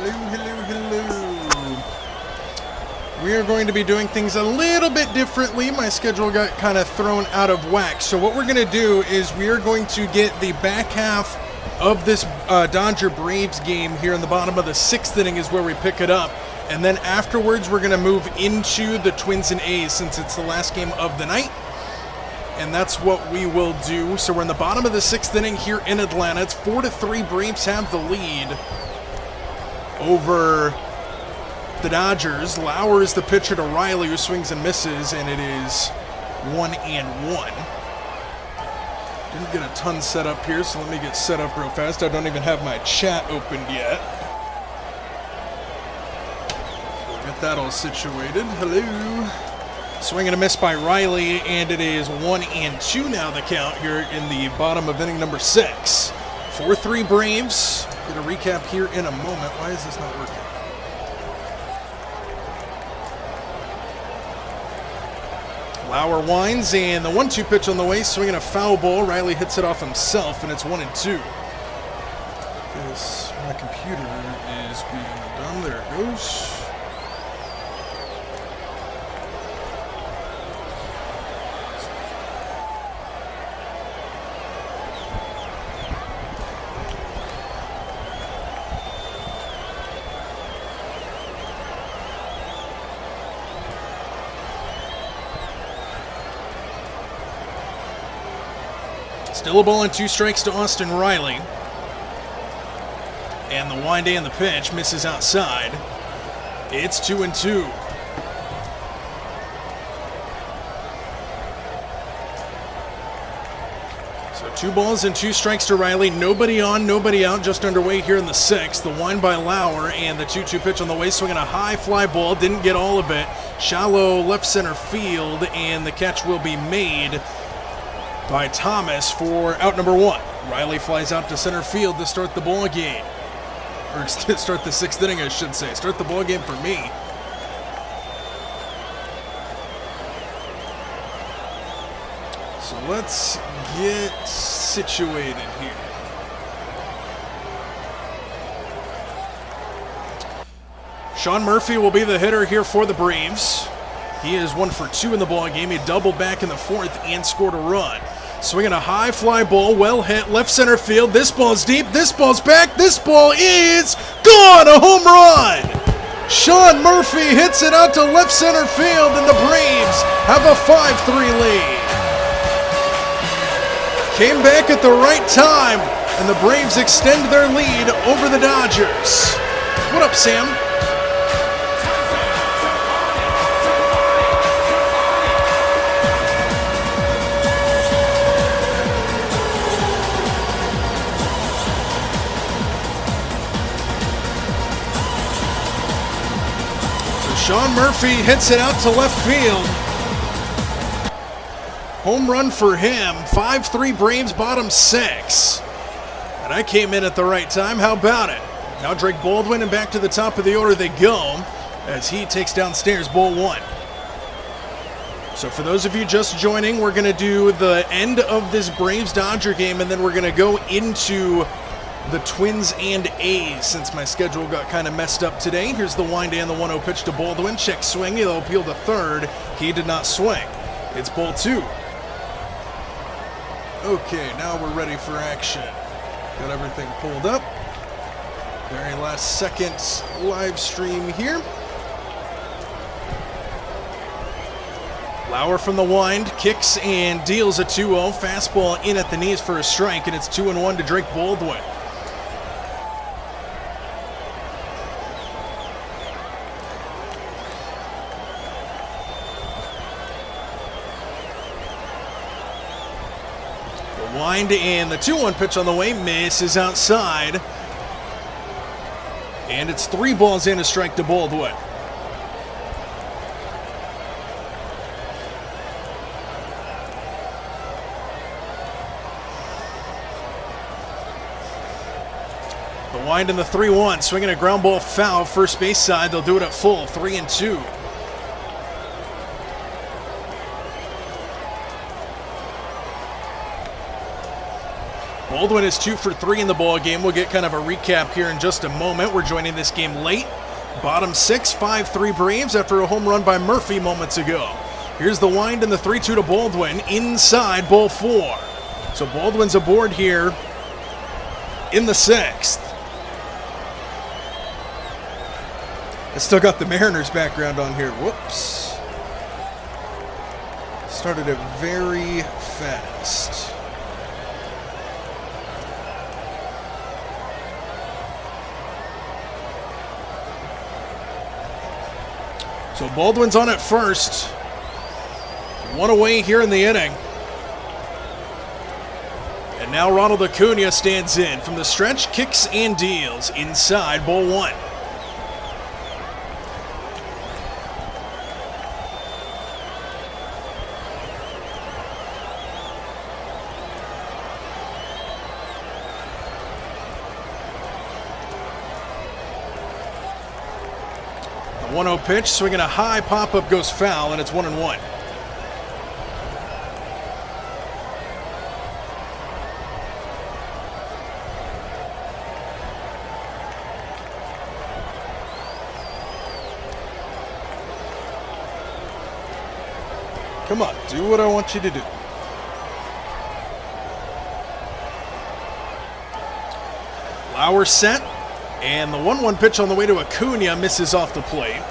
Hello. We are going to be doing things a little bit differently. My schedule got kind of thrown out of whack. So what we're going to do is we are going to get the back half of this Dodger-Braves game here in the bottom of the 6th inning is where we pick it up. And then afterwards, we're going to move into the Twins and A's since it's the last game of the night. And that's what we will do. So we're in the bottom of the 6th inning here in Atlanta. It's 4-3. Braves have the lead over the Dodgers. Lauer is the pitcher to Riley, who swings and misses, and it is 1-1. Didn't get a ton set up here, so let me get set up real fast. I don't even have my chat opened yet. So we'll get that all situated. Hello. Swing and a miss by Riley, and it is 1-2 now the count here in the bottom of inning number 6. 4-3 Braves. Get a recap here in a moment. Why is this not working? Lauer winds, and the 1-2 pitch on the way, swinging a foul ball. Riley hits it off himself, and it's 1-2. Yes, my computer is being done. There it goes. Still a ball and 2 strikes to Austin Riley. And the wind and the pitch misses outside. It's 2-2. So 2 balls and 2 strikes to Riley. Nobody on, nobody out, just underway here in the 6th. The wind by Lauer and the 2-2 pitch on the way, swinging a high fly ball. Didn't get all of it. Shallow left center field, and the catch will be made by Thomas for out number 1. Riley flies out to center field to start the ball game. Or start the 6th inning, I should say. Start the ball game for me. So let's get situated here. Sean Murphy will be the hitter here for the Braves. He is 1 for 2 in the ball game. He doubled back in the 4th and scored a run. Swinging a high fly ball, well hit, left center field. This ball's deep, this ball's back, this ball is gone, a home run! Sean Murphy hits it out to left center field, and the Braves have a 5-3 lead. Came back at the right time, and the Braves extend their lead over the Dodgers. What up, Sam? Sean Murphy hits it out to left field. Home run for him. 5-3 Braves, bottom 6. And I came in at the right time. How about it? Now Drake Baldwin, and back to the top of the order they go as he takes downstairs ball 1. So for those of you just joining, we're going to do the end of this Braves-Dodger game, and then we're going to go into the Twins and A's since my schedule got kind of messed up today. Here's the wind and the 1-0 pitch to Baldwin. Check swing. He'll appeal to third. He did not swing. It's ball 2. Okay, now we're ready for action. Got everything pulled up. Very last second live stream here. Lauer from the wind, kicks and deals a 2-0. Fastball in at the knees for a strike, and it's 2-1 to Drake Baldwin. Wind and the 2-1 pitch on the way misses outside. And it's 3 balls in, a strike to Baldwin. The wind and the 3-1, swinging a ground ball foul, first base side. They'll do it at full, 3-2. Baldwin is 2 for 3 in the ball game. We'll get kind of a recap here in just a moment. We're joining this game late. Bottom 6, 5-3 Braves after a home run by Murphy moments ago. Here's the wind and the 3-2 to Baldwin inside ball 4. So Baldwin's aboard here in the 6th. I still got the Mariners background on here. Whoops. Started it very fast. So Baldwin's on at first. 1 away here in the inning. And now Ronald Acuna stands in from the stretch, kicks and deals inside ball 1. The 1-0 pitch, swinging a high pop-up, goes foul, and it's 1-1. Come on, do what I want you to do. Lauer set, and the 1-1 pitch on the way to Acuna misses off the plate.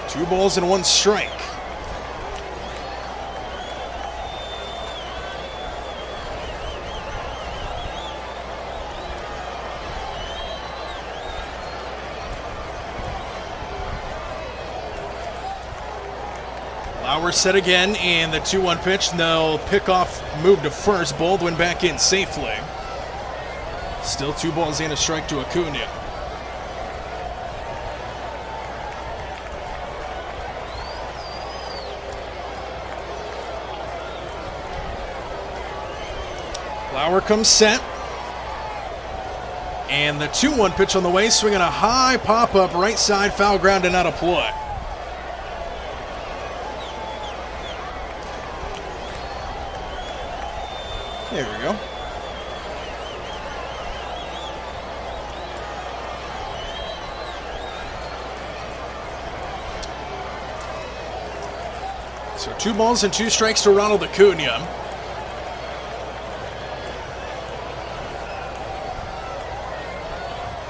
2 balls and 1 strike. Lauer set again, and the 2-1 pitch. No pickoff move to first. Baldwin back in safely. Still 2 balls and a strike to Acuna. Lauer comes set. And the 2-1 pitch on the way, swinging a high pop-up right side, foul ground and out of play. There we go. So 2 balls and 2 strikes to Ronald Acuna.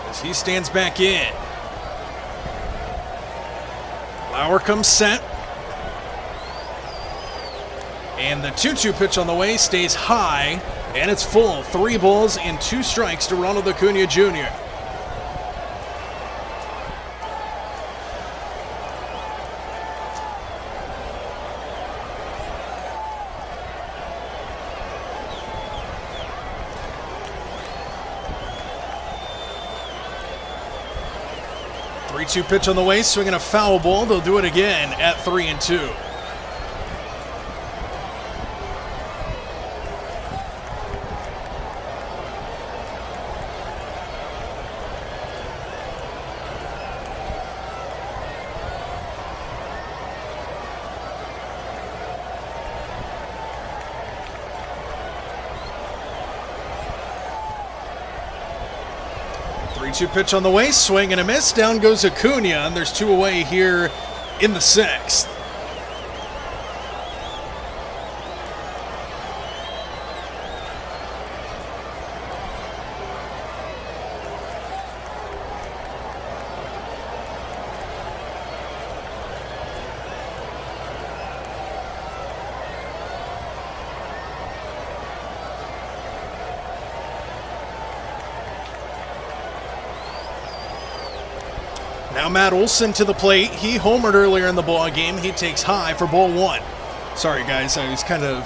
As he stands back in. Lauer comes set. And the 2-2 pitch on the way stays high, and it's full. 3 balls and 2 strikes to Ronald Acuna Jr. Three-two pitch on the way, swinging a foul ball. They'll do it again at 3-2. Three-two pitch on the way, swing and a miss. Down goes Acuna, and there's 2 away here in the 6th. Now Matt Olson to the plate. He homered earlier in the ball game. He takes high for ball 1. Sorry guys, I was kind of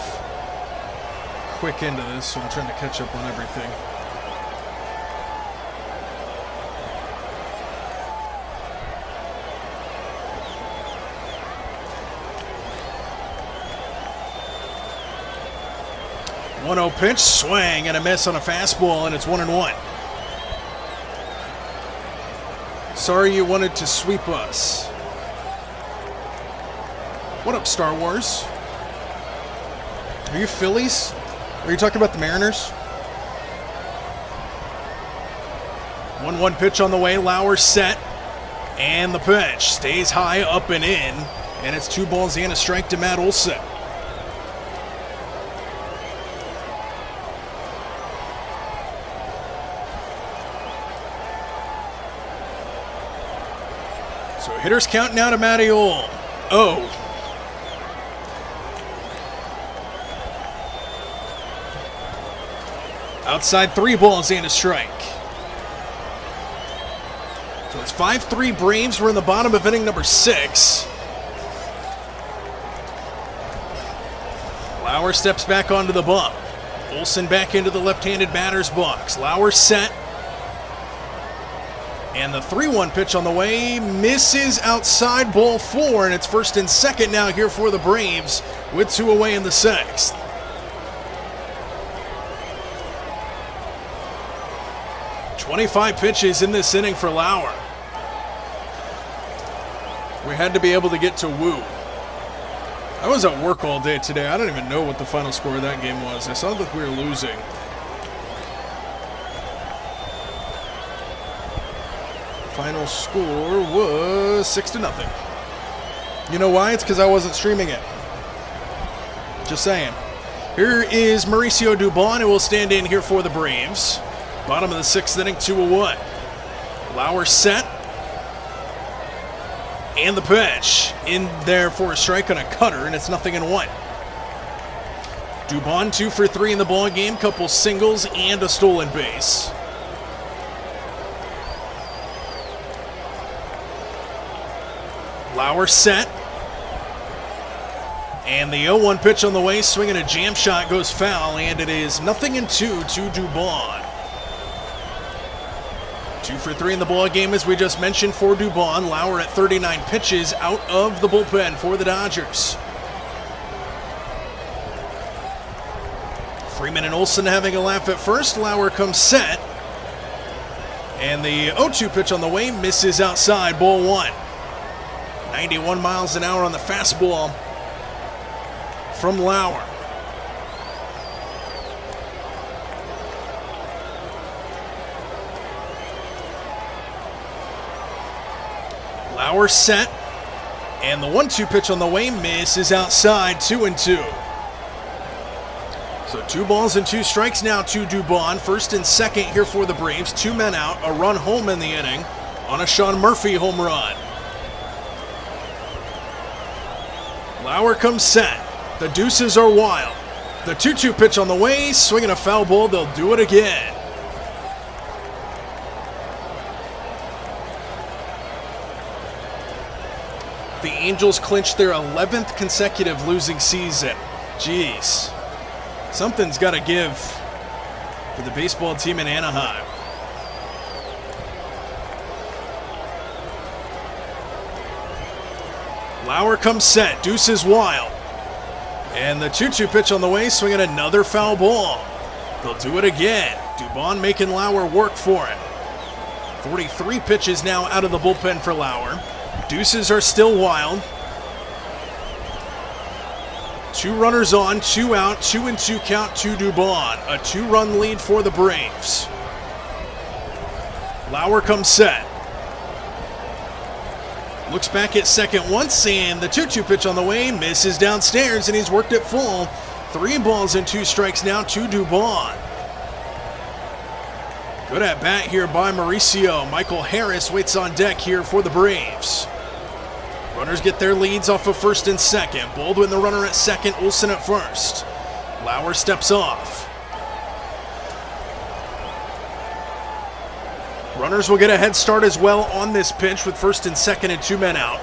quick into this, so I'm trying to catch up on everything. One-0 pitch, swing and a miss on a fastball, and it's 1-1. Sorry you wanted to sweep us. What up, Star Wars? Are you Phillies? Are you talking about the Mariners? 1-1 pitch on the way. Lauer set. And the pitch stays high, up and in. And it's 2 balls and a strike to Matt Olson. So hitters count now to Matty Olm. Oh. Outside 3 balls and a strike. So it's 5-3 Braves. We're in the bottom of inning number 6. Lauer steps back onto the bump. Olson back into the left-handed batter's box. Lauer set. And the 3-1 pitch on the way misses outside, ball 4, and it's first and second now here for the Braves with 2 away in the 6th. "25 pitches in this inning for Lauer. We had to be able to get to Woo. I was at work all day today. I don't even know what the final score of that game was. I saw that we were losing. Final score was 6-0. You know why? It's because I wasn't streaming it. Just saying. Here is Mauricio Dubon, who will stand in here for the Braves. Bottom of the 6th inning, 2-1. Lauer set. And the pitch in there for a strike on a cutter, and it's 0-1. Dubon 2 for 3 in the ball game, couple singles and a stolen base. Lauer set. And the 0-1 pitch on the way, swinging a jam shot, goes foul, and it is 0-2 to Dubon. 2 for 3 in the ball game, as we just mentioned, for Dubon. Lauer at 39 pitches out of the bullpen for the Dodgers. Freeman and Olson having a laugh at first. Lauer comes set. And the 0-2 pitch on the way misses outside, ball 1. 91 miles an hour on the fastball from Lauer. Lauer set, and the 1-2 pitch on the way misses outside, 2-2. So 2 balls and 2 strikes now to Dubon. First and second here for the Braves. 2 men out, a run home in the inning on a Sean Murphy home run. Lauer comes set. The deuces are wild. The 2-2 pitch on the way, swinging a foul ball. They'll do it again. The Angels clinched their 11th consecutive losing season. Jeez. Something's got to give for the baseball team in Anaheim. Lauer comes set. Deuces wild. And the 2-2 pitch on the way, swinging another foul ball. They'll do it again. Dubon making Lauer work for it. 43 pitches now out of the bullpen for Lauer. Deuces are still wild. 2 runners on, 2 out, 2-2 count to Dubon. A 2-run lead for the Braves. Lauer comes set. Looks back at second once, and the 2-2 pitch on the way misses downstairs, and he's worked it full. 3 balls and 2 strikes now to Dubon. Good at bat here by Mauricio. Michael Harris waits on deck here for the Braves. Runners get their leads off of first and second. Baldwin the runner at second, Olson at first. Lauer steps off. Runners will get a head start as well on this pitch with first and second and 2 men out.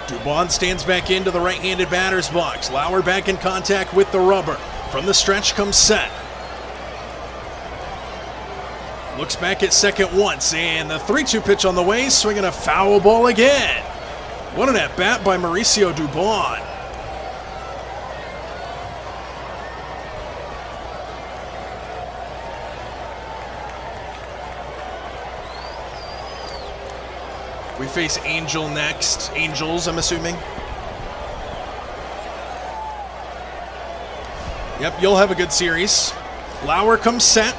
Dubon stands back into the right-handed batter's box. Lauer back in contact with the rubber. From the stretch comes set. Looks back at second once, and the 3-2 pitch on the way, swinging a foul ball again. What an at-bat by Mauricio Dubon. We face Angels, I'm assuming. Yep, you'll have a good series. Lauer comes set.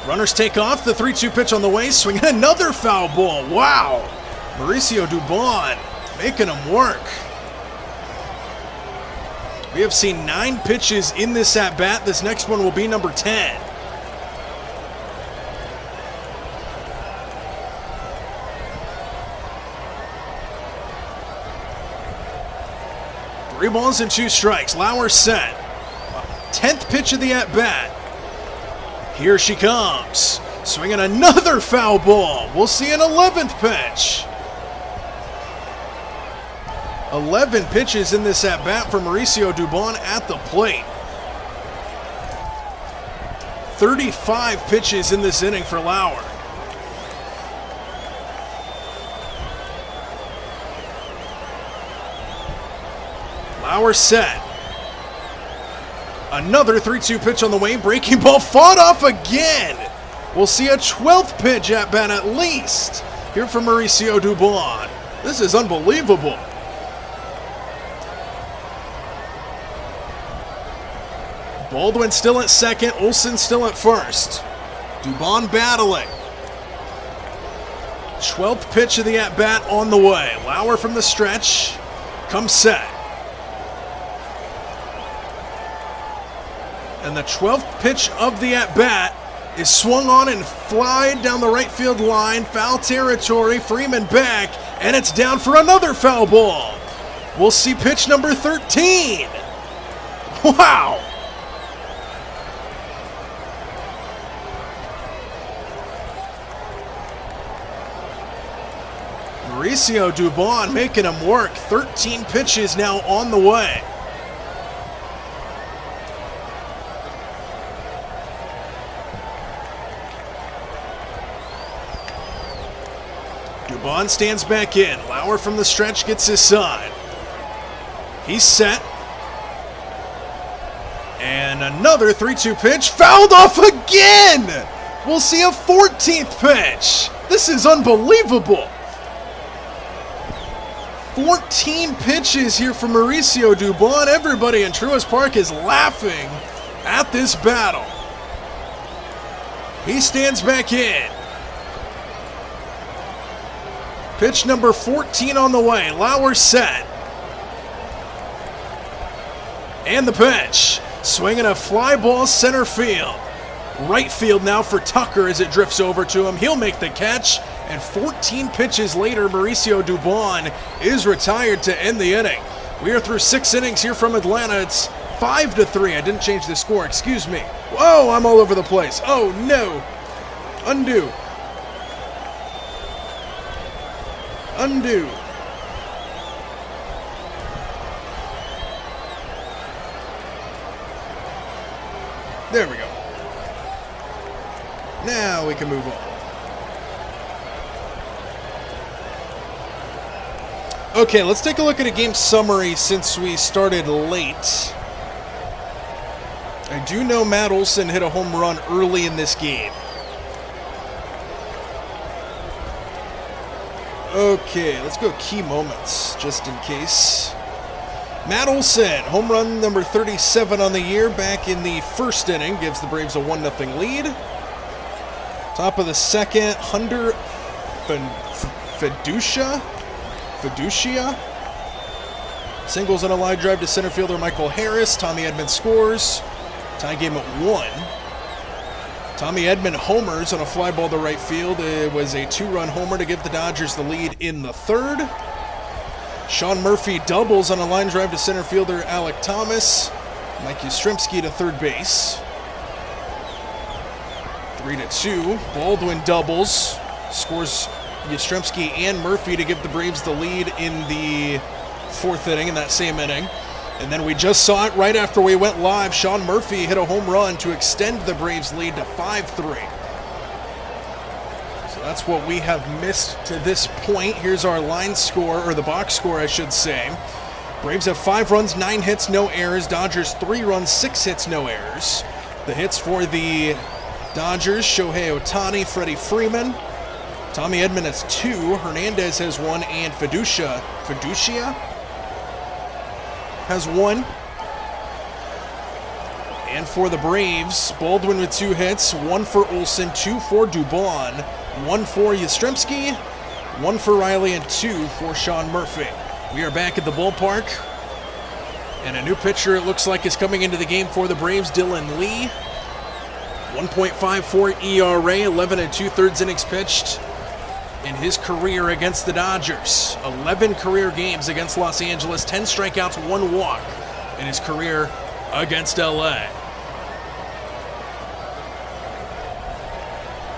Runners take off. The 3-2 pitch on the way. Swinging another foul ball. Wow. Mauricio Dubon making him work. We have seen 9 pitches in this at-bat. This next one will be number 10. Three balls and 2 strikes. Lauer set. 10th pitch of the at-bat. Here she comes. Swinging another foul ball. We'll see an 11th pitch. 11 pitches in this at-bat for Mauricio Dubon at the plate. 35 pitches in this inning for Lauer. Lauer set. Another 3-2 pitch on the way. Breaking ball fought off again. We'll see a 12th pitch at bat at least here from Mauricio Dubon. This is unbelievable. Baldwin still at second. Olsen still at first. Dubon battling. 12th pitch of the at bat on the way. Lauer from the stretch comes set. And the 12th pitch of the at-bat is swung on and flied down the right field line. Foul territory. Freeman back, and it's down for another foul ball. We'll see pitch number 13. Wow. Mauricio Dubon making him work. 13 pitches now on the way. Dubon stands back in. Lauer from the stretch gets his side. He's set. And another 3-2 pitch. Fouled off again! We'll see a 14th pitch. This is unbelievable. 14 pitches here for Mauricio Dubon. Everybody in Truist Park is laughing at this battle. He stands back in. Pitch number 14 on the way. Lauer set. And the pitch. Swinging a fly ball center field. Right field now for Tucker as it drifts over to him. He'll make the catch. And 14 pitches later, Mauricio Dubon is retired to end the inning. We are through 6 innings here from Atlanta. It's 5-3. I didn't change the score. Excuse me. Whoa, I'm all over the place. Oh, no. Undo. Undo. There we go. Now we can move on. Okay, let's take a look at a game summary since we started late. I do know Matt Olson hit a home run early in this game. Okay, let's go key moments, just in case. Matt Olson, home run number 37 on the year, back in the first inning, gives the Braves a 1-0 lead. Top of the second, Hunter Fiducia singles on a line drive to center fielder Michael Harris. Tommy Edman scores. Tie game at 1. Tommy Edman homers on a fly ball to right field. It was a 2-run homer to give the Dodgers the lead in the third. Sean Murphy doubles on a line drive to center fielder Alec Thomas. Mike Yastrzemski to third base. 3-2. Baldwin doubles. Scores Yastrzemski and Murphy to give the Braves the lead in the fourth inning, in that same inning. And then we just saw it right after we went live. Sean Murphy hit a home run to extend the Braves' lead to 5-3. So that's what we have missed to this point. Here's our line score, or the box score, I should say. Braves have 5 runs, 9 hits, no errors. Dodgers 3 runs, 6 hits, no errors. The hits for the Dodgers: Shohei Ohtani, Freddie Freeman. Tommy Edman has 2, Hernandez has 1, and Fiducia has 1. And for the Braves, Baldwin with 2 hits, 1 for Olson, 2 for Dubon, 1 for Yastrzemski, 1 for Riley, and 2 for Sean Murphy. We are back at the ballpark, and a new pitcher, it looks like, is coming into the game for the Braves, Dylan Lee. 1.54 ERA, 11 2/3 innings pitched in his career against the Dodgers. 11 career games against Los Angeles, 10 strikeouts, 1 walk in his career against LA.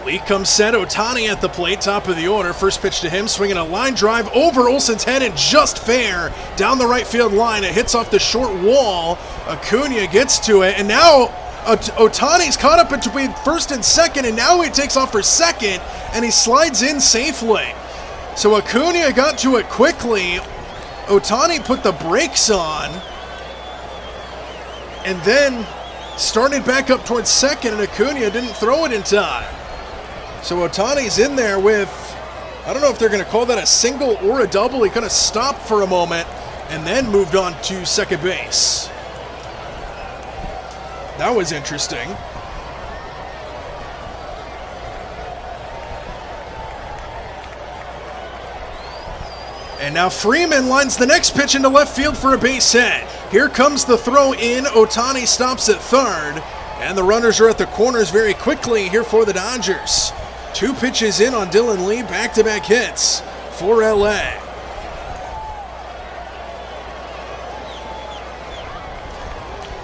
Lee comes set, Ohtani at the plate, top of the order. First pitch to him, swinging a line drive over Olson's head and just fair down the right field line. It hits off the short wall. Acuna gets to it, and now Ohtani's caught up between first and second, and now he takes off for second, and he slides in safely. So Acuna got to it quickly. Ohtani put the brakes on, and then started back up towards second, and Acuna didn't throw it in time. So Ohtani's in there with, I don't know if they're going to call that a single or a double. He kind of stopped for a moment and then moved on to second base. That was interesting. And now Freeman lines the next pitch into left field for a base hit. Here comes the throw in. Ohtani stops at third, and the runners are at the corners very quickly here for the Dodgers. 2 pitches in on Dylan Lee, back-to-back hits for LA.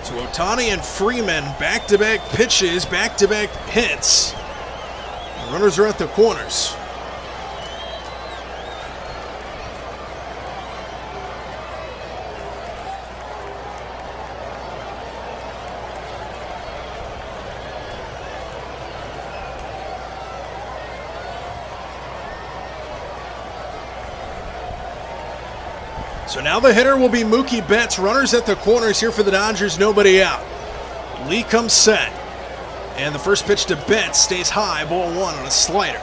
So Ohtani and Freeman, back-to-back pitches, back-to-back hits. The runners are at the corners. So now the hitter will be Mookie Betts. Runners at the corners here for the Dodgers, nobody out. Lee comes set. And the first pitch to Betts stays high, ball 1 on a slider.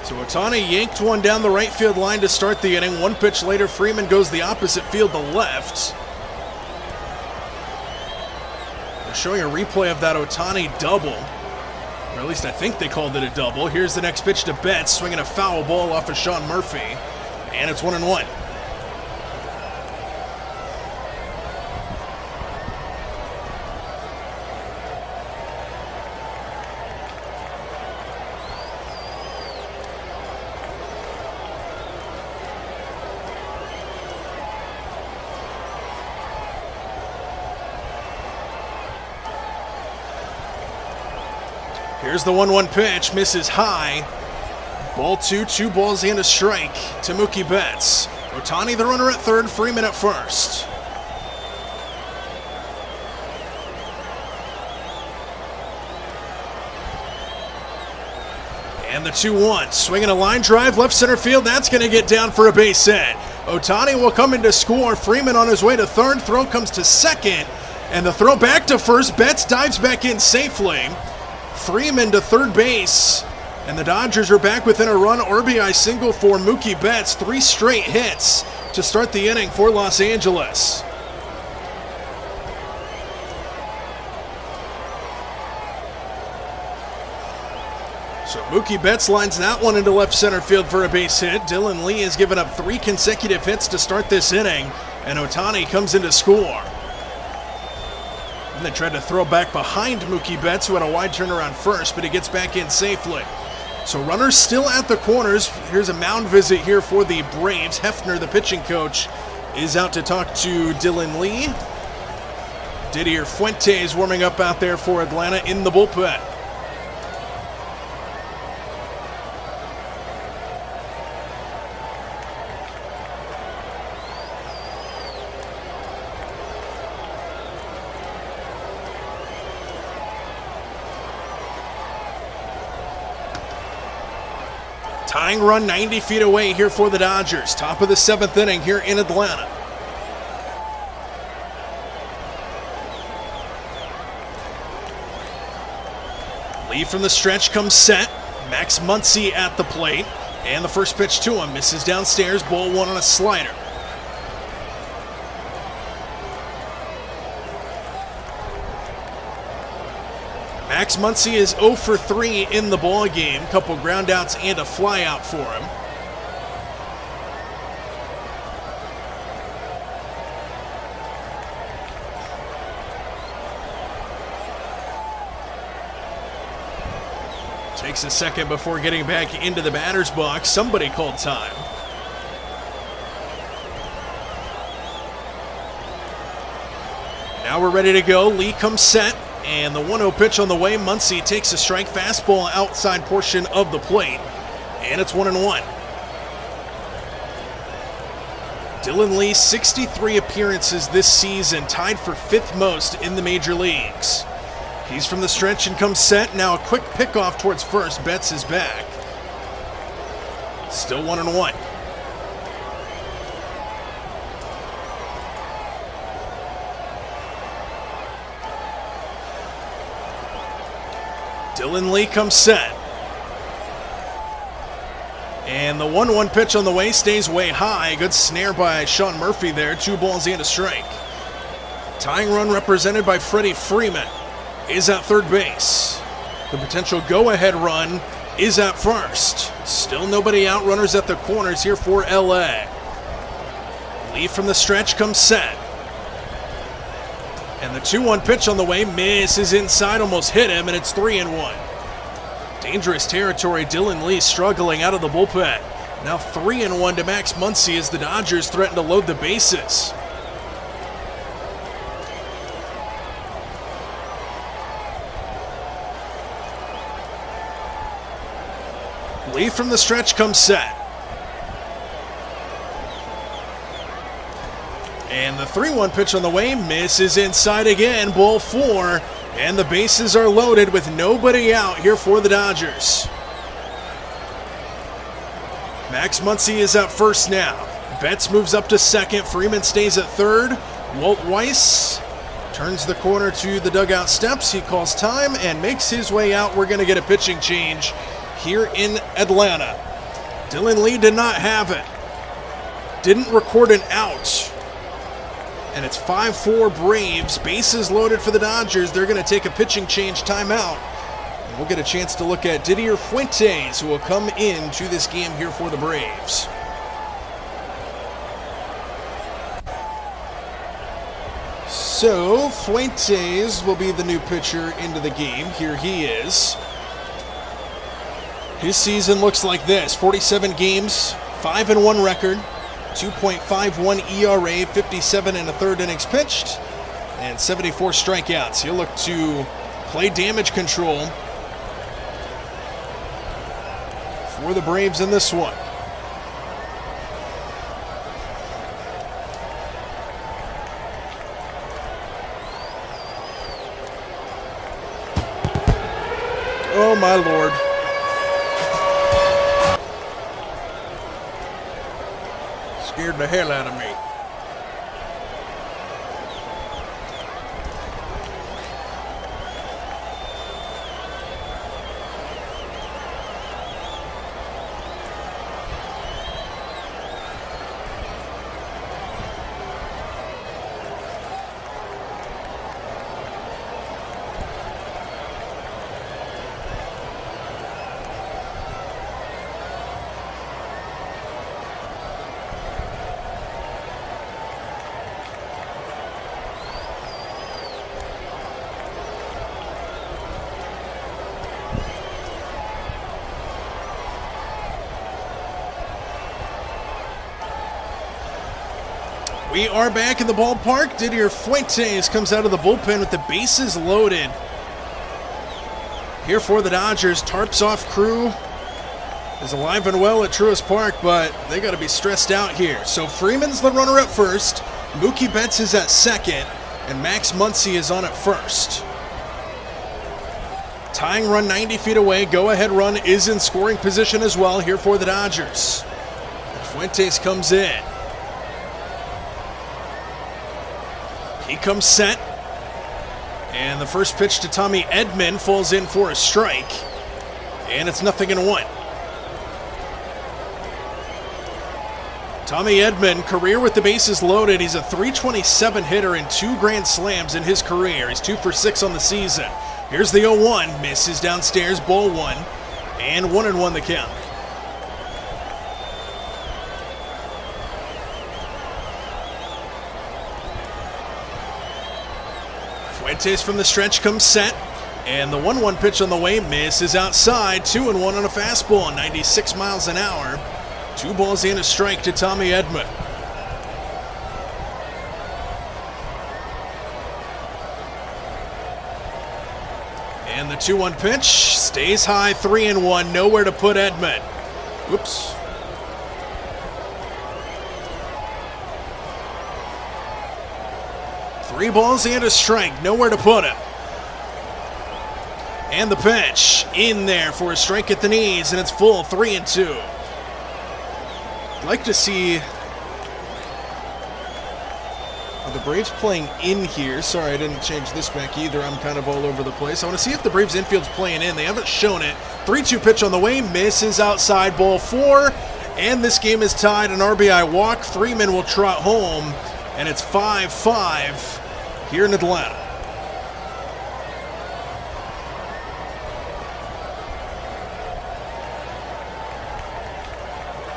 So Ohtani yanked one down the right field line to start the inning. 1 pitch later, Freeman goes the opposite field to left. They're showing a replay of that Ohtani double. Or at least I think they called it a double. Here's the next pitch to Betts, swinging a foul ball off of Sean Murphy. And it's 1-1. Here's the 1-1 pitch, misses high. Ball 2, 2 balls and a strike to Mookie Betts. Ohtani the runner at third, Freeman at first. And the 2-1, swinging a line drive, left center field, that's going to get down for a base hit. Ohtani will come in to score, Freeman on his way to third, throw comes to second, and the throw back to first, Betts dives back in safely. Freeman to third base, and the Dodgers are back within a run. RBI single for Mookie Betts. 3 straight hits to start the inning for Los Angeles. So Mookie Betts lines that one into left center field for a base hit. Dylan Lee has given up 3 consecutive hits to start this inning, and Ohtani comes in to score. And they tried to throw back behind Mookie Betts, who had a wide turnaround first, but he gets back in safely. So runners still at the corners. Here's a mound visit here for the Braves. Hefner, the pitching coach, is out to talk to Dylan Lee. Didier Fuentes warming up out there for Atlanta in the bullpen. Tying run 90 feet away here for the Dodgers. Top of the 7th inning here in Atlanta. Lee from the stretch comes set. Max Muncy at the plate. And the first pitch to him misses downstairs. Ball 1 on a slider. Max Muncy is 0 for 3 in the ball game. Couple groundouts and a flyout for him. Takes a second before getting back into the batter's box. Somebody called time. Now we're ready to go. Lee comes set, and the 1-0 pitch on the way. Muncy takes a strike fastball outside portion of the plate, and it's 1-1. Dylan Lee, 63 appearances this season, tied for 5th most in the major leagues. He's from the stretch and comes set. Now a quick pickoff towards first. Betts is back. Still 1-1. Dylan Lee comes set. And the 1-1 pitch on the way stays way high. Good snare by Sean Murphy there. 2 balls and a strike. Tying run represented by Freddie Freeman is at third base. The potential go-ahead run is at first. Still nobody out. Runners at the corners here for LA. Lee from the stretch comes set. And the 2-1 pitch on the way misses inside, almost hit him, and it's 3-1. Dangerous territory. Dylan Lee struggling out of the bullpen. Now 3-1 to Max Muncy as the Dodgers threaten to load the bases. Lee from the stretch comes set. And the 3-1 pitch on the way misses inside again, ball 4, and the bases are loaded with nobody out here for the Dodgers. Max Muncy is at first now. Betts moves up to second. Freeman stays at third. Walt Weiss turns the corner to the dugout steps. He calls time and makes his way out. We're going to get a pitching change here in Atlanta. Dylan Lee did not have it. Didn't record an out. And it's 5-4 Braves. Bases loaded for the Dodgers. They're going to take a pitching change timeout. And we'll get a chance to look at Didier Fuentes, who will come into this game here for the Braves. So Fuentes will be the new pitcher into the game. Here he is. His season looks like this: 47 games, 5-1 record, 2.51 ERA, 57 1/3 innings pitched, and 74 strikeouts. He'll look to play damage control for the Braves in this one. Oh my Lord. Scared the hell out of me. We are back in the ballpark. Didier Fuentes comes out of the bullpen with the bases loaded. Here for the Dodgers, Tarps off crew is alive and well at Truist Park, but they got to be stressed out here. So Freeman's the runner at first, Mookie Betts is at second, and Max Muncy is on at first. Tying run 90 feet away. Go-ahead run is in scoring position as well here for the Dodgers. Fuentes comes in. He comes set, and the first pitch to Tommy Edman falls in for a strike, and it's 0-1. Tommy Edman, career with the bases loaded. He's a .327 hitter and 2 grand slams in his career. He's 2 for 6 on the season. Here's the 0-1, misses downstairs, ball one, and 1-1 the count. Fuentes from the stretch comes set, and the 1-1 pitch on the way misses outside. 2-1 on a fastball, 96 miles an hour. 2 balls and a strike to Tommy Edman. And the 2-1 pitch stays high, 3-1, nowhere to put Edman. Whoops. Three balls and a strike, nowhere to put him. And the pitch in there for a strike at the knees, and it's full, 3-2. I'd like to see the Braves playing in here. Sorry, I didn't change this back either. I'm kind of all over the place. I want to see if the Braves infield's playing in. They haven't shown it. 3-2 pitch on the way, misses outside, ball 4. And this game is tied, an RBI walk. 3 men will trot home, and it's 5-5 here in Atlanta.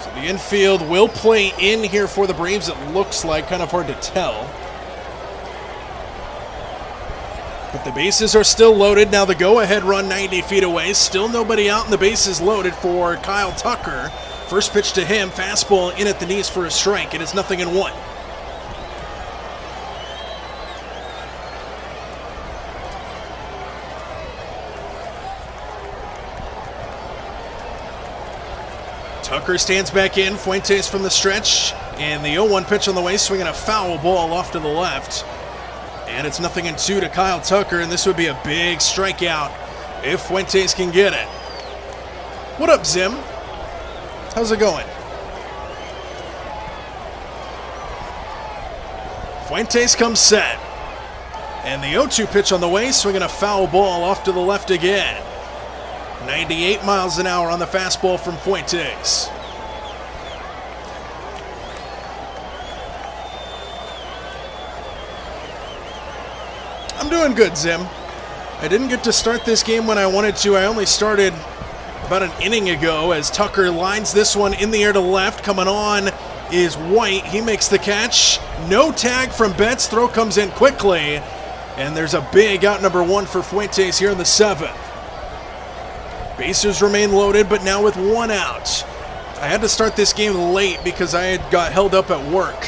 So the infield will play in here for the Braves, it looks like. Kind of hard to tell. But the bases are still loaded. Now the go-ahead run 90 feet away. Still nobody out, and the bases loaded for Kyle Tucker. First pitch to him, fastball in at the knees for a strike. It is 0-1. Tucker stands back in. Fuentes from the stretch. And the 0-1 pitch on the way, swinging a foul ball off to the left. And it's 0-2 to Kyle Tucker, and this would be a big strikeout if Fuentes can get it. What up, Zim? How's it going? Fuentes comes set. And the 0-2 pitch on the way, swinging a foul ball off to the left again. 98 miles an hour on the fastball from Fuentes. I'm doing good, Zim. I didn't get to start this game when I wanted to. I only started about an inning ago as Tucker lines this one in the air to left. Coming on is White. He makes the catch. No tag from Betts. Throw comes in quickly. And there's a big out number 1 for Fuentes here in the 7th. Bases remain loaded, but now with 1 out. I had to start this game late because I had got held up at work.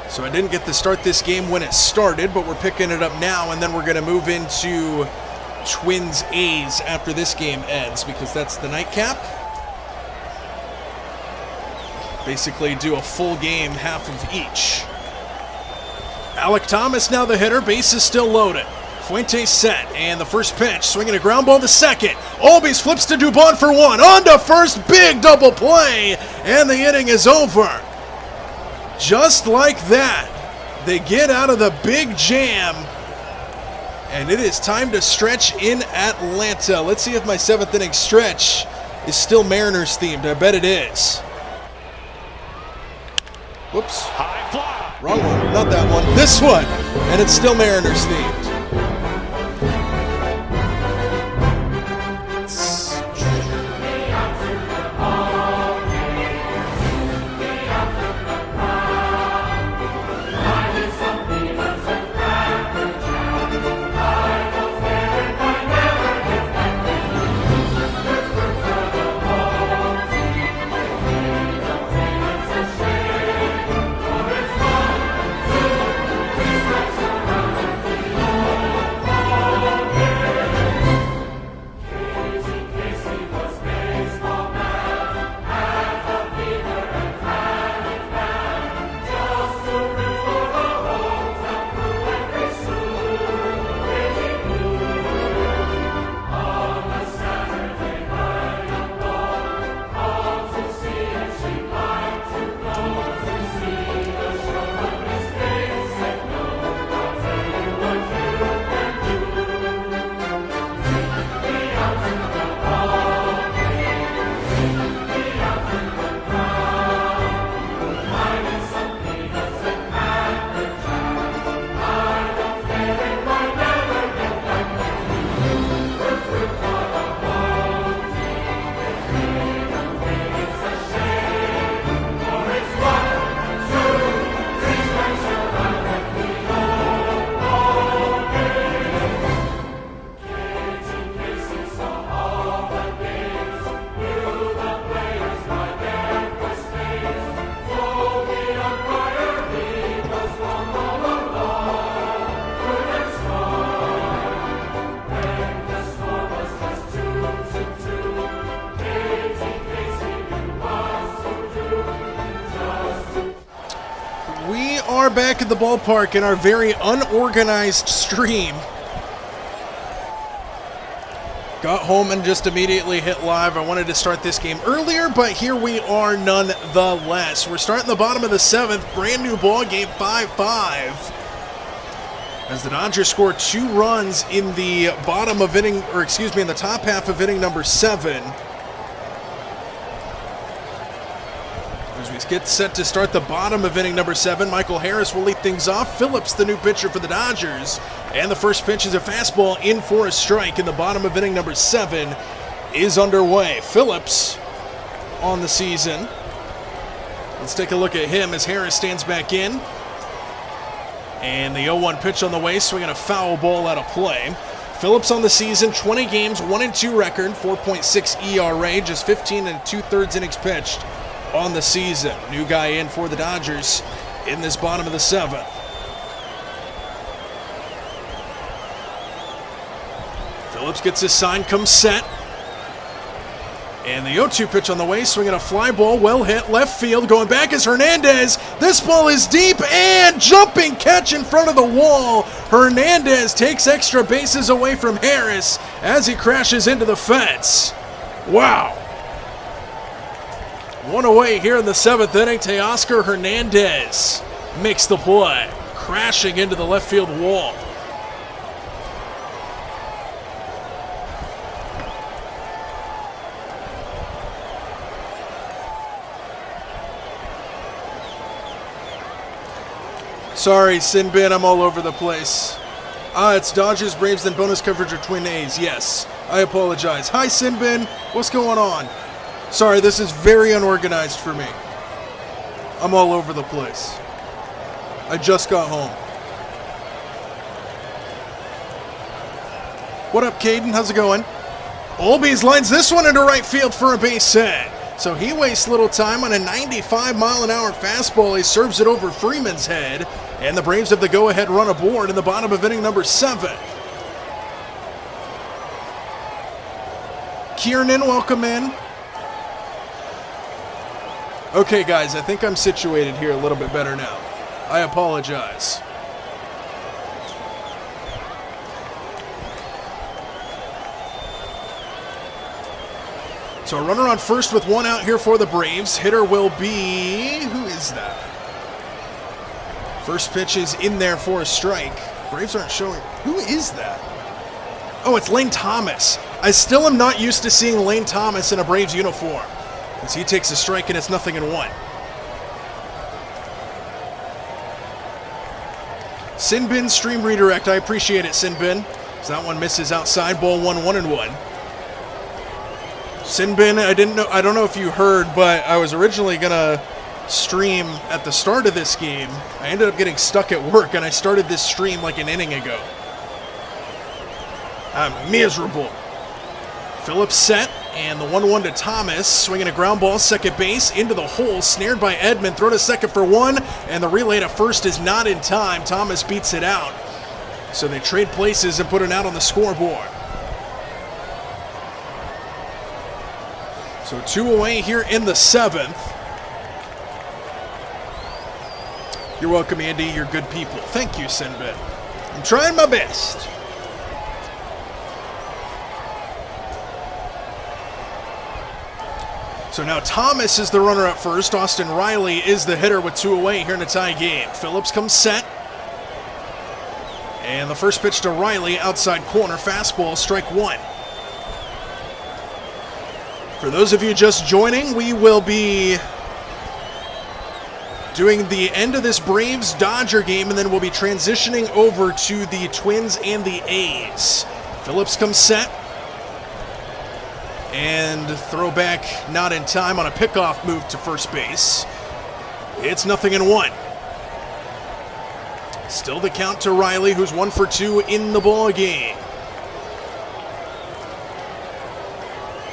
So I didn't get to start this game when it started, but we're picking it up now, and then we're going to move into Twins-A's after this game ends, because that's the nightcap. Basically do a full game, half of each. Alek Thomas now the hitter, bases still loaded. Fuentes set, and the first pitch, swinging a ground ball to second. Albies flips to Dubon for 1. On to first, big double play, and the inning is over. Just like that, they get out of the big jam, and it is time to stretch in Atlanta. Let's see if my 7th inning stretch is still Mariners themed. I bet it is. Whoops. High fly. Wrong one. Not that one. This one. And it's still Mariners themed. we are back at the ballpark in our very unorganized stream. Got home and just immediately hit live. I wanted to start this game earlier, but here we are nonetheless. We're starting the bottom of the 7th, brand new ball game, 5-5. As the Dodgers score 2 runs in the bottom of inning, or excuse me, in the top half of inning number 7. As we get set to start the bottom of inning number 7, Michael Harris will lead things off. Phillips, the new pitcher for the Dodgers. And the first pitch is a fastball in for a strike in the bottom of inning number 7 is underway. Phillips on the season. Let's take a look at him as Harris stands back in. And the 0-1 pitch on the way, swinging a foul ball out of play. Phillips on the season, 20 games, 1-2 record, 4.6 ERA, just 15 2/3 innings pitched on the season. New guy in for the Dodgers in this bottom of the 7th. Phillips gets his sign, comes set. And the 0-2 pitch on the way, swinging a fly ball, well hit, left field, going back is Hernandez. This ball is deep and jumping catch in front of the wall. Hernandez takes extra bases away from Harris as he crashes into the fence. Wow. One away here in the 7th inning. Teoscar Hernandez makes the play, crashing into the left field wall. Sorry, Sinbin, I'm all over the place. It's Dodgers, Braves, then bonus coverage or Twin A's. Yes, I apologize. Hi, Sinbin. What's going on? Sorry, this is very unorganized for me. I'm all over the place. I just got home. What up, Caden? How's it going? Olbies lines this one into right field for a base hit. So he wastes little time on a 95-mile-an-hour fastball. He serves it over Freeman's head. And the Braves have the go-ahead run aboard in the bottom of inning number 7. Kiernan, welcome in. Okay, guys, I think I'm situated here a little bit better now. I apologize. So a runner on first with 1 out here for the Braves. Hitter will be... who is that? First pitch is in there for a strike. Braves aren't showing... who is that? Oh, it's Lane Thomas. I still am not used to seeing Lane Thomas in a Braves uniform, as he takes a strike and it's 0-1. Sinbin stream redirect. I appreciate it, Sinbin. So that one misses outside. Ball 1-1-1. Sinbin, I don't know if you heard, but I was originally gonna stream at the start of this game. I ended up getting stuck at work, and I started this stream like an inning ago. I'm miserable. Phillips set, and the 1-1 to Thomas, swinging a ground ball, second base, into the hole, snared by Edman, throw to second for 1, and the relay to first is not in time. Thomas beats it out. So they trade places and put it out on the scoreboard. So 2 away here in the 7th. You're welcome, Andy. You're good people. Thank you, Sinbin. I'm trying my best. So now Thomas is the runner at first. Austin Riley is the hitter with 2 away here in a tie game. Phillips comes set. And the first pitch to Riley, outside corner, fastball, strike 1. For those of you just joining, we will be doing the end of this Braves-Dodger game, and then we'll be transitioning over to the Twins and the A's. Phillips comes set. And throw back not in time on a pickoff move to first base. It's 0-1. Still the count to Riley, who's 1 for 2 in the ball game.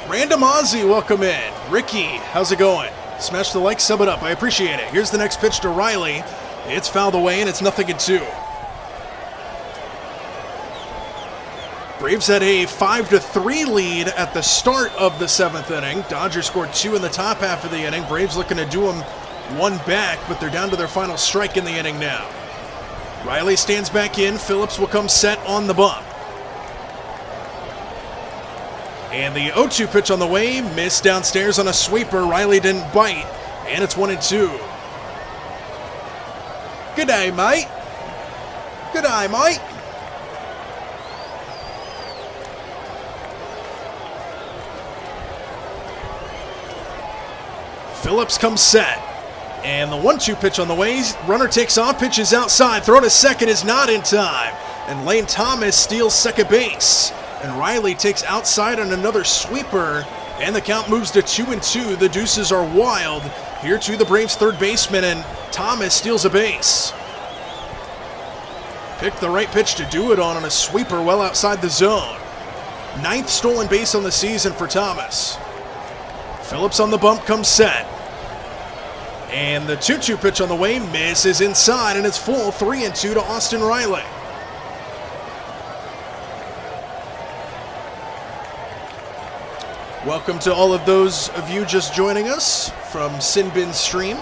Random Ozzy, welcome in. Ricky, how's it going? Smash the like, sub it up. I appreciate it. Here's the next pitch to Riley. It's fouled away, and it's 0-2. Braves had a 5-3 lead at the start of the 7th inning. Dodgers scored 2 in the top half of the inning. Braves looking to do them one back, but they're down to their final strike in the inning now. Riley stands back in. Phillips will come set on the bump. And the 0-2 pitch on the way, missed downstairs on a sweeper. Riley didn't bite, and it's 1-2. Good day, mate. Good day, mate. Phillips comes set. And the 1-2 pitch on the way. Runner takes off, pitches outside. Throw to second is not in time. And Lane Thomas steals second base. And Riley takes outside on another sweeper. And the count moves to 2-2. The deuces are wild. Here to the Braves third baseman, and Thomas steals a base. Picked the right pitch to do it on a sweeper well outside the zone. 9th stolen base on the season for Thomas. Phillips on the bump comes set. And the 2-2 pitch on the way misses inside, and it's full 3-2 to Austin Riley. Welcome to all of those of you just joining us from Sinbin's stream.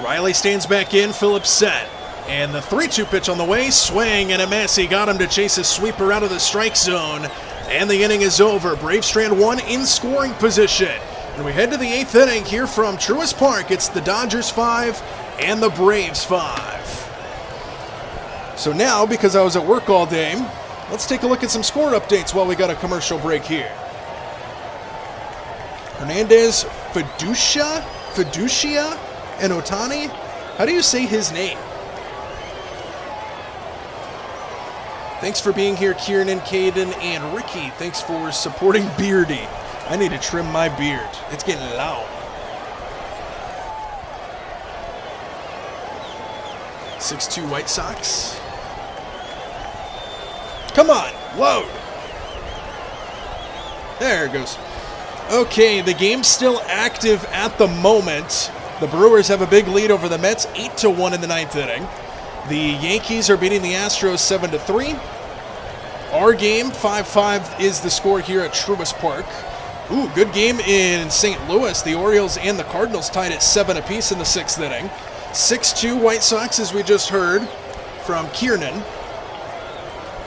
Riley stands back in, Phillips set. And the 3-2 pitch on the way, swing and a miss. He got him to chase a sweeper out of the strike zone. And the inning is over. Braves strand one in scoring position. And we head to the 8th inning here from Truist Park. It's the Dodgers 5 and the Braves 5. So now, because I was at work all day, let's take a look at some score updates while we got a commercial break here. Hernandez, Fiducia, and Otani. How do you say his name? Thanks for being here, Kieran, Caden, and Ricky. Thanks for supporting Beardy. I need to trim my beard. It's getting loud. 6-2 White Sox. Come on, load. There it goes. Okay, the game's still active at the moment. The Brewers have a big lead over the Mets, 8-1 in the 9th inning. The Yankees are beating the Astros 7-3. Our game, 5-5 is the score here at Truist Park. Ooh, good game in St. Louis. The Orioles and the Cardinals tied at 7 apiece in the 6th inning. 6-2 White Sox, as we just heard from Kiernan,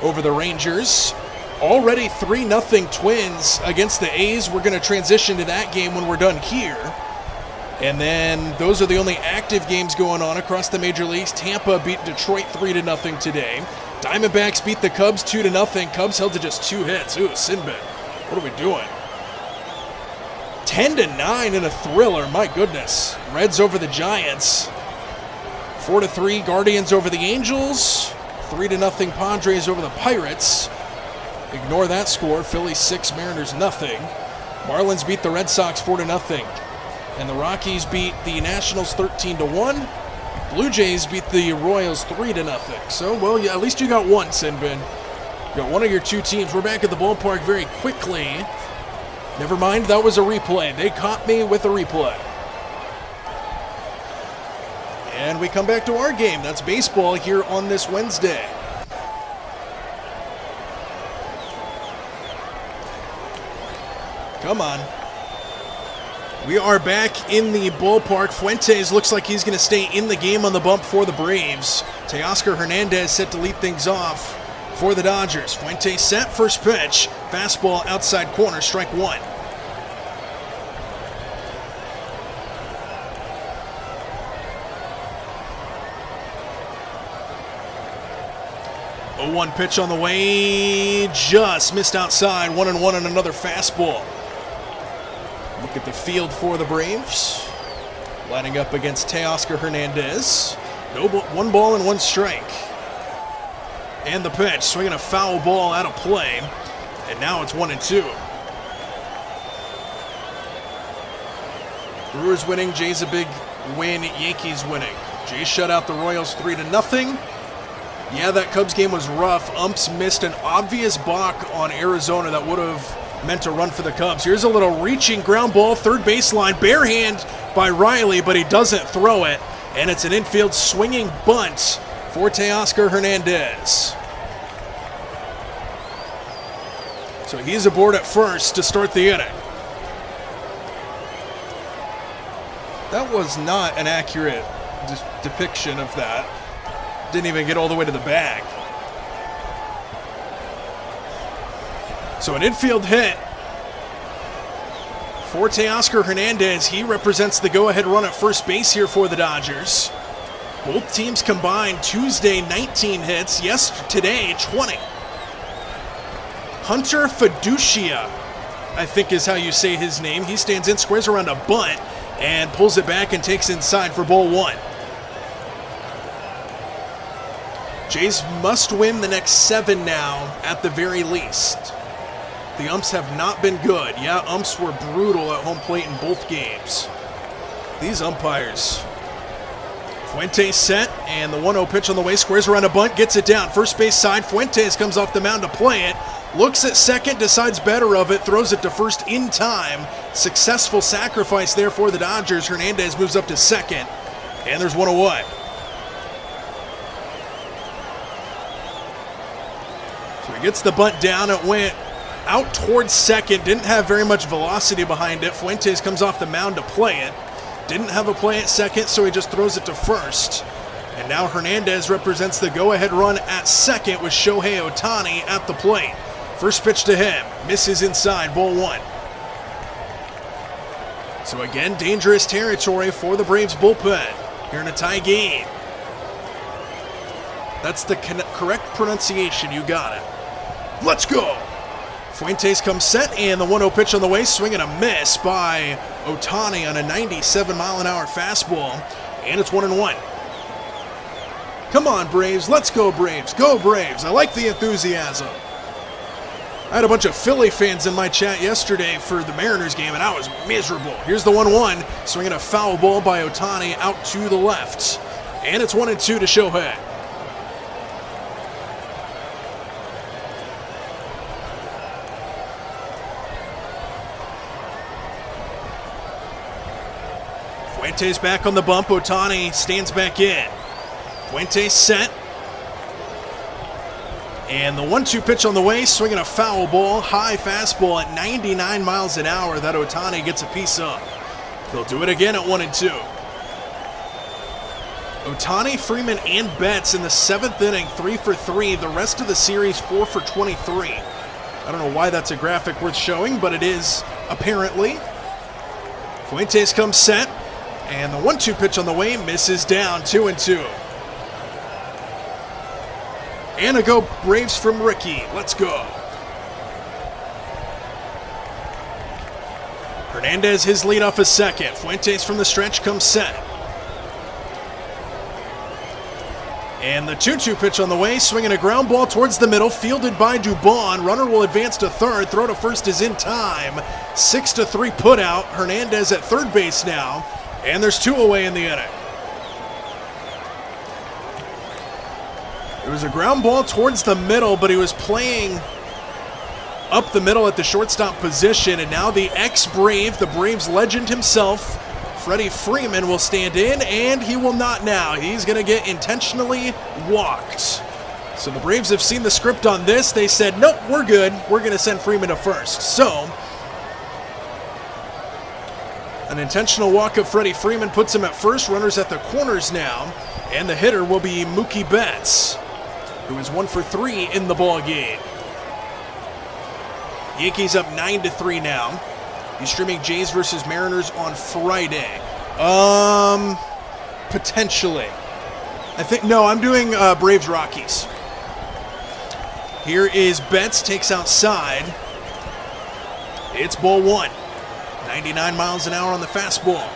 over the Rangers. Already 3-0 Twins against the A's. We're going to transition to that game when we're done here. And then those are the only active games going on across the major leagues. Tampa beat Detroit 3-0 today. Diamondbacks beat the Cubs 2-0. Cubs held to just 2 hits. Ooh, Sinbin, what are we doing? 10-9 in a thriller, my goodness. Reds over the Giants. 4-3 Guardians over the Angels. 3-0 Padres over the Pirates. Ignore that score. Phillies 6, Mariners nothing. Marlins beat the Red Sox 4-0. And the Rockies beat the Nationals 13-1. Blue Jays beat the Royals 3-0. So, well, yeah, at least you got one, Sinbin. You got one of your 2 teams. We're back at the ballpark very quickly. Never mind, that was a replay. They caught me with a replay. And we come back to our game. That's baseball here on this Wednesday. Come on. We are back in the ballpark. Fuentes looks like he's going to stay in the game on the bump for the Braves. Teoscar Hernandez set to lead things off for the Dodgers. Fuentes set, first pitch. Fastball outside corner, strike 1. A 1 pitch on the way, just missed outside. 1-1 and another fastball. Look at the field for the Braves. Lining up against Teoscar Hernandez. 1 ball and 1 strike. And the pitch, swinging a foul ball out of play. And now it's 1-2. Brewers winning, Jays a big win, Yankees winning. Jays shut out the Royals 3-0. Yeah, that Cubs game was rough. Umps missed an obvious balk on Arizona that would have meant a run for the Cubs. Here's a little reaching ground ball, third baseline, bare hand by Riley, but he doesn't throw it. And it's an infield swinging bunt for Teoscar Hernandez. So he's aboard at first to start the inning. That was not an accurate depiction of that. Didn't even get all the way to the bag. So an infield hit for Teoscar Hernandez. He represents the go-ahead run at first base here for the Dodgers. Both teams combined Tuesday 19 hits, today 20. Hunter Fiducia, I think is how you say his name. He stands in, squares around a bunt, and pulls it back and takes inside for ball one. Jays must win the next 7 now at the very least. The umps have not been good. Yeah, umps were brutal at home plate in both games. These umpires. Fuentes set, and the 1-0 pitch on the way, squares around a bunt, gets it down. First base side, Fuentes comes off the mound to play it. Looks at second, decides better of it, throws it to first in time. Successful sacrifice there for the Dodgers. Hernandez moves up to second, and there's one away. So he gets the bunt down. It went out towards second. Didn't have very much velocity behind it. Fuentes comes off the mound to play it. Didn't have a play at second, so he just throws it to first. And now Hernandez represents the go-ahead run at second with Shohei Ohtani at the plate. First pitch to him, misses inside, ball one. So again, dangerous territory for the Braves bullpen here in a tie game. That's the correct pronunciation, you got it. Let's go! Fuentes comes set, and the 1-0 pitch on the way, swing and a miss by Ohtani on a 97-mile-an-hour fastball, and it's 1-1. Come on, Braves. Let's go, Braves. Go, Braves. I like the enthusiasm. I had a bunch of Philly fans in my chat yesterday for the Mariners game, and I was miserable. Here's the 1-1, swinging a foul ball by Ohtani out to the left, and it's 1-2 to Shohei. Fuentes back on the bump. Ohtani stands back in. Fuentes set. And the 1-2 pitch on the way, swinging a foul ball, high fastball at 99 miles an hour that Ohtani gets a piece of. They'll do it again at 1-2. Ohtani, Freeman, and Betts in the 7th inning, 3 for 3. The rest of the series, 4 for 23. I don't know why that's a graphic worth showing, but it is apparently. Fuentes comes set. And the 1-2 pitch on the way misses down, 2-2. And a go Braves from Ricky. Let's go. Hernandez, his lead off a second. Fuentes from the stretch comes set. And the 2-2 pitch on the way, swinging a ground ball towards the middle, fielded by Dubon. Runner will advance to third. Throw to first is in time. 6-3 put out. Hernandez at third base now. And there's 2 away in the inning. It was a ground ball towards the middle, but he was playing up the middle at the shortstop position. And now the ex-Brave, the Braves legend himself, Freddie Freeman, will stand in, and he will not now. He's going to get intentionally walked. So the Braves have seen the script on this. They said, nope, we're good. We're going to send Freeman to first. So an intentional walk of Freddie Freeman puts him at first. Runners at the corners now. And the hitter will be Mookie Betts, who is 1 for 3 in the ball game. Yankees up 9-3 now. He's streaming Jays versus Mariners on Friday. Potentially. I'm doing Braves Rockies. Here is Betts, takes outside. It's ball one. 99 miles an hour on the fastball.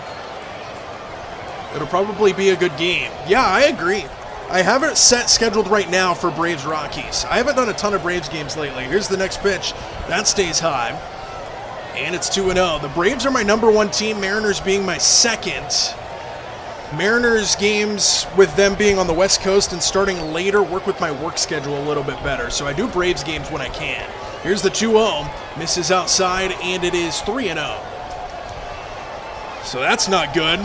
It'll probably be a good game. Yeah, I agree. I have it scheduled right now for Braves Rockies. I haven't done a ton of Braves games lately. Here's the next pitch. That stays high. And it's 2-0. The Braves are my number 1 team, Mariners being my second. Mariners games, with them being on the West Coast and starting later, work with my work schedule a little bit better. So I do Braves games when I can. Here's the 2-0. Misses outside, and it is 3-0. So that's not good.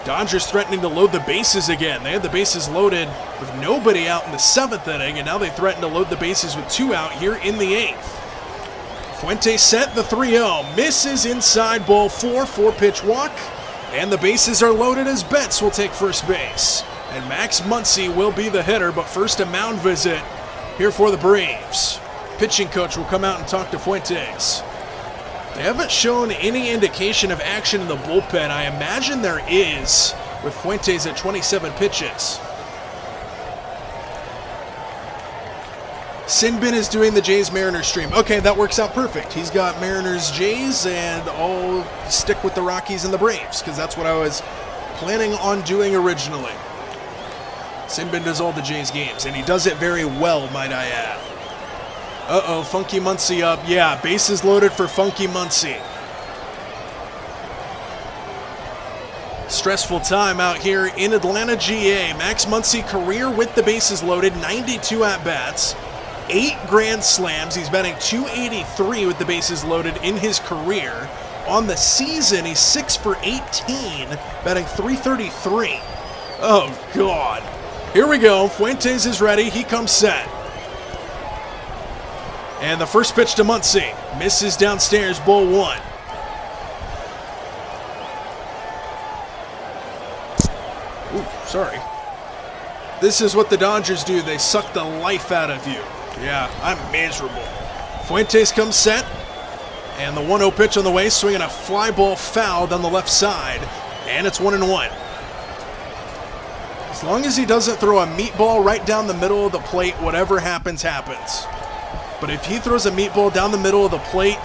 Dodgers threatening to load the bases again. They had the bases loaded with nobody out in the 7th inning, and now they threaten to load the bases with 2 out here in the 8th. Fuentes set the 3-0. Misses inside, ball 4, 4-pitch walk, And the bases are loaded as Betts will take first base. And Max Muncy will be the hitter, but first a mound visit here for the Braves. Pitching coach will come out and talk to Fuentes. They haven't shown any indication of action in the bullpen. I imagine there is with Fuentes at 27 pitches. Sinbin is doing the Jays-Mariners stream. Okay, that works out perfect. He's got Mariners-Jays, and I'll stick with the Rockies and the Braves, because that's what I was planning on doing originally. Sinbin does all the Jays games, and he does it very well, might I add. Uh-oh, Funky Muncy up. Yeah, bases loaded for Funky Muncy. Stressful time out here in Atlanta, GA. Max Muncy, career with the bases loaded, 92 at-bats. 8 grand slams. He's batting .283 with the bases loaded in his career. On the season, he's 6 for 18, batting .333. Oh, God. Here we go. Fuentes is ready. He comes set. And the first pitch to Muncy. Misses downstairs, ball 1. Ooh, sorry. This is what the Dodgers do. They suck the life out of you. Yeah, I'm miserable. Fuentes comes set, and the 1-0 pitch on the way, swinging a fly ball foul down the left side, and it's 1-1. As long as he doesn't throw a meatball right down the middle of the plate, whatever happens, happens. But if he throws a meatball down the middle of the plate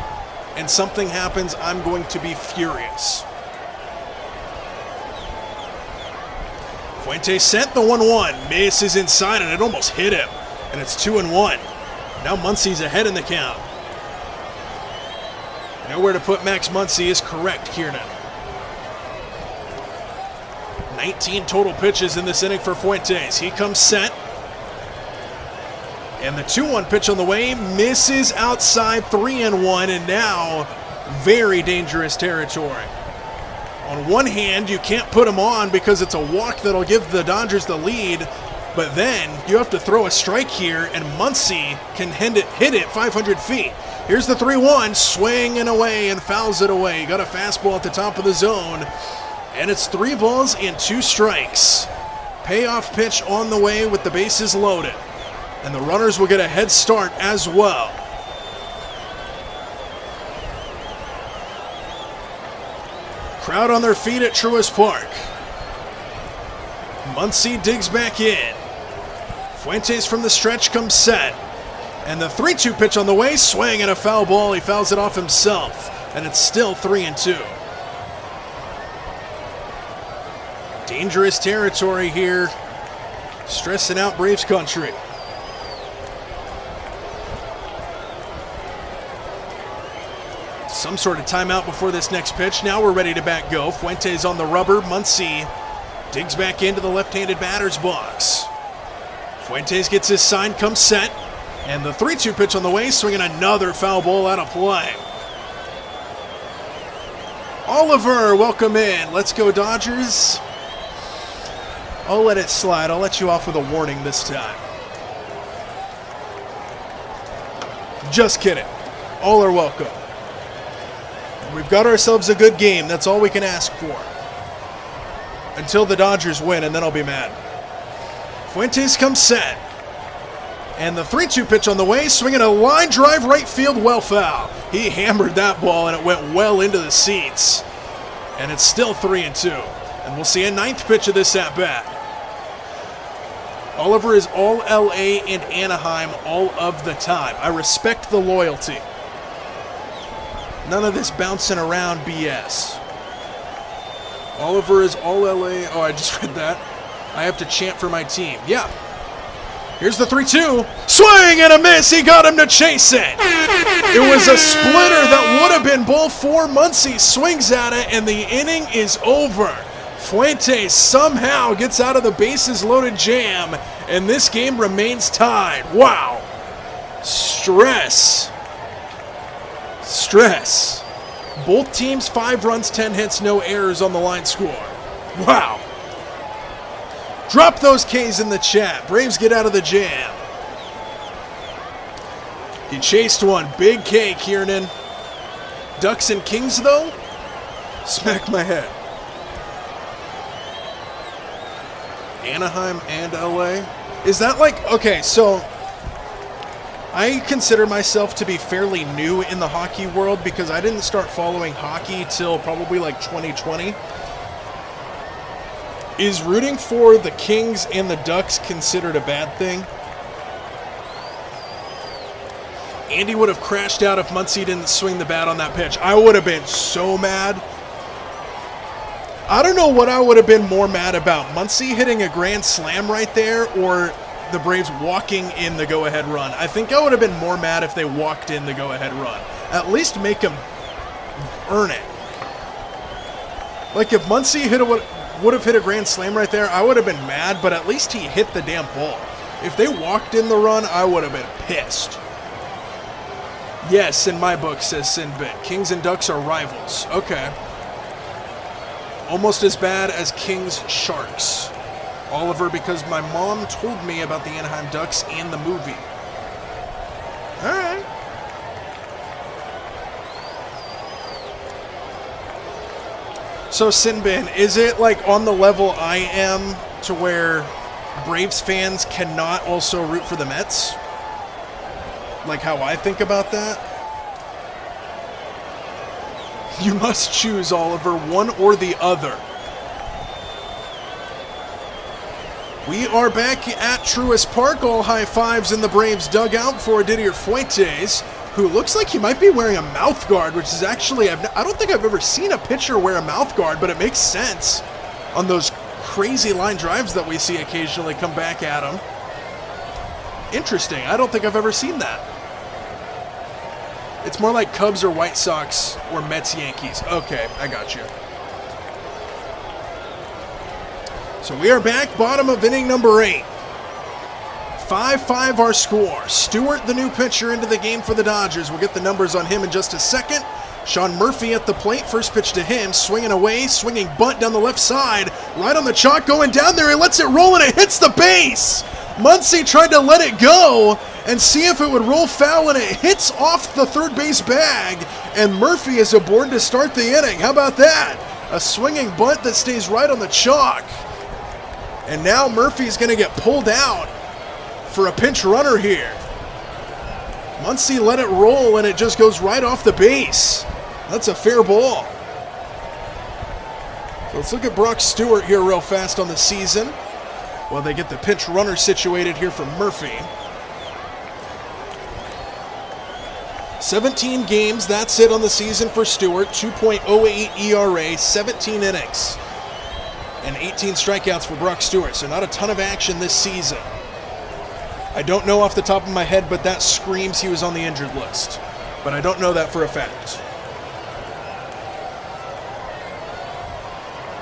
and something happens, I'm going to be furious. Fuentes sent the 1-1, misses inside, and it almost hit him. And it's 2-1. Now Muncy's ahead in the count. Nowhere to put Max Muncy is correct, Kiernan. 19 total pitches in this inning for Fuentes. He comes set. And the 2-1 pitch on the way misses outside, 3-1, and now very dangerous territory. On one hand, you can't put him on because it's a walk that'll give the Dodgers the lead. But then you have to throw a strike here, and Muncy can hit it 500 feet. Here's the 3-1, swinging away and fouls it away. Got a fastball at the top of the zone, and it's 3 balls and 2 strikes. Payoff pitch on the way with the bases loaded, and the runners will get a head start as well. Crowd on their feet at Truist Park. Muncy digs back in. Fuentes from the stretch comes set. And the 3-2 pitch on the way, swing and a foul ball. He fouls it off himself. And it's still 3-2. Dangerous territory here. Stressing out Braves country. Some sort of timeout before this next pitch. Now we're ready to bat go. Fuentes on the rubber. Muncy digs back into the left-handed batter's box. Fuentes gets his sign, comes set, and the 3-2 pitch on the way, swinging another foul ball out of play. Oliver, welcome in. Let's go, Dodgers. I'll let it slide. I'll let you off with a warning this time. Just kidding. All are welcome. We've got ourselves a good game. That's all we can ask for. Until the Dodgers win, and then I'll be mad. Fuentes comes set. And the 3-2 pitch on the way, swinging a line drive right field, well foul. He hammered that ball, and it went well into the seats. And it's still 3-2. And we'll see a 9th pitch of this at-bat. Oliver is all LA and Anaheim all of the time. I respect the loyalty. None of this bouncing around BS. Oliver is all LA. Oh, I just read that. I have to chant for my team. Yeah. Here's the 3-2. Swing and a miss. He got him to chase it. It was a splitter that would have been ball 4. Muncy swings at it, and the inning is over. Fuentes somehow gets out of the bases loaded jam, and this game remains tied. Wow. Stress. Both teams 5 runs, 10 hits, no errors on the line score. Wow. Drop those K's in the chat. Braves get out of the jam. He chased one. Big K, Kiernan. Ducks and Kings, though? Smack my head. Anaheim and LA. Is that like, okay, so I consider myself to be fairly new in the hockey world because I didn't start following hockey till probably like 2020. Is rooting for the Kings and the Ducks considered a bad thing? Andy would have crashed out if Muncy didn't swing the bat on that pitch. I would have been so mad. I don't know what I would have been more mad about. Muncy hitting a grand slam right there or the Braves walking in the go-ahead run. I think I would have been more mad if they walked in the go-ahead run. At least make them earn it. Like if Muncy would have hit a grand slam right there, I would have been mad, but at least he hit the damn ball. If they walked in the run, I would have been pissed. Yes, in my book, says Sinbit. Kings and Ducks are rivals. Okay. Almost as bad as Kings Sharks. Oliver, because my mom told me about the Anaheim Ducks and the movie. Alright. So, Sinbin, is it like on the level I am to where Braves fans cannot also root for the Mets? Like how I think about that? You must choose, Oliver, one or the other. We are back at Truist Park. All high fives in the Braves dugout for Didier Fuentes, who looks like he might be wearing a mouth guard, which is actually, I don't think I've ever seen a pitcher wear a mouth guard, but it makes sense on those crazy line drives that we see occasionally come back at him. Interesting. I don't think I've ever seen that. It's more like Cubs or White Sox or Mets Yankees. Okay, I got you. So we are back, bottom of inning number 8. 5-5 our score. Stewart, the new pitcher, into the game for the Dodgers. We'll get the numbers on him in just a second. Sean Murphy at the plate. First pitch to him. Swinging away. Swinging bunt down the left side. Right on the chalk. Going down there. He lets it roll and it hits the base. Muncy tried to let it go and see if it would roll foul, and it hits off the third base bag. And Murphy is aboard to start the inning. How about that? A swinging bunt that stays right on the chalk. And now Murphy's going to get pulled out for a pinch runner here. Muncy let it roll, and it just goes right off the base. That's a fair ball. So let's look at Brock Stewart here real fast on the season while they get the pinch runner situated here for Murphy. 17 games, that's it on the season for Stewart. 2.08 ERA, 17 innings. And 18 strikeouts for Brock Stewart, so not a ton of action this season. I don't know off the top of my head, but that screams he was on the injured list. But I don't know that for a fact.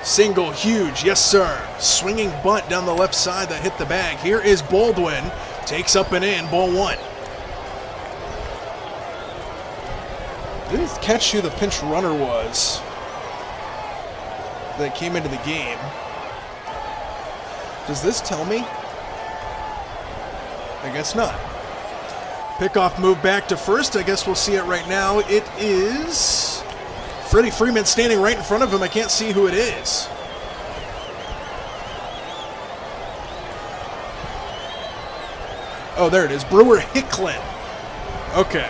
Single, huge, yes sir. Swinging bunt down the left side that hit the bag. Here is Baldwin, takes up and in, ball 1. Didn't catch who the pinch runner was that came into the game. Does this tell me? I guess not. Pickoff move back to first. I guess we'll see it right now. It is Freddie Freeman standing right in front of him. I can't see who it is. Oh, there it is. Brewer Hicklin. Okay.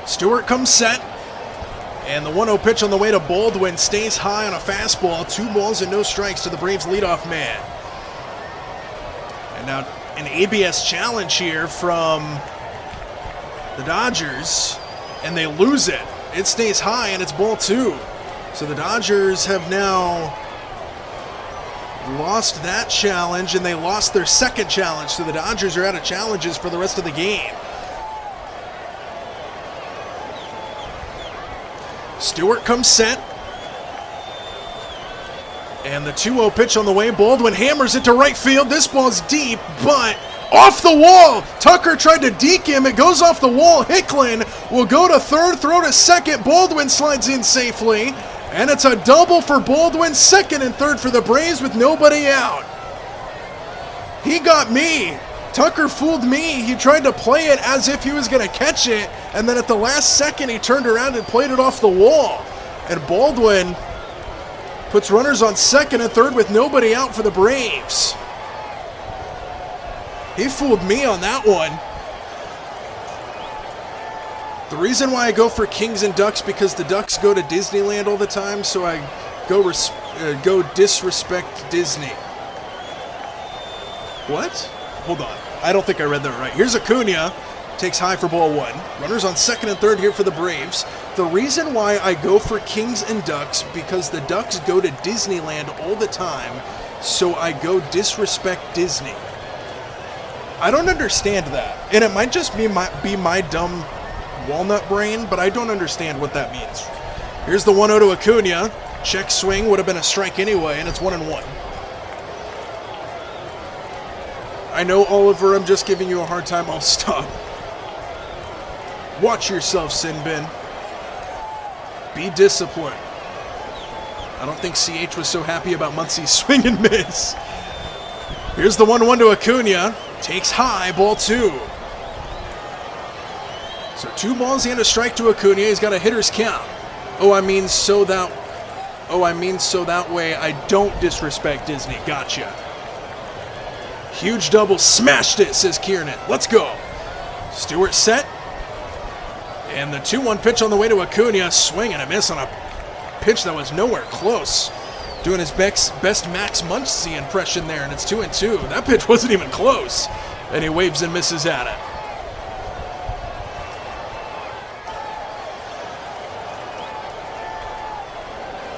Stewart comes set. And the 1-0 pitch on the way to Baldwin stays high on a fastball. 2 balls and no strikes to the Braves leadoff man. And now an ABS challenge here from the Dodgers. And they lose it. It stays high and it's ball 2. So the Dodgers have now lost that challenge and they lost their second challenge. So the Dodgers are out of challenges for the rest of the game. Stewart comes set. And the 2-0 pitch on the way. Baldwin hammers it to right field. This ball's deep, but off the wall. Tucker tried to deke him. It goes off the wall. Hicklin will go to third, throw to second. Baldwin slides in safely. And it's a double for Baldwin. Second and third for the Braves with nobody out. He got me. Tucker fooled me. He tried to play it as if he was going to catch it, and then at the last second he turned around and played it off the wall. And Baldwin Puts runners on second and third with nobody out for the Braves. He fooled me on that one. The reason why I go for Kings and Ducks because the Ducks go to Disneyland all the time, so I go disrespect Disney. What? Hold on. I don't think I read that right. Here's Acuna. Takes high for ball one. Runners on second and third here for the Braves. The reason why I go for Kings and Ducks because the Ducks go to Disneyland all the time, so I go disrespect Disney. I don't understand that. And it might just be my dumb walnut brain, but I don't understand what that means. Here's the 1-0 to Acuna. Check swing would have been a strike anyway, and it's 1-1. I know, Oliver, I'm just giving you a hard time. I'll stop. Watch yourself, Sinbin. Be disciplined. I don't think CH was so happy about Muncie's swing and miss. Here's the 1-1 to Acuna. Takes high, ball two. So 2 balls and a strike to Acuna. He's got a hitter's count. So that way I don't disrespect Disney. Gotcha. Huge double. Smashed it, says Kiernan. Let's go. Stewart set. And the 2-1 pitch on the way to Acuna. Swing and a miss on a pitch that was nowhere close. Doing his best Max Muncy impression there, and it's 2-2. That pitch wasn't even close. And he waves and misses at it.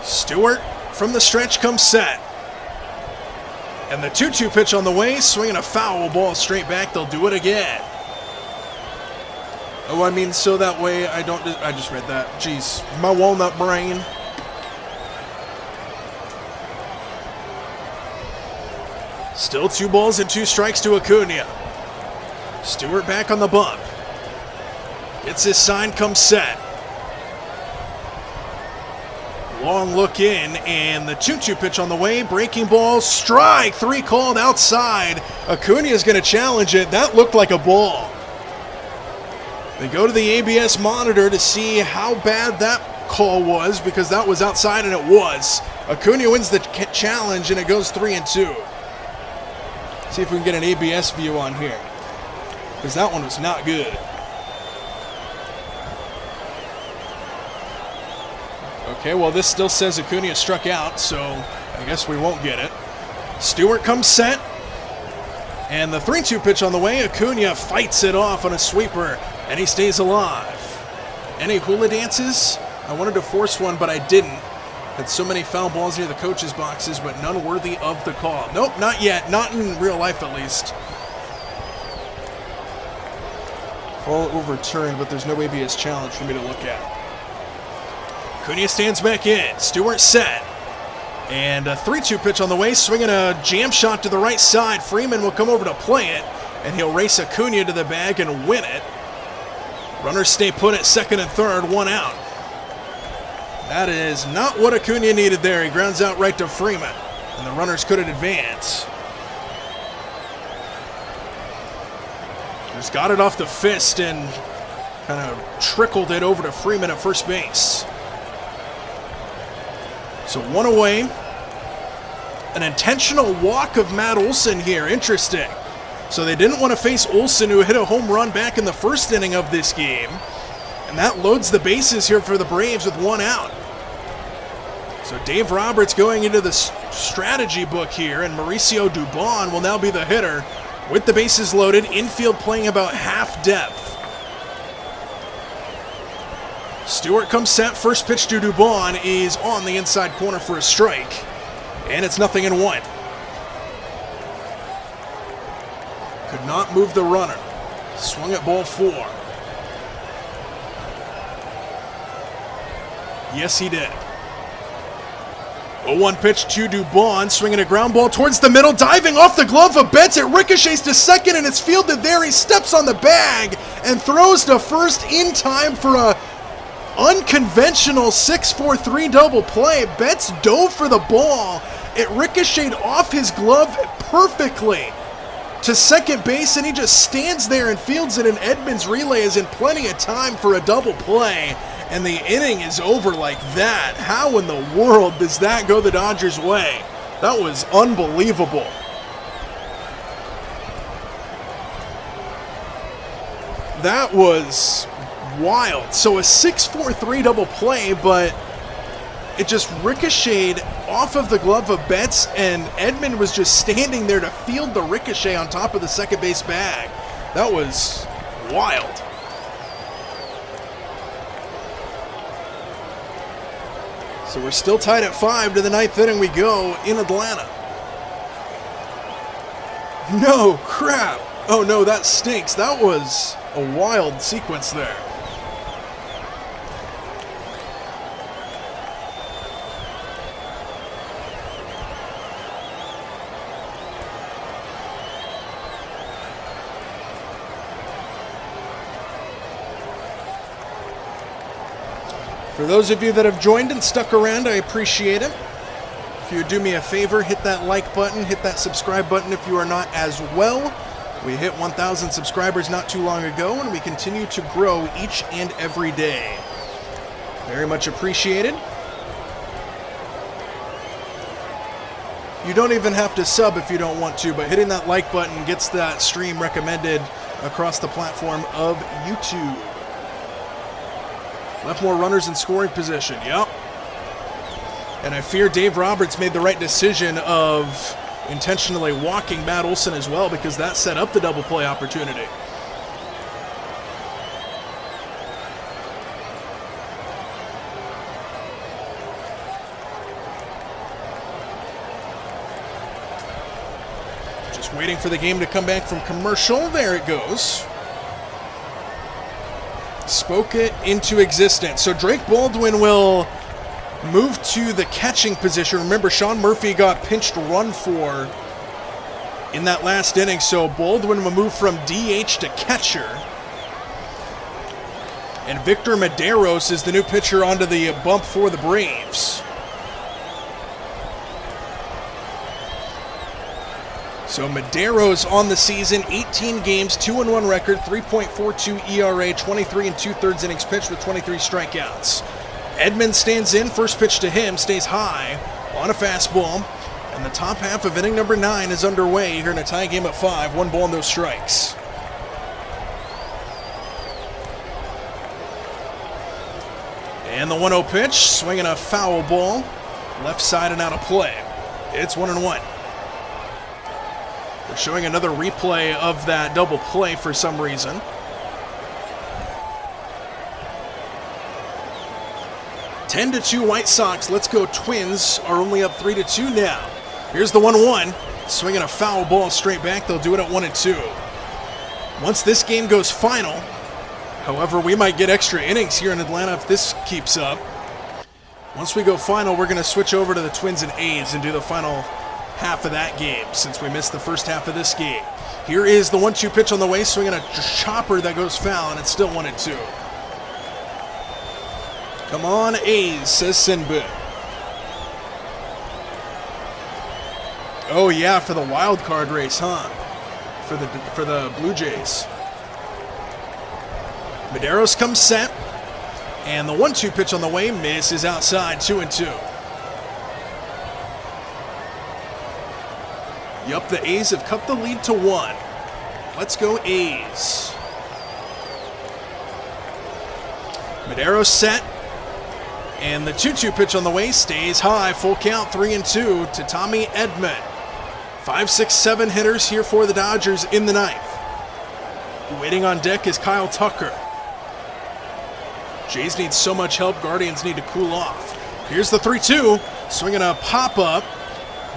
Stewart from the stretch comes set. And the 2-2 pitch on the way, swinging a foul ball straight back. They'll do it again. So that way I just read that. Jeez, my walnut brain. Still 2 balls and 2 strikes to Acuna. Stewart back on the bump. Gets his sign, comes set. Long look in, and the 2-2 pitch on the way. Breaking ball, strike. 3 called outside. Acuna is going to challenge it. That looked like a ball. They go to the ABS monitor to see how bad that call was because that was outside, and it was. Acuna wins the challenge, and it goes 3-2. See if we can get an ABS view on here because that one was not good. Okay, well, this still says Acuna struck out, so I guess we won't get it. Stewart comes set, and the 3-2 pitch on the way. Acuna fights it off on a sweeper, and he stays alive. Any hula dances? I wanted to force one, but I didn't. Had so many foul balls near the coaches' boxes, but none worthy of the call. Nope, not yet. Not in real life, at least. All overturned, but there's no ABS challenge for me to look at. Acuna stands back in. Stewart set. And a 3-2 pitch on the way. Swinging a jam shot to the right side. Freeman will come over to play it, and he'll race Acuna to the bag and win it. Runners stay put at second and third, 1 out. That is not what Acuna needed there. He grounds out right to Freeman, and the runners couldn't advance. Just got it off the fist and kind of trickled it over to Freeman at first base. So 1 away. An intentional walk of Matt Olson here. Interesting. So they didn't want to face Olson, who hit a home run back in the first inning of this game. And that loads the bases here for the Braves with 1 out. So Dave Roberts going into the strategy book here, and Mauricio Dubon will now be the hitter with the bases loaded, infield playing about half depth. Stewart comes set. First pitch to Dubon is on the inside corner for a strike, and it's 0-1. Could not move the runner. Swung at ball 4. Yes, he did. 0-1 pitch to Dubon, swinging a ground ball towards the middle, diving off the glove of Betts. It ricochets to second, and it's fielded there. He steps on the bag and throws to first in time for a unconventional 6-4-3 double play. Betts dove for the ball. It ricocheted off his glove perfectly to second base, and he just stands there and fields it, and Edmonds relay is in plenty of time for a double play. and the inning is over like that. How in the world does that go the Dodgers' way? That was unbelievable. That was wild. So a 6-4-3 double play, but it just ricocheted off of the glove of Betts, and Edman was just standing there to field the ricochet on top of the second base bag. That was wild. So we're still tied at 5. To the 9th inning we go in Atlanta. No, crap. Oh no, that stinks. That was a wild sequence there. For those of you that have joined and stuck around, I appreciate it. If you would do me a favor, hit that like button, hit that subscribe button if you are not as well. We hit 1,000 subscribers not too long ago, and we continue to grow each and every day. Very much appreciated. You don't even have to sub if you don't want to, but hitting that like button gets that stream recommended across the platform of YouTube. Left more runners in scoring position, yep. And I fear Dave Roberts made the right decision of intentionally walking Matt Olson as well, because that set up the double play opportunity. Just waiting for the game to come back from commercial. There it goes. Spoke it into existence. So Drake Baldwin will move to the catching position. Remember, Sean Murphy got pinched run for in that last inning, so Baldwin will move from DH to catcher. And Victor Medeiros is the new pitcher onto the bump for the Braves. So Medeiros on the season, 18 games, 2-1 record, 3.42 ERA, 23 2/3 innings pitched with 23 strikeouts. Edman stands in, first pitch to him, stays high on a fastball, and the top half of inning number 9 is underway here in a tie game at 5, 1 ball, no strikes. And the 1-0 pitch, swinging a foul ball, left side and out of play. It's 1-1. They're showing another replay of that double play for some reason. (10-2) White Sox. Let's go Twins are only up 3-2 now. Here's the 1-1. Swinging a foul ball straight back. They'll do it at 1-2. Once this game goes final, however, we might get extra innings here in Atlanta if this keeps up. Once we go final, we're going to switch over to the Twins and A's and do the final half of that game, since we missed the first half of this game. Here is the 1-2 pitch on the way, swinging a chopper that goes foul, and it's still 1-2. Come on, A's, says Sinbin. Oh yeah, for the wild card race, huh? For the Blue Jays. Medeiros comes set, and the 1-2 pitch on the way misses outside, 2-2. Yup, the A's have cut the lead to 1. Let's go A's. Medeiros set, and the 2-2 pitch on the way stays high. Full count, 3-2 to Tommy Edman. 5, 6, 7 hitters here for the Dodgers in the 9th. Waiting on deck is Kyle Tucker. Jays need so much help. Guardians need to cool off. Here's the 3-2, swinging a pop-up.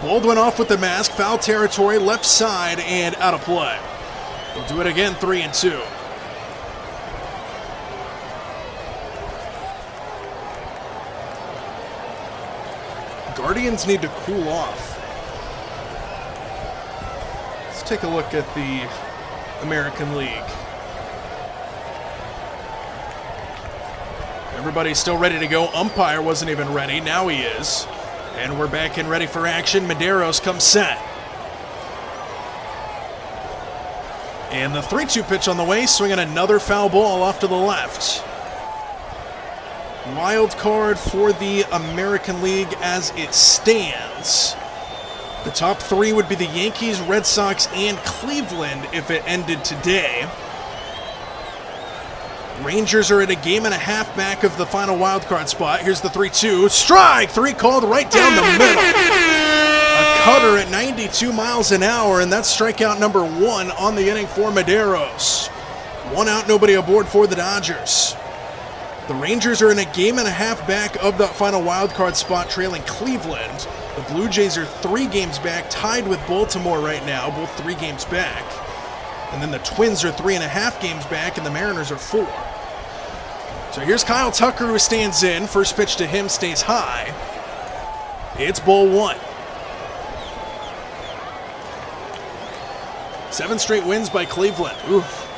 Baldwin off with the mask, foul territory, left side, and out of play. They'll do it again, 3-2. Guardians need to cool off. Let's take a look at the American League. Everybody's still ready to go. Umpire wasn't even ready. Now he is. And we're back and ready for action. Medeiros comes set. And the 3-2 pitch on the way, swinging another foul ball off to the left. wild card for the American League as it stands. The top three would be the Yankees, Red Sox, and Cleveland if it ended today. Rangers are at a game and a half back of the final wild card spot. Here's the 3-2. Strike! 3 called right down the middle. A cutter at 92 miles an hour, and that's strikeout number 1 on the inning for Medeiros. 1 out, nobody aboard for the Dodgers. The Rangers are in a game and a half back of that final wild card spot, trailing Cleveland. The Blue Jays are 3 games back, tied with Baltimore right now, both 3 games back. And then the Twins are 3.5 games back, and the Mariners are 4. So here's Kyle Tucker, who stands in. First pitch to him stays high. It's ball 1. 7 straight wins by Cleveland. Oof.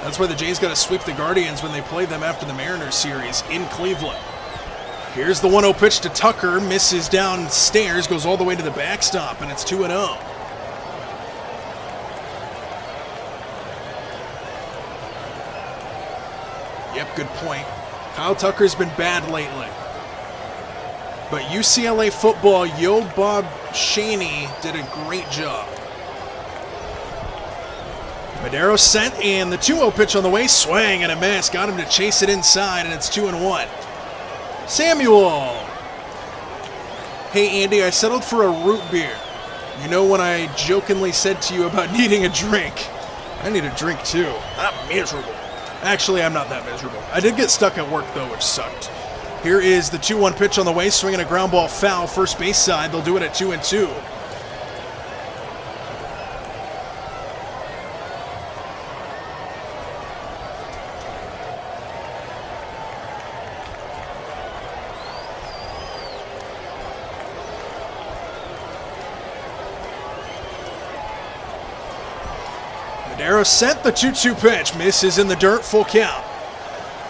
That's why the Jays got to sweep the Guardians when they play them after the Mariners series in Cleveland. Here's the 1-0 pitch to Tucker. Misses downstairs, goes all the way to the backstop, and it's 2-0. Yep, good point. Kyle Tucker's been bad lately. But UCLA football, Yo Bob Shaney did a great job. Medeiros sent, and the 2-0 pitch on the way. Swing and a miss. Got him to chase it inside, and it's 2-1. Samuel. Hey, Andy, I settled for a root beer. You know when I jokingly said to you about needing a drink? I need a drink, too. I'm miserable. Actually, I'm not that miserable. I did get stuck at work, though, which sucked. Here is the 2-1 pitch on the way, swinging a ground ball foul, first base side. They'll do it at 2-2. Medeiros sent the 2-2 pitch. Misses in the dirt, full count.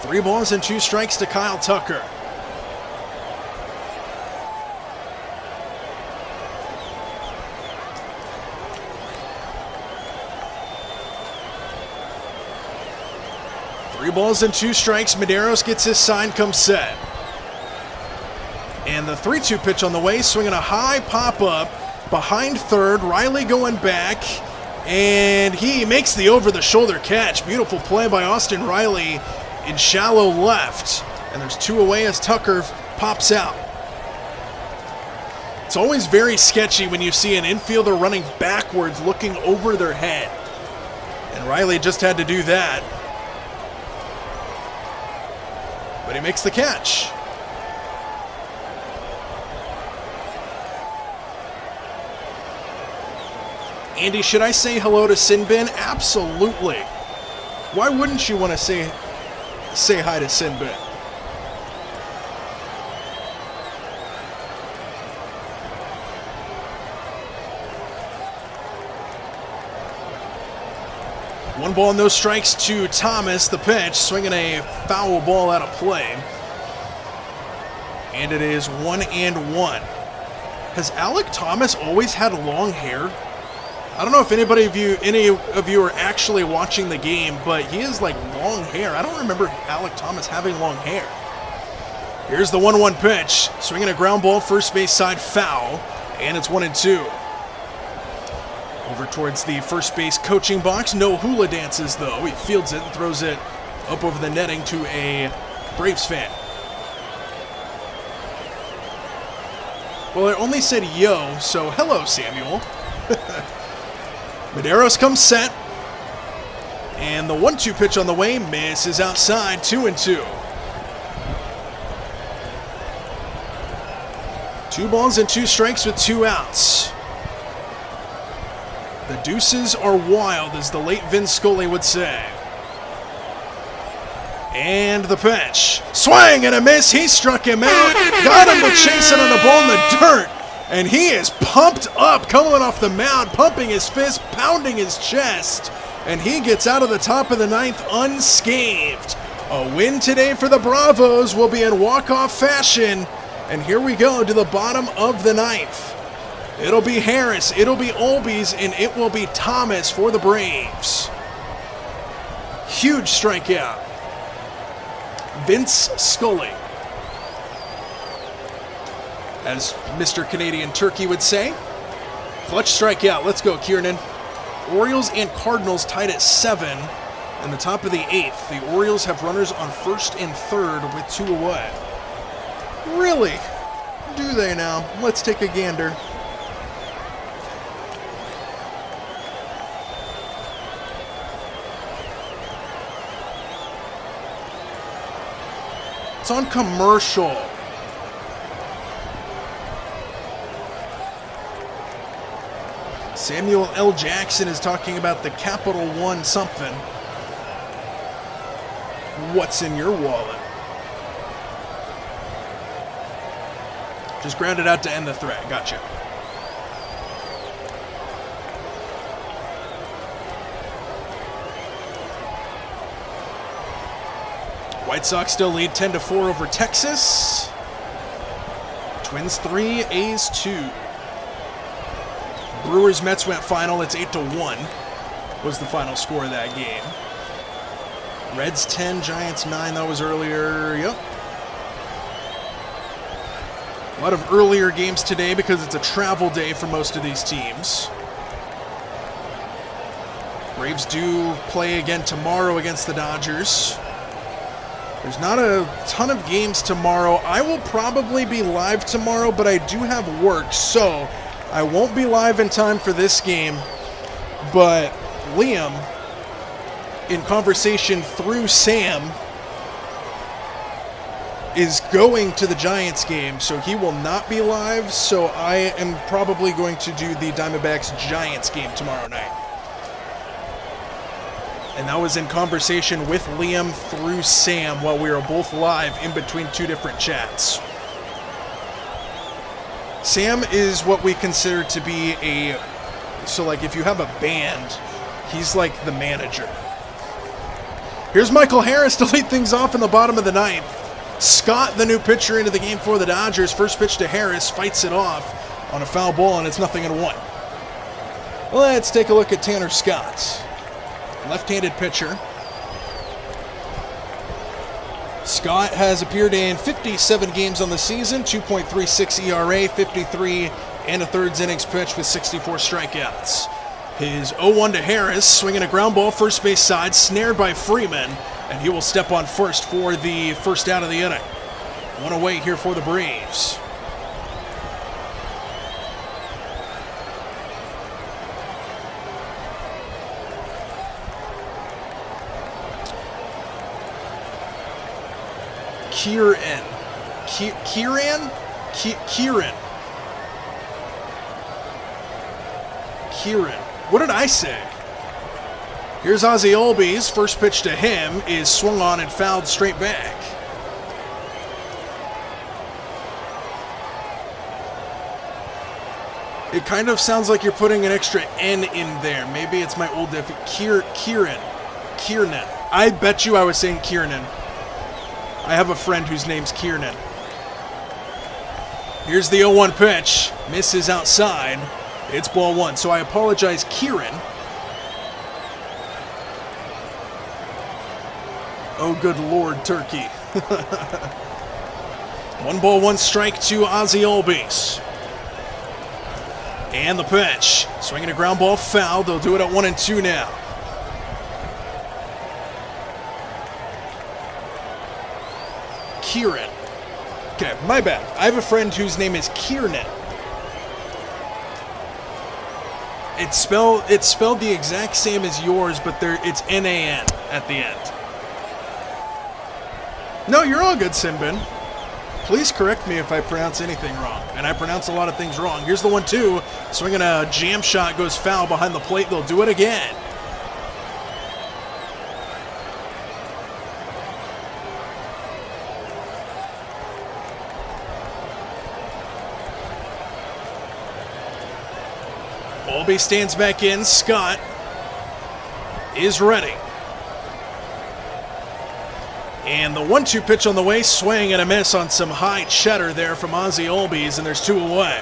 3 balls and 2 strikes to Kyle Tucker. Three balls and 2 strikes. Medeiros gets his sign, comes set. And the 3-2 pitch on the way, swinging a high pop-up behind third. Riley going back. And he makes the over-the-shoulder catch. Beautiful play by Austin Riley in shallow left. And there's 2 away as Tucker pops out. It's always very sketchy when you see an infielder running backwards looking over their head. And Riley just had to do that. But he makes the catch. Andy, should I say hello to Sinbin? Absolutely. Why wouldn't you want to say hi to Sinbin? One ball, no strikes to Thomas. The pitch, swinging a foul ball out of play. And it is 1-1. Has Alek Thomas always had long hair? I don't know if any of you are actually watching the game, but he has like long hair. I don't remember Alek Thomas having long hair. Here's the 1-1 pitch, swinging a ground ball, first base side foul, and it's 1-2. Over towards the first base coaching box. No hula dances though. He fields it and throws it up over the netting to a Braves fan. Well, it only said yo, so hello, Samuel. Medeiros comes set. And the 1-2 pitch on the way misses outside, 2-2. 2 balls and 2 strikes with 2 outs. The deuces are wild, as the late Vin Scully would say. And the pitch. Swing and a miss. He struck him out. Got him to chase it on the ball in the dirt. And he is pumped up, coming off the mound, pumping his fist, pounding his chest. And he gets out of the top of the 9th unscathed. A win today for the Bravos will be in walk-off fashion. And here we go to the bottom of the 9th. It'll be Harris, it'll be Olbies, and it will be Thomas for the Braves. Huge strikeout. Vince Scully. as Mr. Canadian Turkey would say. Clutch strikeout. Let's go, Kiernan. Orioles and Cardinals tied at 7 in the top of the 8th. The Orioles have runners on first and third with 2 away. Really? Do they now? Let's take a gander. It's on commercial. Samuel L. Jackson is talking about the Capital One something. What's in your wallet? Just grounded out to end the threat. Gotcha. White Sox still lead 10-4 over Texas. Twins 3, A's 2. Brewers Mets went final. It's 8-1 was the final score of that game. Reds 10, Giants 9. That was earlier. Yep. A lot of earlier games today because it's a travel day for most of these teams. Braves do play again tomorrow against the Dodgers. There's not a ton of games tomorrow. I will probably be live tomorrow, but I do have work, so I won't be live in time for this game. But Liam, in conversation through Sam, is going to the Giants game, so he will not be live. So I am probably going to do the Diamondbacks-Giants game tomorrow night. And that was in conversation with Liam through Sam while we were both live in between 2 different chats. Sam is what we consider to be so like if you have a band, he's like the manager. Here's Michael Harris to lead things off in the bottom of the 9th. Scott, the new pitcher into the game for the Dodgers. First pitch to Harris, fights it off on a foul ball, and it's 0-1. Let's take a look at Tanner Scott. Left-handed pitcher. Scott has appeared in 57 games on the season, 2.36 ERA, 53 and a thirds innings pitched with 64 strikeouts. His 0-1 to Harris, swinging a ground ball first base side, snared by Freeman, and he will step on first for the first out of the inning. 1 away here for the Braves. Kieran. What did I say? Here's Ozzie Albies. First pitch to him is swung on and fouled straight back. It kind of sounds like you're putting an extra N in there. Maybe it's my old Kieran. I bet you I was saying Kiernan. I have a friend whose name's Kiernan. Here's the 0-1 pitch. Misses outside. It's ball 1. So I apologize, Kieran. Oh, good Lord, Turkey. 1 ball, 1 strike to Ozzie Albies. And the pitch. Swinging a ground ball foul. They'll do it at 1-2 now. Kieran. Okay, my bad. I have a friend whose name is Kiernan. It's spelled the exact same as yours, but it's N-A-N at the end. No, you're all good, Sinbin. Please correct me if I pronounce anything wrong. And I pronounce a lot of things wrong. Here's the 1-2. Swinging a jam shot, goes foul behind the plate. They'll do it again. Albies stands back in. Scott is ready. And the 1-2 pitch on the way, swing and a miss on some high cheddar there from Ozzie Albies, and there's 2 away.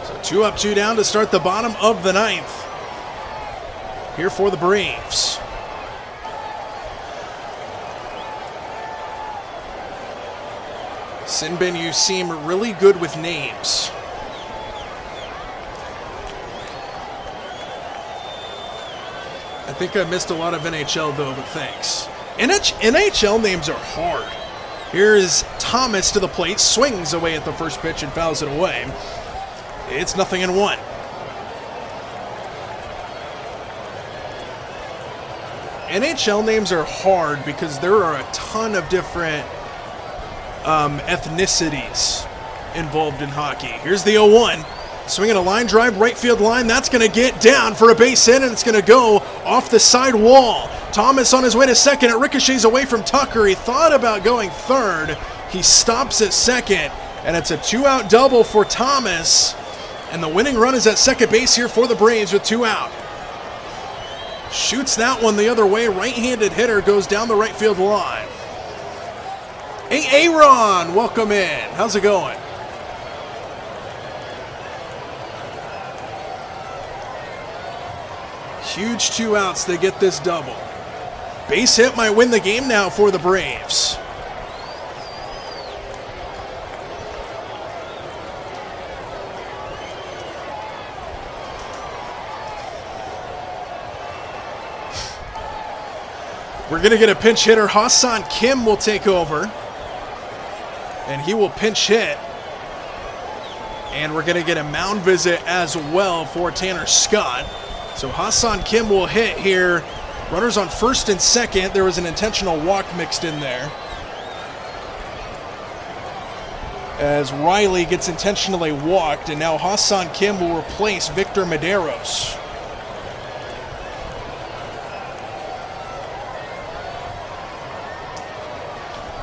So 2 up, 2 down to start the bottom of the 9th. Here for the Braves. Sinbin, you seem really good with names. I think I missed a lot of NHL though, but thanks. NHL names are hard. Here's Thomas to the plate, swings away at the first pitch and fouls it away. It's 0-1. NHL names are hard because there are a ton of different ethnicities involved in hockey. Here's the 0-1. Swinging a line drive, right field line. That's going to get down for a base hit, and it's going to go off the side wall. Thomas on his way to second. It ricochets away from Tucker. He thought about going third. He stops at second, and it's a 2-out double for Thomas. And the winning run is at second base here for the Braves with 2 out. Shoots that one the other way. Right-handed hitter goes down the right field line. Hey, Aaron, welcome in. How's it going? Huge 2 outs. They get this double. Base hit might win the game now for the Braves. We're going to get a pinch hitter. Hassan Kim will take over. And he will pinch hit. And we're going to get a mound visit as well for Tanner Scott. So Hassan Kim will hit here. Runners on first and second. There was an intentional walk mixed in there, as Riley gets intentionally walked, and now Hassan Kim will replace Victor Medeiros.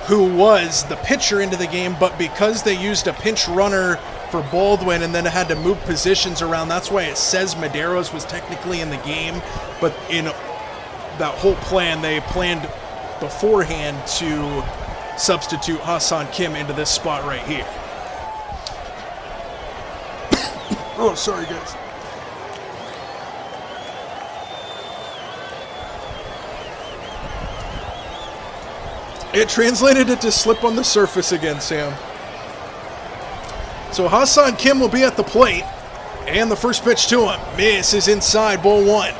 Who was the pitcher into the game, but because they used a pinch runner for Baldwin and then had to move positions around, that's why it says Medeiros was technically in the game. But in that whole plan, they planned beforehand to substitute Hassan Kim into this spot right here. Oh, sorry, guys. It translated it to slip on the surface again, Sam. So Hassan Kim will be at the plate, and the first pitch to him. Miss is inside, ball 1.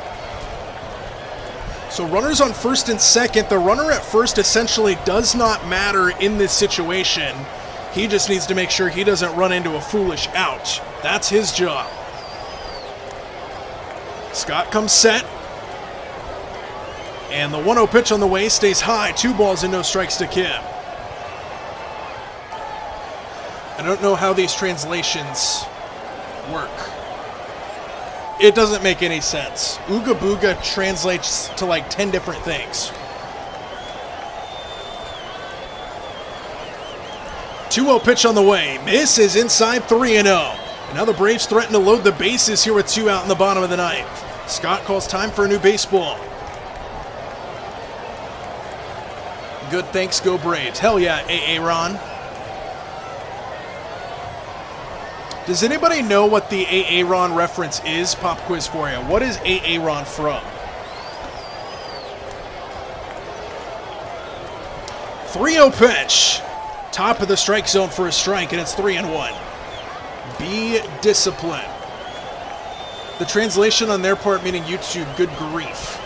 So runners on first and second. The runner at first essentially does not matter in this situation. He just needs to make sure he doesn't run into a foolish out. That's his job. Scott comes set. And the 1-0 pitch on the way stays high. 2 balls and no strikes to Kim. I don't know how these translations work. It doesn't make any sense. Ooga Booga translates to like 10 different things. 2-0 pitch on the way. Misses inside, 3-0. And now the Braves threaten to load the bases here with 2 out in the bottom of the ninth. Scott calls time for a new baseball. Good, thanks, go Braves. Hell yeah, Aaron. Does anybody know what the Aaron reference is? Pop quiz for you. What is Aaron from? 3-0 pitch. Top of the strike zone for a strike, and it's 3-1. Be disciplined. The translation on their part meaning YouTube, good grief.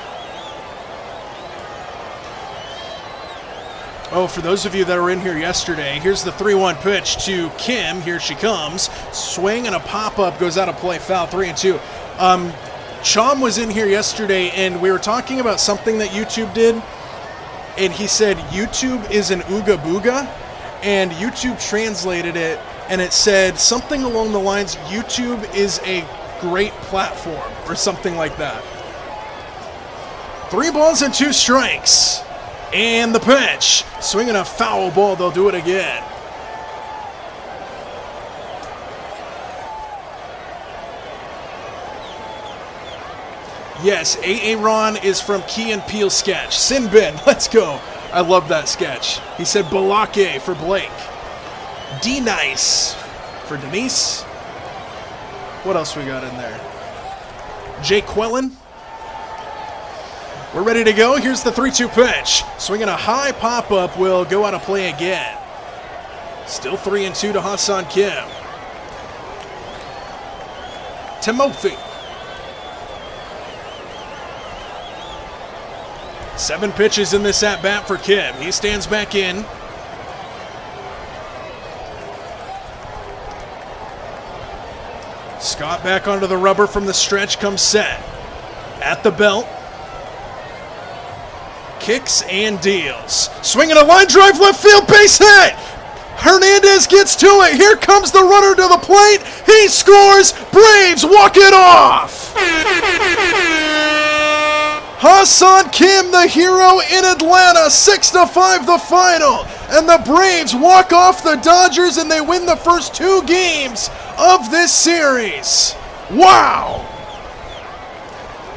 Oh, for those of you that were in here yesterday, here's the 3-1 pitch to Kim. Here she comes. Swing and a pop-up goes out of play. Foul, 3-2. Chom was in here yesterday, and we were talking about something that YouTube did, and he said YouTube is an ooga booga, and YouTube translated it, and it said something along the lines, YouTube is a great platform, or something like that. 3 balls and 2 strikes. And the pitch. Swinging a foul ball. They'll do it again. Yes, Aaron is from Key and Peele sketch. Sinbin, let's go. I love that sketch. He said Balake for Blake. D-Nice for Denise. What else we got in there? Jay Quellen. We're ready to go. Here's the 3-2 pitch. Swinging a high pop-up will go out of play again. Still 3-2 to Ha-Seong Kim. Timothy. 7 pitches in this at-bat for Kim. He stands back in. Scott back onto the rubber from the stretch, comes set. At the belt. Kicks and deals. Swinging a line drive, left field, base hit! Hernandez gets to it. Here comes the runner to the plate. He scores. Braves walk it off. Ha-Seong Kim, the hero in Atlanta, 6-5 the final. And the Braves walk off the Dodgers and they win the first 2 games of this series. Wow.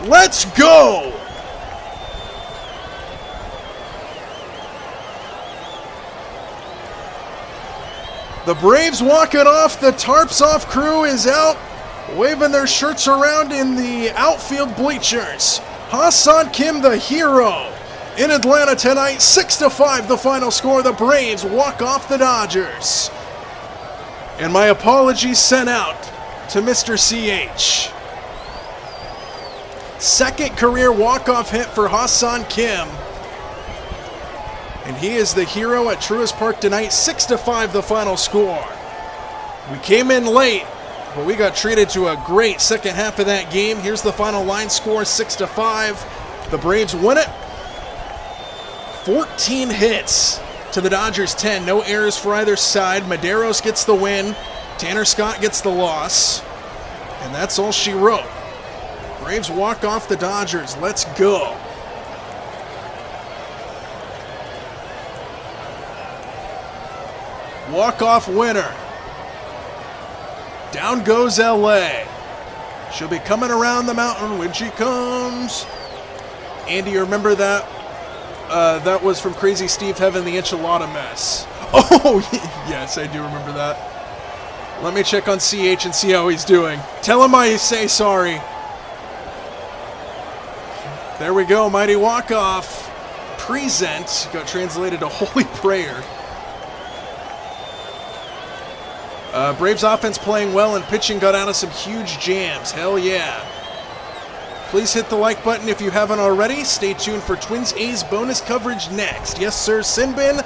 Let's go. The Braves walk it off. The Tarps Off crew is out, waving their shirts around in the outfield bleachers. Ha-Seong Kim, the hero, in Atlanta tonight. 6-5 the final score. The Braves walk off the Dodgers. And my apologies sent out to Mr. CH. Second career walk-off hit for Ha-Seong Kim. And he is the hero at Truist Park tonight. 6-5 the final score. We came in late, but we got treated to a great second half of that game. Here's the final line score, 6-5. The Braves win it. 14 hits to the Dodgers 10. No errors for either side. Medeiros gets the win. Tanner Scott gets the loss. And that's all she wrote. Braves walk off the Dodgers. Let's go. Walk-off winner. Down goes LA. She'll be coming around the mountain when she comes. Andy, you remember that? That was from Crazy Steve having the enchilada mess. Oh, yes, I do remember that. Let me check on CH and see how he's doing. Tell him I say sorry. There we go, mighty walk-off. Present got translated to holy prayer. Braves offense playing well and pitching got out of some huge jams. Hell yeah. Please hit the like button if you haven't already. Stay tuned for Twins A's bonus coverage next. Yes, sir, Sinbin.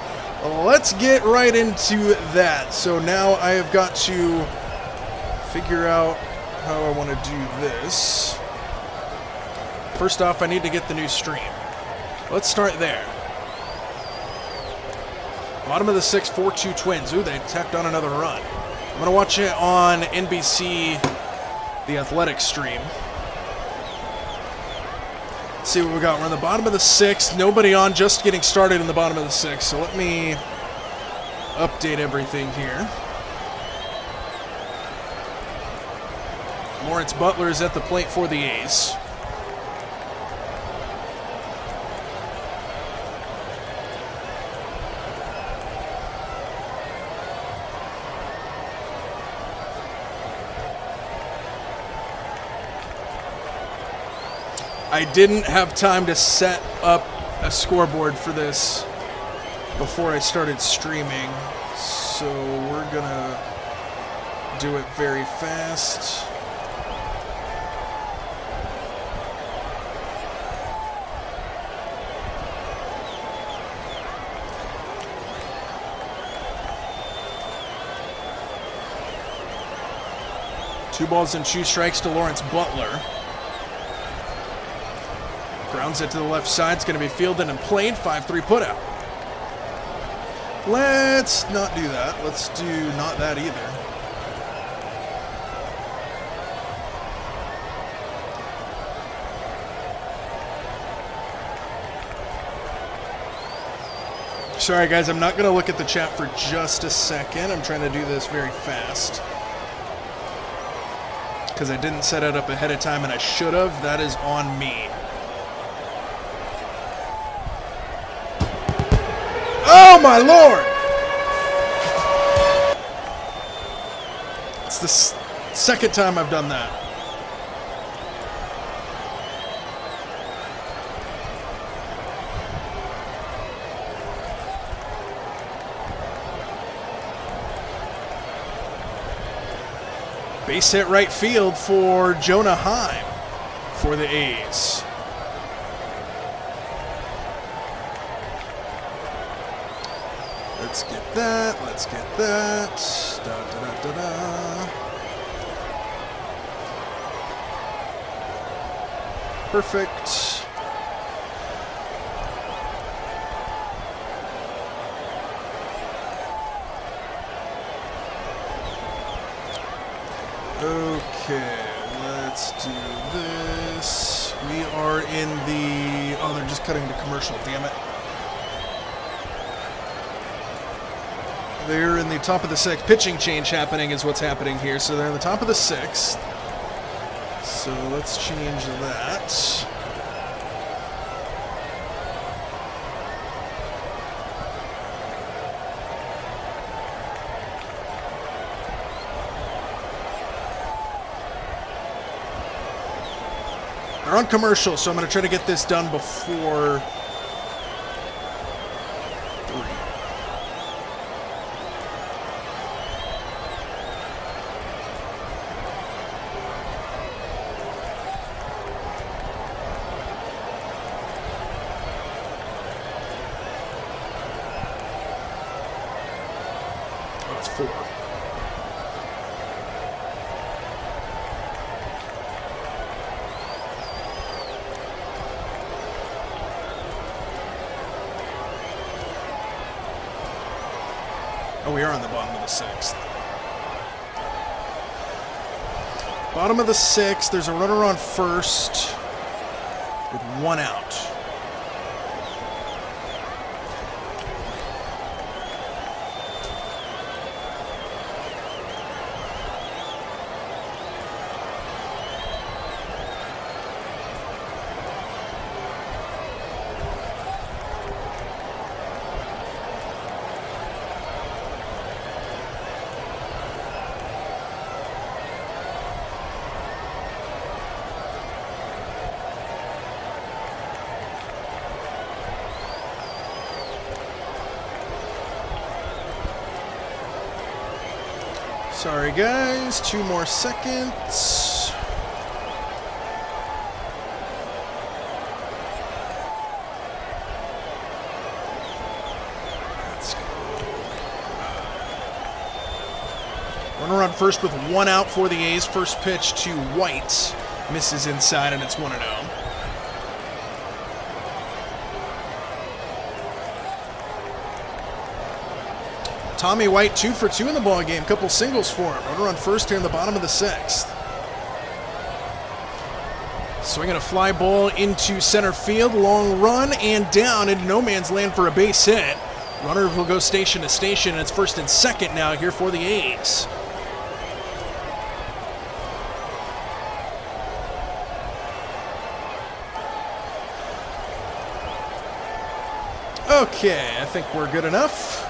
Let's get right into that. So now I have got to figure out how I want to do this. First off, I need to get the new stream. Let's start there. Bottom of the 6th, 4-2 Twins. Ooh, they tacked on another run. I'm going to watch it on NBC, the Athletic stream. Let's see what we got. We're in the bottom of the 6th. Nobody on, just getting started in the bottom of the 6th. So let me update everything here. Lawrence Butler is at the plate for the A's. I didn't have time to set up a scoreboard for this before I started streaming, so we're gonna do it very fast. Two balls and 2 strikes to Lawrence Butler. Grounds it to the left side. It's going to be fielded and played. 5-3 putout. Let's not do that. Let's do not that either. Sorry, guys. I'm not going to look at the chat for just a second. I'm trying to do this very fast, because I didn't set it up ahead of time and I should have. That is on me. Oh my lord! It's the second time I've done that. Base hit right field for Jonah Heim for the A's. Let's get that. Let's get that. Da, da, da, da, da. Perfect. Okay, let's do this. We are in the... Oh, they're just cutting to commercial, damn it. They're in the top of the sixth. Pitching change happening is what's happening here. So they're in the top of the sixth. So let's change that. They're on commercial, so I'm going to try to get this done before 3. Oh, it's 4. Oh, we are on the bottom of the sixth. Bottom of the sixth, there's a runner on first with 1 out. Sorry, guys. 2 more seconds. Let's go. Runner on first with 1 out for the A's. First pitch to White. Misses inside, and it's 1-0. Tommy White 2 for 2 in the ball game. Couple singles for him. Runner on first here in the bottom of the sixth. Swinging a fly ball into center field. Long run and down into no man's land for a base hit. Runner will go station to station, and it's first and second now here for the A's. Okay, I think we're good enough.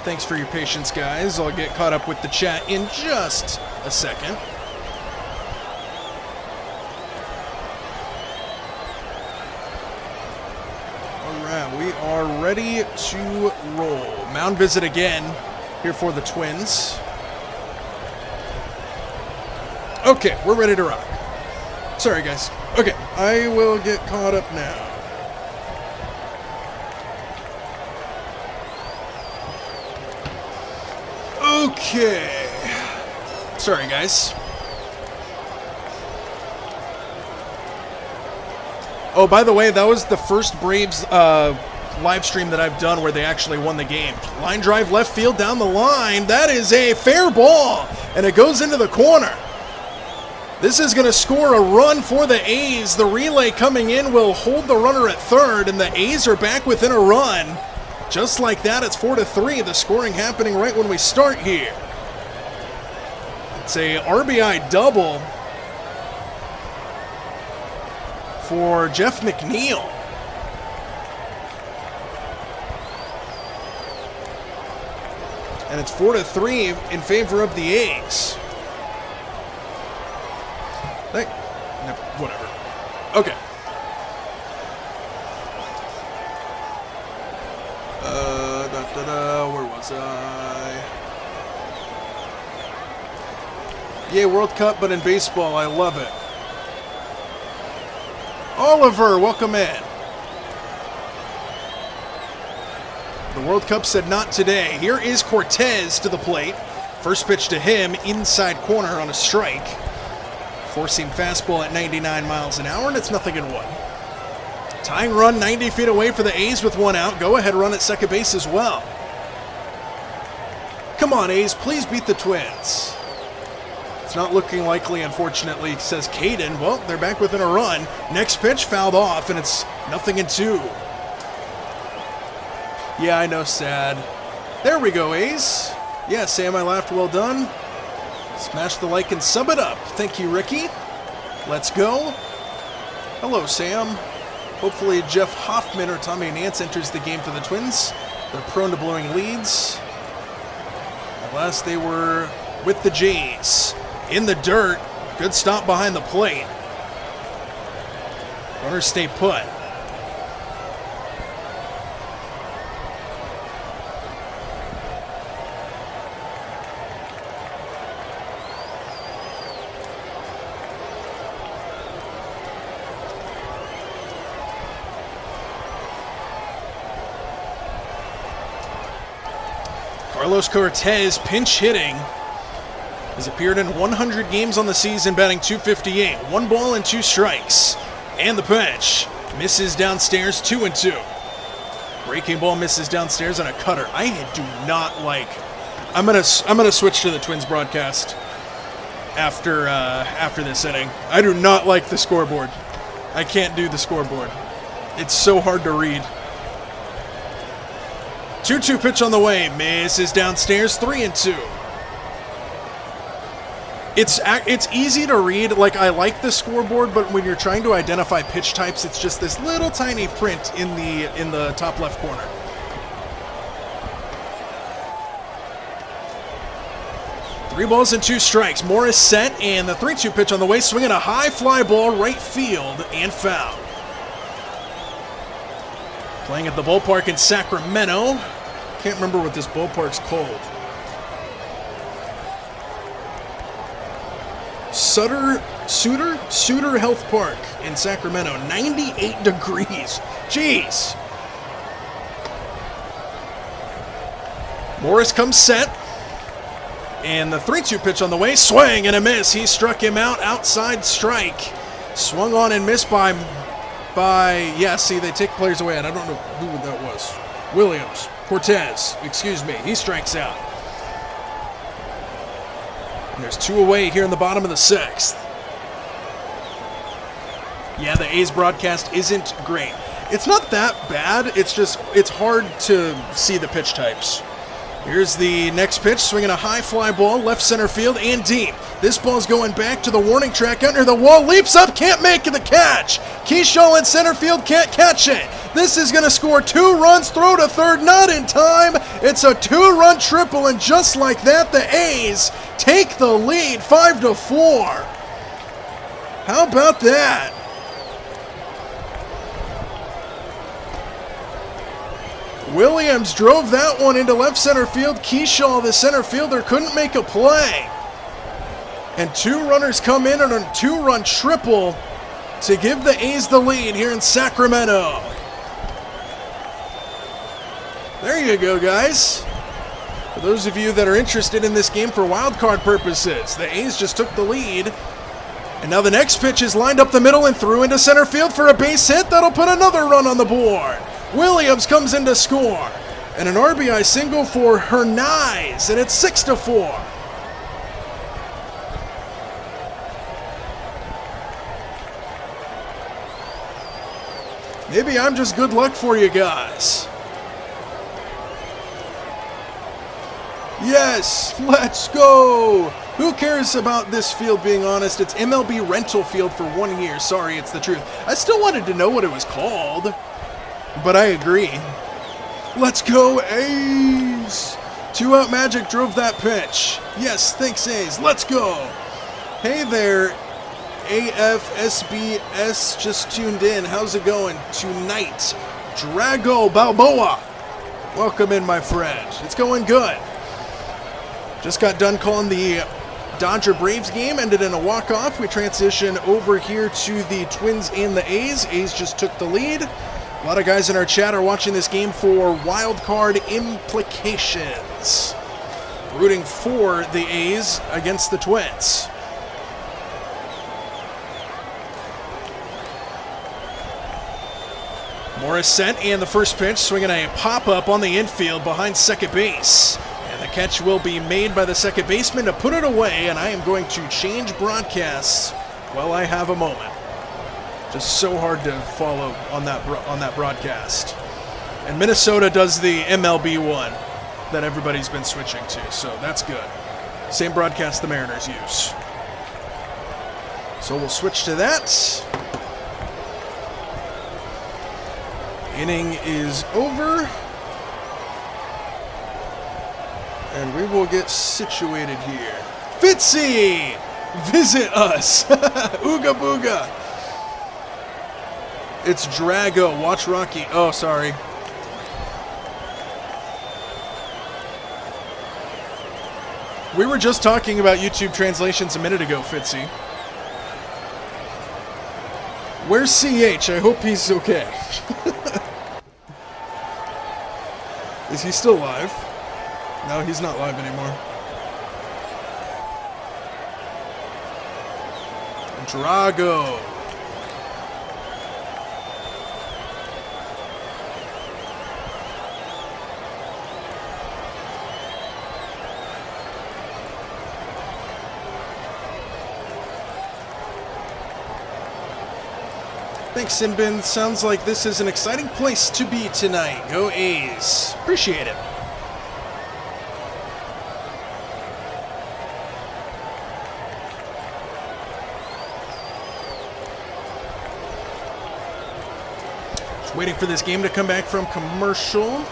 Thanks for your patience, guys. I'll get caught up with the chat in just a second. All right, we are ready to roll. Mound visit again here for the Twins. Okay, we're ready to rock. Sorry, guys. Okay, I will get caught up now. Okay. Sorry, guys. Oh, by the way, that was the first Braves live stream that I've done where they actually won the game. Line drive left field down the line. That is a fair ball, and it goes into the corner. This is going to score a run for the A's. The relay coming in will hold the runner at third, and the A's are back within a run. Just like that, it's 4-3. The scoring happening right when we start here. It's a RBI double for Jeff McNeil. And it's 4-3 in favor of the A's. Whatever. Okay. Where was I? Yay, World Cup, but in baseball. I love it. Oliver, welcome in. The World Cup said not today. Here is Cortez to the plate. First pitch to him, inside corner on a strike. Four-seam fastball at 99 miles an hour, and it's 0-1. Tying run 90 feet away for the A's with one out. Go-ahead run at second base as well. Come on, A's, please beat the Twins. It's not looking likely, unfortunately, says Caden. Well, they're back within a run. Next pitch fouled off, and it's 0-2. Yeah, I know, sad. There we go, A's. Yeah, Sam, I laughed. Well done. Smash the like and sub it up. Thank you, Ricky. Let's go. Hello, Sam. Hopefully Jeff Hoffman or Tommy Nance enters the game for the Twins. They're prone to blowing leads. At last they were with the Jays. In the dirt. Good stop behind the plate. Runners stay put. Carlos Cortez, pinch hitting, has appeared in 100 games on the season, batting .258. 1 ball and 2 strikes. And the pitch misses downstairs, 2-2. Breaking ball misses downstairs on a cutter. I do not like. I'm gonna switch to the Twins broadcast after this inning. I do not like the scoreboard. I can't do the scoreboard. It's so hard to read. 2-2 pitch on the way, misses downstairs, 3-2. It's easy to read. Like, I like the scoreboard, but when you're trying to identify pitch types, it's just this little tiny print in the top left corner. Three balls and 2 strikes. Morris set, and the 3-2 pitch on the way, swinging a high fly ball right field and foul. Playing at the ballpark in Sacramento. Can't remember what this ballpark's called. Suter Health Park in Sacramento. 98 degrees. Jeez. Morris comes set. And the 3-2 pitch on the way. Swing and a miss. He struck him out. Outside strike. Swung on and missed by yeah, see, they take players away, and I don't know who that was. Williams. Cortez. Excuse me. He strikes out. And there's 2 away here in the bottom of the 6th. Yeah, the A's broadcast isn't great. It's not that bad. It's just, it's hard to see the pitch types. Here's the next pitch, swinging a high fly ball, left center field and deep. This ball's going back to the warning track under the wall, leaps up, can't make the catch. Keyshaw in center field can't catch it. This is going to score 2 runs, throw to third, not in time. It's a 2-run triple, and just like that, the A's take the lead 5-4. How about that? Williams drove that one into left center field. Keyshaw, the center fielder, couldn't make a play. And 2 runners come in on a 2-run triple to give the A's the lead here in Sacramento. There you go, guys. For those of you that are interested in this game for wild card purposes, the A's just took the lead. And now the next pitch is lined up the middle and threw into center field for a base hit. That'll put another run on the board. Williams comes in to score. And an RBI single for Hernandez, and it's 6-4. Maybe I'm just good luck for you guys. Yes, let's go. Who cares about this field being honest? It's MLB rental field for 1 year. Sorry, it's the truth. I still wanted to know what it was called, but I agree. Let's go, A's. 2-out Magic drove that pitch. Yes, thanks, A's. Let's go. Hey there, AFSBS just tuned in. How's it going tonight? Drago Balboa. Welcome in, my friend. It's going good. Just got done calling the Dodger-Braves game, ended in a walk-off. We transition over here to the Twins and the A's. A's just took the lead. A lot of guys in our chat are watching this game for wild card implications. Rooting for the A's against the Twins. Morris sent, and the first pitch, swinging a pop-up on the infield behind second base. And the catch will be made by the second baseman to put it away, and I am going to change broadcasts while I have a moment. Just so hard to follow on that broadcast. And Minnesota does the MLB one that everybody's been switching to, so that's good. Same broadcast the Mariners use. So we'll switch to that. Inning is over. And we will get situated here. Fitzy! Visit us! Ooga booga! It's Drago. Watch Rocky. Oh, sorry. We were just talking about YouTube translations a minute ago, Fitzy. Where's CH? I hope he's okay. Is he still live? No, he's not live anymore. Drago. Thanks, Sinbin. Sounds like this is an exciting place to be tonight. Go A's. Appreciate it. Just waiting for this game to come back from commercial.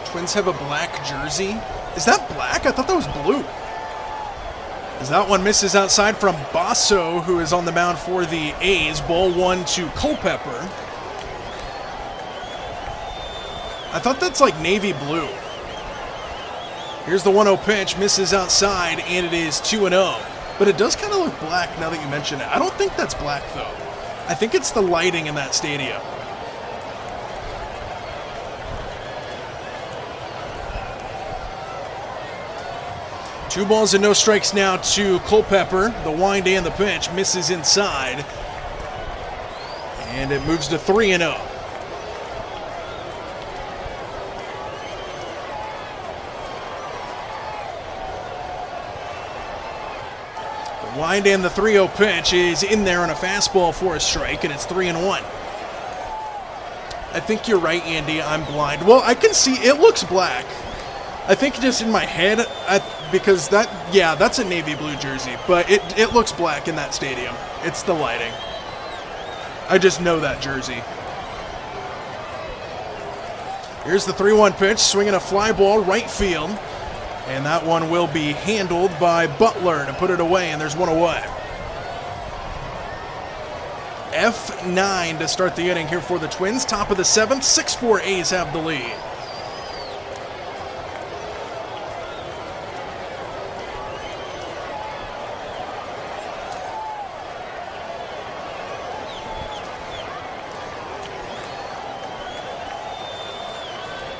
Twins have a black jersey. Is that black? I thought that was blue. As that one misses outside from Basso, who is on the mound for the A's. Ball one to Culpepper. I thought that's like navy blue. Here's the 1-0 pitch. Misses outside, and it is 2-0. But it does kind of look black now that you mention it. I don't think that's black, though. I think it's the lighting in that stadium. Two balls and no strikes now to Culpepper. The wind and the pitch misses inside. And it moves to 3-0. The wind and the 3-0 pitch is in there on a fastball for a strike, and it's 3-1. I think you're right, Andy. I'm blind. Well, I can see it looks black. I think just in my head, because that's a navy blue jersey, but it looks black in that stadium. It's the lighting. I just know that jersey. Here's the 3-1 pitch, swinging a fly ball right field, and that one will be handled by Butler to put it away, and there's one away. F9 to start the inning here for the Twins. Top of the 7th, 6-4 A's have the lead.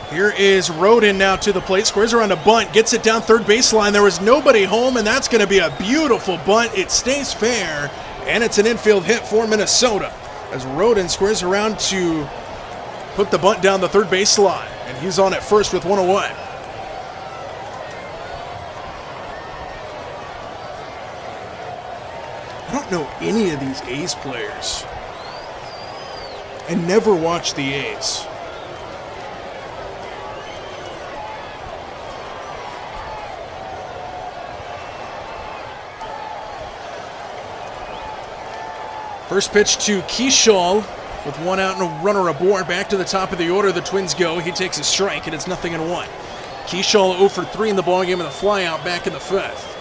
Here is Rodin now to the plate, squares around a bunt, gets it down third baseline. There was nobody home, and that's going to be a beautiful bunt. It stays fair, and it's an infield hit for Minnesota. as Roden squares around to put the bunt down the third base line, and he's on at first with one away. I don't know any of these A's players. I never watched the A's. First pitch to Keishall with one out and a runner aboard. Back to the top of the order, the Twins go. He takes a strike, and it's 0-1. Keishall 0 for 3 in the ballgame with a flyout back in the fifth.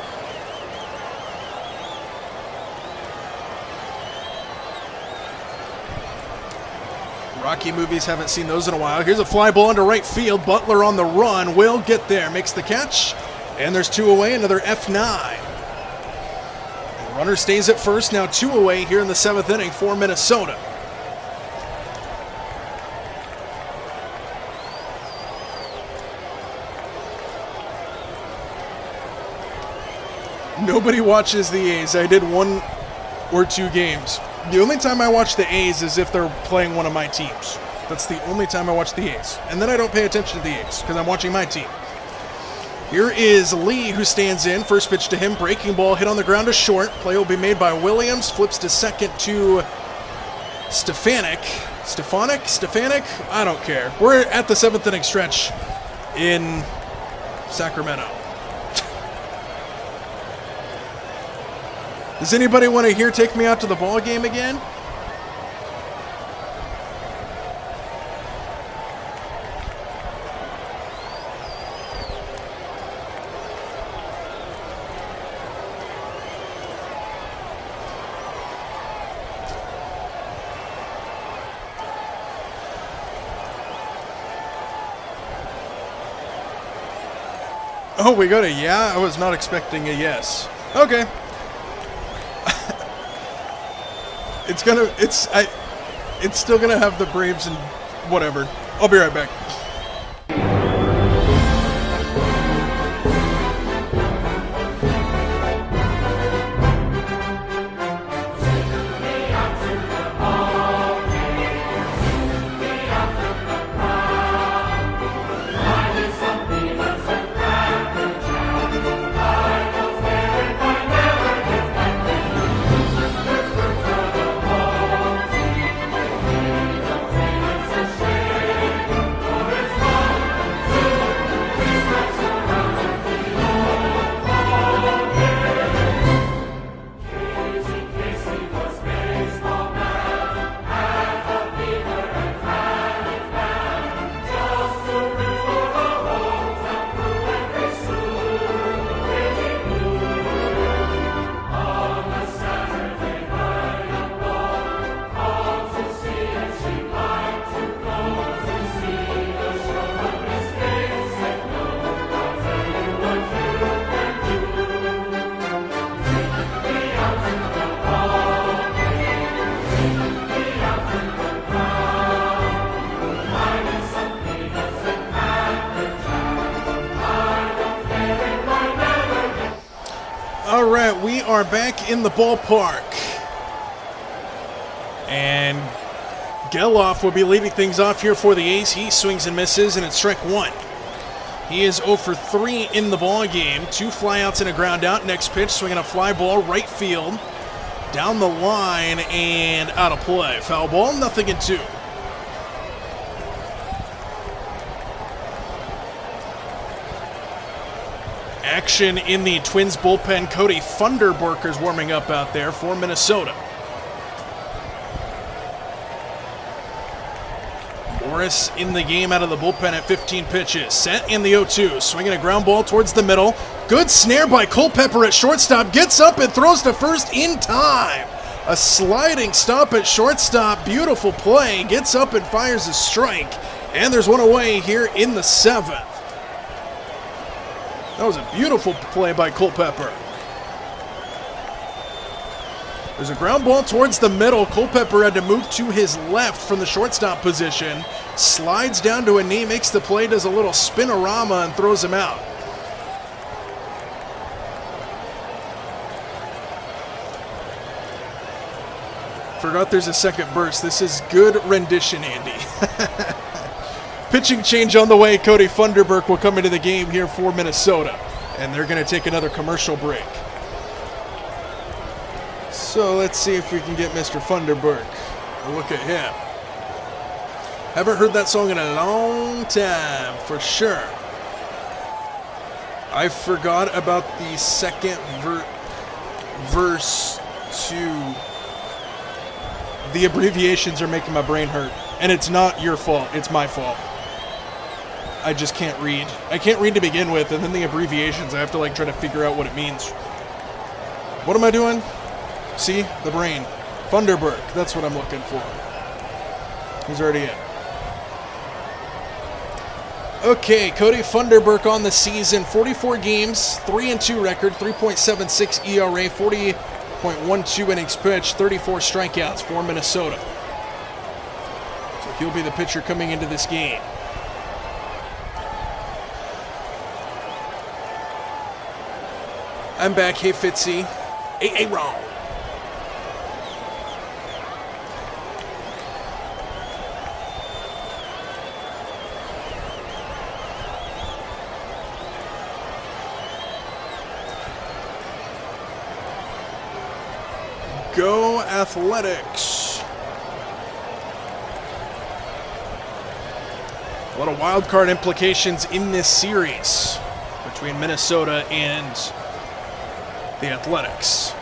Rocky movies, haven't seen those in a while. Here's a fly ball into right field. Butler on the run, will get there, makes the catch, and there's 2 away, another F9. The runner stays at first, now 2 away here in the 7th inning for Minnesota. Nobody watches the A's. I did 1 or 2 games. The only time I watch the A's is if they're playing one of my teams. That's the only time I watch the A's. And then I don't pay attention to the A's because I'm watching my team. Here is Lee, who stands in. First pitch to him. Breaking ball hit on the ground to short. Play will be made by Williams. Flips to second to Stefanik. Stefanik? I don't care. We're at the 7th inning stretch in Sacramento. Does anybody want to hear Take Me Out to the Ball Game again? Oh, we got a yeah? I was not expecting a yes. Okay. It's still gonna have the Braves and whatever. I'll be right back. All right, we are back in the ballpark. And Geloff will be leading things off here for the A's. He swings and misses, and it's strike 1. He is 0 for 3 in the ball game. 2 flyouts and a ground out. Next pitch, swinging a fly ball right field. Down the line and out of play. Foul ball, 0-2. Action in the Twins bullpen. Cody Funderburker's warming up out there for Minnesota. Morris in the game out of the bullpen at 15 pitches. Set in the 0-2. Swinging a ground ball towards the middle. Good snare by Culpepper at shortstop. Gets up and throws to first in time. A sliding stop at shortstop. Beautiful play. Gets up and fires a strike. And there's one away here in the 7th. That was a beautiful play by Culpepper. There's a ground ball towards the middle. Culpepper had to move to his left from the shortstop position. Slides down to a knee, makes the play, does a little spinorama, and throws him out. Forgot there's a second burst. This is good rendition, Andy. Pitching change on the way. Cody Funderburk will come into the game here for Minnesota. And they're going to take another commercial break. So let's see if we can get Mr. Funderburk. Look at him. Haven't heard that song in a long time, for sure. I forgot about the second verse to... The abbreviations are making my brain hurt. And it's not your fault, it's my fault. I just can't read. I can't read to begin with, and then the abbreviations, I have to like try to figure out what it means. What am I doing? See? The brain. Funderburk, that's what I'm looking for. He's already in. Okay, Cody Funderburk on the season. 44 games, 3-2 record, 3.76 ERA, 40.12 innings pitched, 34 strikeouts for Minnesota. So he'll be the pitcher coming into this game. I'm back. Hey, Fitzy. Hey, Ron. Go Athletics. A lot of wild card implications in this series between Minnesota and the Athletics.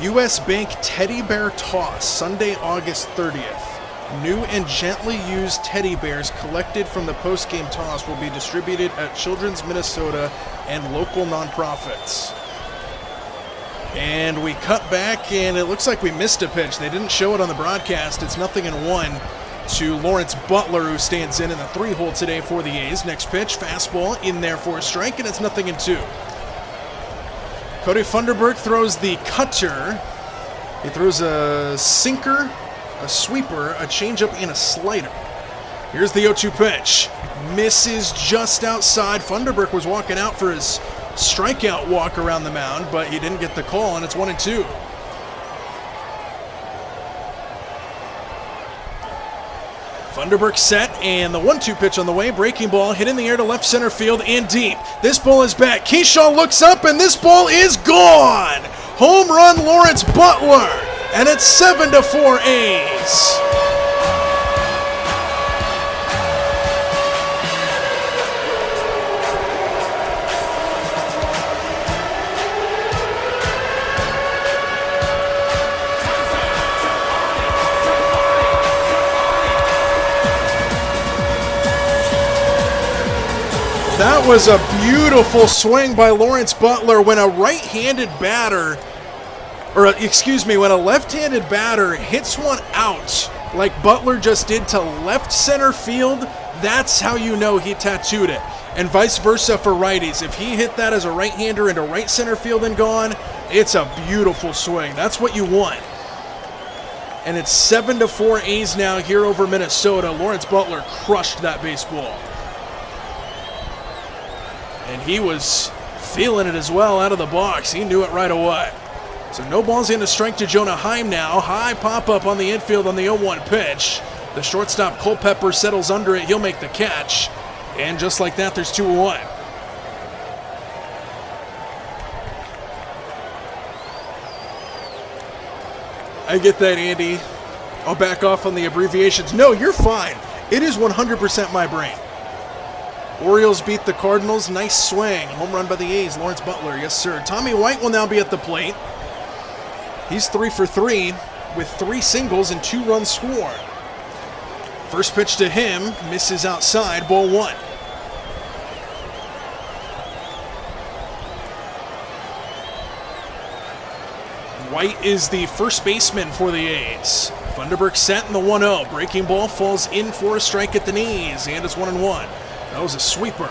U.S. Bank Teddy Bear Toss, Sunday, August 30th. New and gently used teddy bears collected from the post-game toss will be distributed at Children's Minnesota and local nonprofits. And we cut back, and it looks like we missed a pitch. They didn't show it on the broadcast. It's 0-1 to Lawrence Butler, who stands in the 3-hole today for the A's. Next pitch, fastball in there for a strike, and it's 0-2. Cody Funderburk throws the cutter. He throws a sinker, a sweeper, a changeup, and a slider. Here's the 0-2 pitch. Misses just outside. Funderburk was walking out for his strikeout walk around the mound, but he didn't get the call, and it's 1-2. Funderburk set, and the 1-2 pitch on the way. Breaking ball hit in the air to left center field and deep. This ball is back. Keyshaw looks up, and this ball is gone. Home run, Lawrence Butler, and it's 7-4 A's. That was a beautiful swing by Lawrence Butler when a right-handed batter, when a left-handed batter hits one out like Butler just did to left center field. That's how you know he tattooed it. And vice versa for righties. If he hit that as a right-hander into right center field and gone, it's a beautiful swing. That's what you want. And it's 7-4 A's now here over Minnesota. Lawrence Butler crushed that baseball. And he was feeling it as well out of the box. He knew it right away. So no balls in to strike to Jonah Heim now. High pop-up on the infield on the 0-1 pitch. The shortstop Culpepper settles under it. He'll make the catch. And just like that, there's 2-1. I get that, Andy. I'll back off on the abbreviations. No, you're fine. It is 100% my brain. Orioles beat the Cardinals. Nice swing. Home run by the A's. Lawrence Butler. Yes, sir. Tommy White will now be at the plate. He's 3 for 3 with 3 singles and 2 runs scored. First pitch to him. Misses outside. Ball 1. White is the first baseman for the A's. Funderburk set in the 1-0. Breaking ball falls in for a strike at the knees. And it's 1-1. That was a sweeper.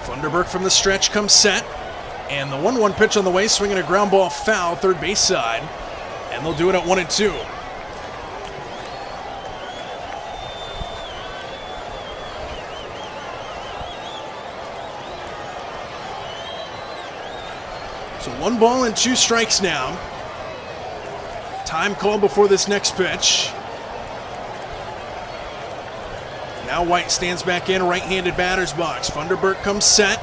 Funderburk from the stretch comes set. And the 1-1 pitch on the way, swinging a ground ball foul, third base side. And they'll do it at 1-2. So 1 ball and 2 strikes now. Time called before this next pitch. Now White stands back in, right-handed batter's box. Funderburk comes set.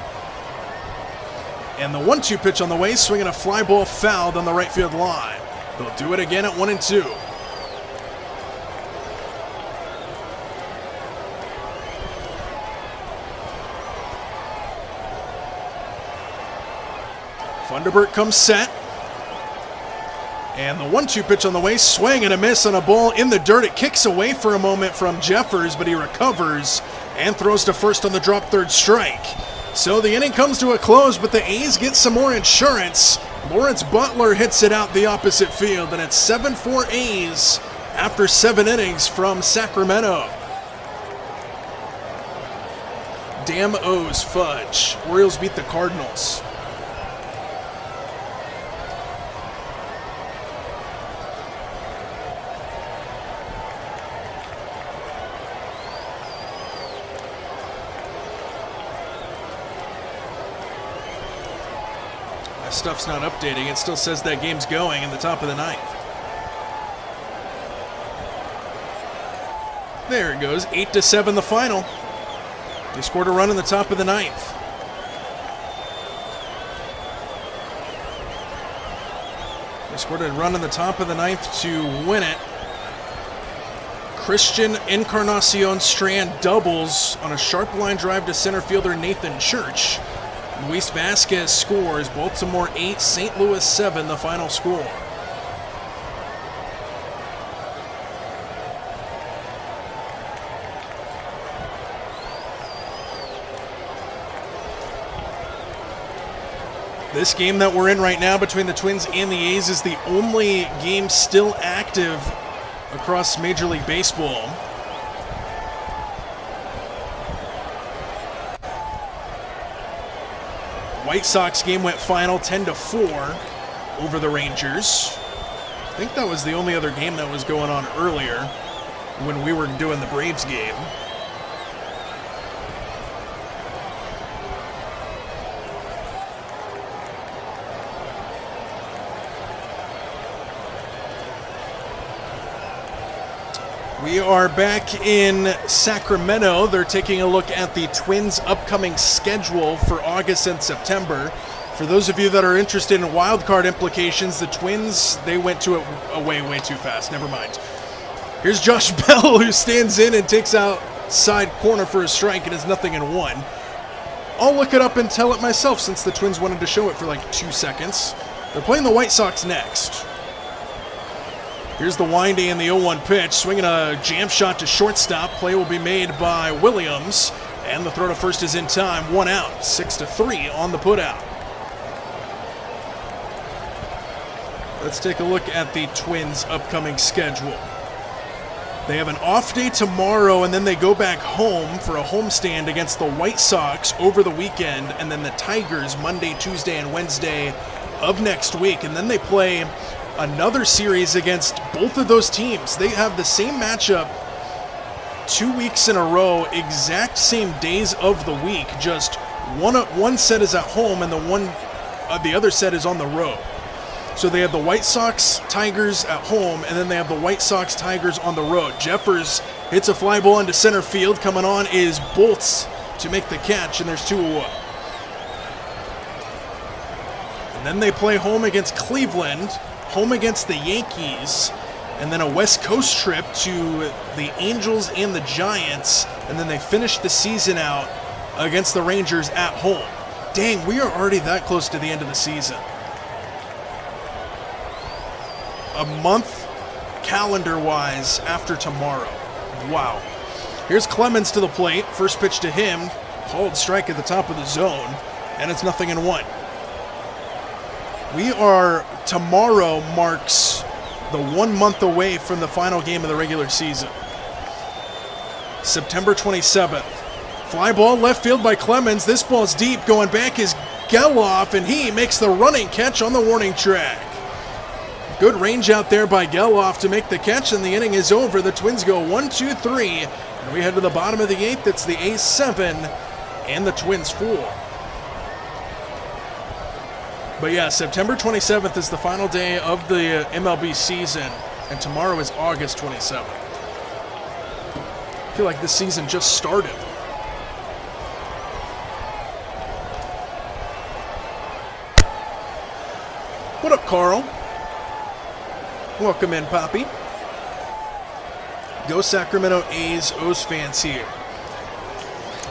And the 1-2 pitch on the way, swinging a fly ball fouled on the right field line. They'll do it again at 1-2. Funderburk comes set. And the 1-2 pitch on the way, swing and a miss on a ball in the dirt. It kicks away for a moment from Jeffers, but he recovers and throws to first on the drop third strike. So the inning comes to a close, but the A's get some more insurance. Lawrence Butler hits it out the opposite field, and it's 7-4 A's after 7 innings from Sacramento. Damn O's fudge. Orioles beat the Cardinals. Stuff's not updating. It still says that game's going in the top of the 9th. There it goes. 8-7 the final. They scored a run in the top of the 9th. They scored a run in the top of the 9th to win it. Christian Encarnacion Strand doubles on a sharp line drive to center fielder Nathan Church. Luis Vasquez scores. Baltimore 8, St. Louis 7, the final score. This game that we're in right now between the Twins and the A's is the only game still active across Major League Baseball. White Sox game went final 10-4 over the Rangers. I think that was the only other game that was going on earlier when we were doing the Braves game. We are back in Sacramento. They're taking a look at the Twins' upcoming schedule for August and September. For those of you that are interested in wild card implications, the Twins, they went to it way too fast. Never mind. Here's Josh Bell, who stands in and takes outside corner for a strike and is 0-1. I'll look it up and tell it myself since the Twins wanted to show it for like 2 seconds. They're playing the White Sox next. Here's the windy and the 0-1 pitch, swinging a jam shot to shortstop. Play will be made by Williams, and the throw to first is in time. 1 out, 6-3 on the putout. Let's take a look at the Twins' upcoming schedule. They have an off day tomorrow, and then they go back home for a homestand against the White Sox over the weekend, and then the Tigers Monday, Tuesday, and Wednesday of next week. And then they play another series against both of those teams. They have the same matchup 2 weeks in a row, exact same days of the week. Just one set is at home and the other set is on the road. So they have the White Sox Tigers at home, and then they have the White Sox Tigers on the road. Jeffers hits a fly ball into center field. Coming on is Bolts to make the catch, and there's 2 away. And then they play home against Cleveland, home against the Yankees, and then a West Coast trip to the Angels and the Giants, and then they finish the season out against the Rangers at home. Dang, we are already that close to the end of the season. A month calendar-wise after tomorrow. Wow. Here's Clemens to the plate. First pitch to him, called strike at the top of the zone, and it's 0-1. Tomorrow marks the 1 month away from the final game of the regular season. September 27th. Fly ball left field by Clemens. This ball's deep. Going back is Geloff, and he makes the running catch on the warning track. Good range out there by Geloff to make the catch, and the inning is over. The Twins go 1-2-3, and we head to the bottom of the 8th. It's the A's 7 and the Twins 4. But yeah, September 27th is the final day of the MLB season, and tomorrow is August 27th. I feel like this season just started. What up, Carl? Welcome in, Poppy. Go Sacramento A's, O's fans here.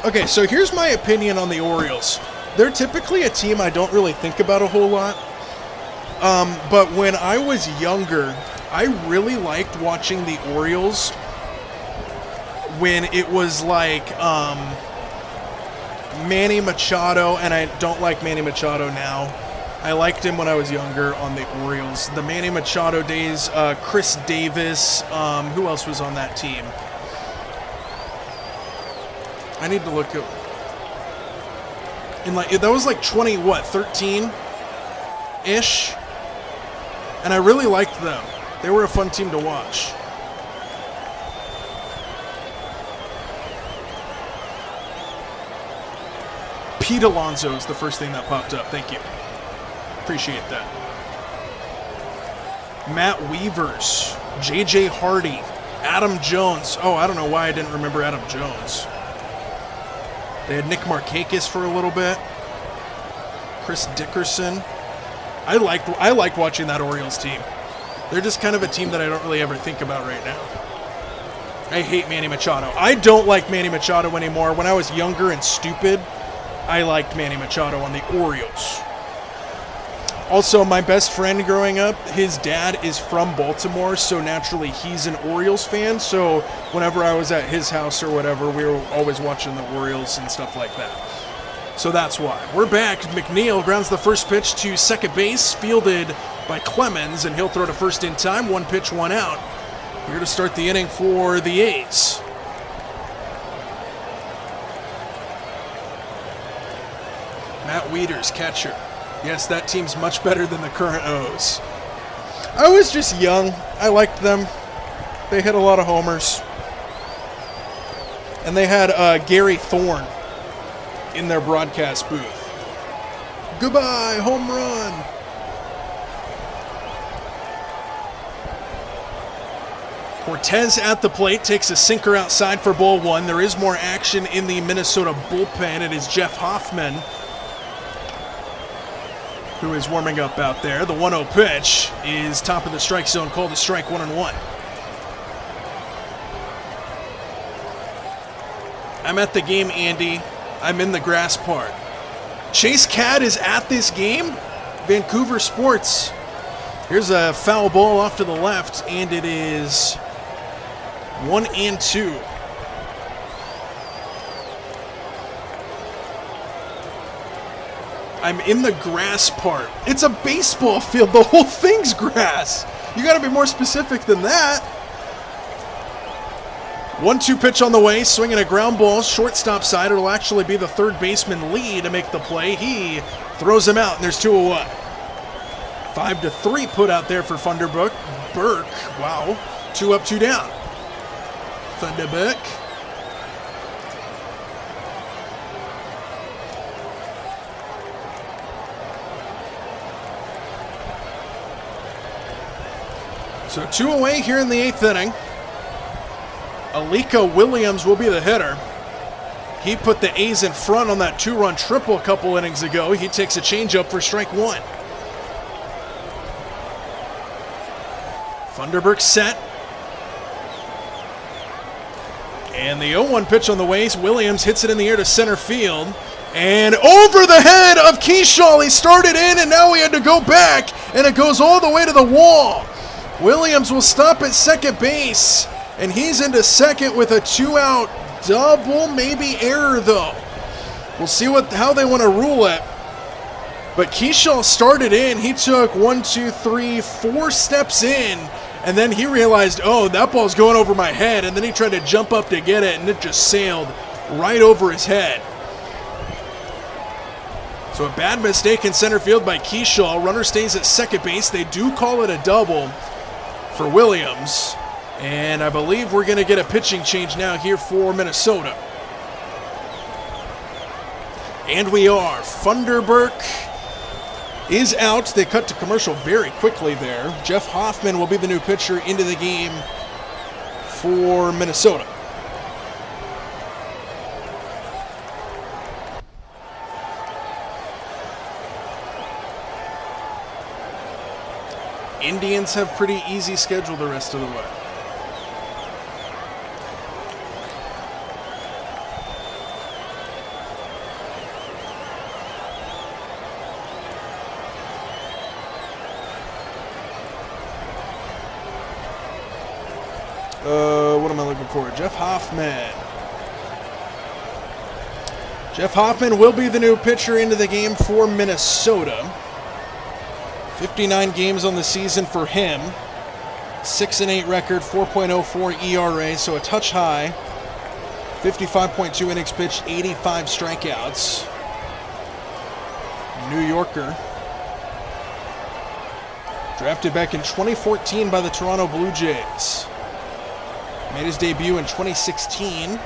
Okay, so here's my opinion on the Orioles. They're typically a team I don't really think about a whole lot. But when I was younger, I really liked watching the Orioles when it was like Manny Machado, and I don't like Manny Machado now. I liked him when I was younger on the Orioles. The Manny Machado days, Chris Davis, who else was on that team? I need to look up. And like that was like 13-ish, and I really liked them. They were a fun team to watch. Pete Alonso is the first thing that popped up. Thank you. Appreciate that. Matt Weavers, J.J. Hardy, Adam Jones. Oh, I don't know why I didn't remember Adam Jones. They had Nick Markakis for a little bit. Chris Dickerson. I like watching that Orioles team. They're just kind of a team that I don't really ever think about right now. I hate Manny Machado. I don't like Manny Machado anymore. When I was younger and stupid, I liked Manny Machado on the Orioles. Also, my best friend growing up, his dad is from Baltimore, so naturally he's an Orioles fan. So whenever I was at his house or whatever, we were always watching the Orioles and stuff like that. So that's why. We're back. McNeil grounds the first pitch to second base, fielded by Clemens, and he'll throw to first in time. 1 pitch, 1 out. Here to start the inning for the A's. Matt Wieters, catcher. Yes, that team's much better than the current O's. I was just young. I liked them. They hit a lot of homers. And they had Gary Thorne in their broadcast booth. Goodbye, home run. Cortez at the plate, takes a sinker outside for ball 1. There is more action in the Minnesota bullpen. It is Jeff Hoffman who is warming up out there. The 1-0 pitch is top of the strike zone, called a strike, 1-1. I'm at the game, Andy. I'm in the grass part. Chase Cadd is at this game. Vancouver Sports. Here's a foul ball off to the left, and it is 1-2. I'm in the grass part. It's a baseball field. The whole thing's grass. You got to be more specific than that. 1-2 pitch on the way, swinging a ground ball, shortstop side. It'll actually be the third baseman Lee to make the play. He throws him out, and there's 2 away. 5-3 put out there for Funderburk. Wow. 2 up, 2 down. Funderburk. So 2 away here in the 8th inning. Alika Williams will be the hitter. He put the A's in front on that 2-run triple a couple innings ago. He takes a changeup for strike 1. Funderburk set. And the 0-1 pitch on the way. Williams hits it in the air to center field. And over the head of Keyshaw. He started in and now he had to go back. And it goes all the way to the wall. Williams will stop at second base. And he's into second with a 2-out double, maybe error though. We'll see how they want to rule it. But Keyshaw started in. He took 4 steps in. And then he realized, oh, that ball's going over my head. And then he tried to jump up to get it, and it just sailed right over his head. So a bad mistake in center field by Keyshaw. Runner stays at second base. They do call it a double for Williams. And I believe we're going to get a pitching change now here for Minnesota. And we are. Funderburk is out. They cut to commercial very quickly there. Jeff Hoffman will be the new pitcher into the game for Minnesota. Indians have pretty easy schedule the rest of the way. What am I looking for? Jeff Hoffman. Jeff Hoffman will be the new pitcher into the game for Minnesota. 59 games on the season for him. 6-8 record, 4.04 ERA, so a touch high. 55.2 innings pitched, 85 strikeouts. New Yorker. Drafted back in 2014 by the Toronto Blue Jays. Made his debut in 2016.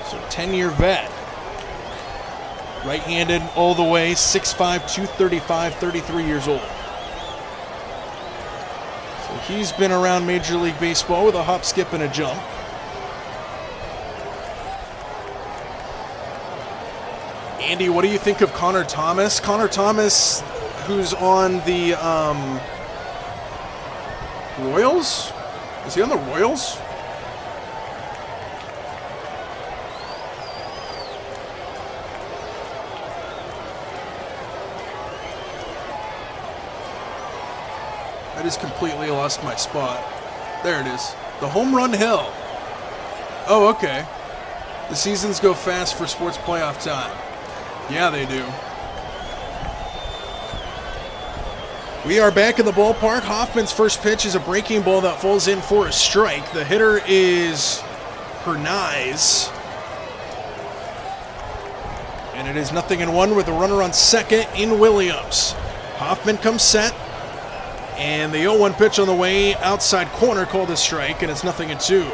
So 10-year vet. Right-handed all the way, 6'5", 235, 33 years old. So he's been around Major League Baseball with a hop, skip, and a jump. Andy, what do you think of Connor Thomas? Connor Thomas, who's on the Royals? Is he on the Royals? I just completely lost my spot. There it is. The Home Run Hill. Oh, okay. The seasons go fast for sports playoff time. Yeah, they do. We are back in the ballpark. Hoffman's first pitch is a breaking ball that falls in for a strike. The hitter is Hernaiz. And it is 0-1 with a runner on second in Williams. Hoffman comes set. And the 0-1 pitch on the way outside corner called a strike, and it's 0-2.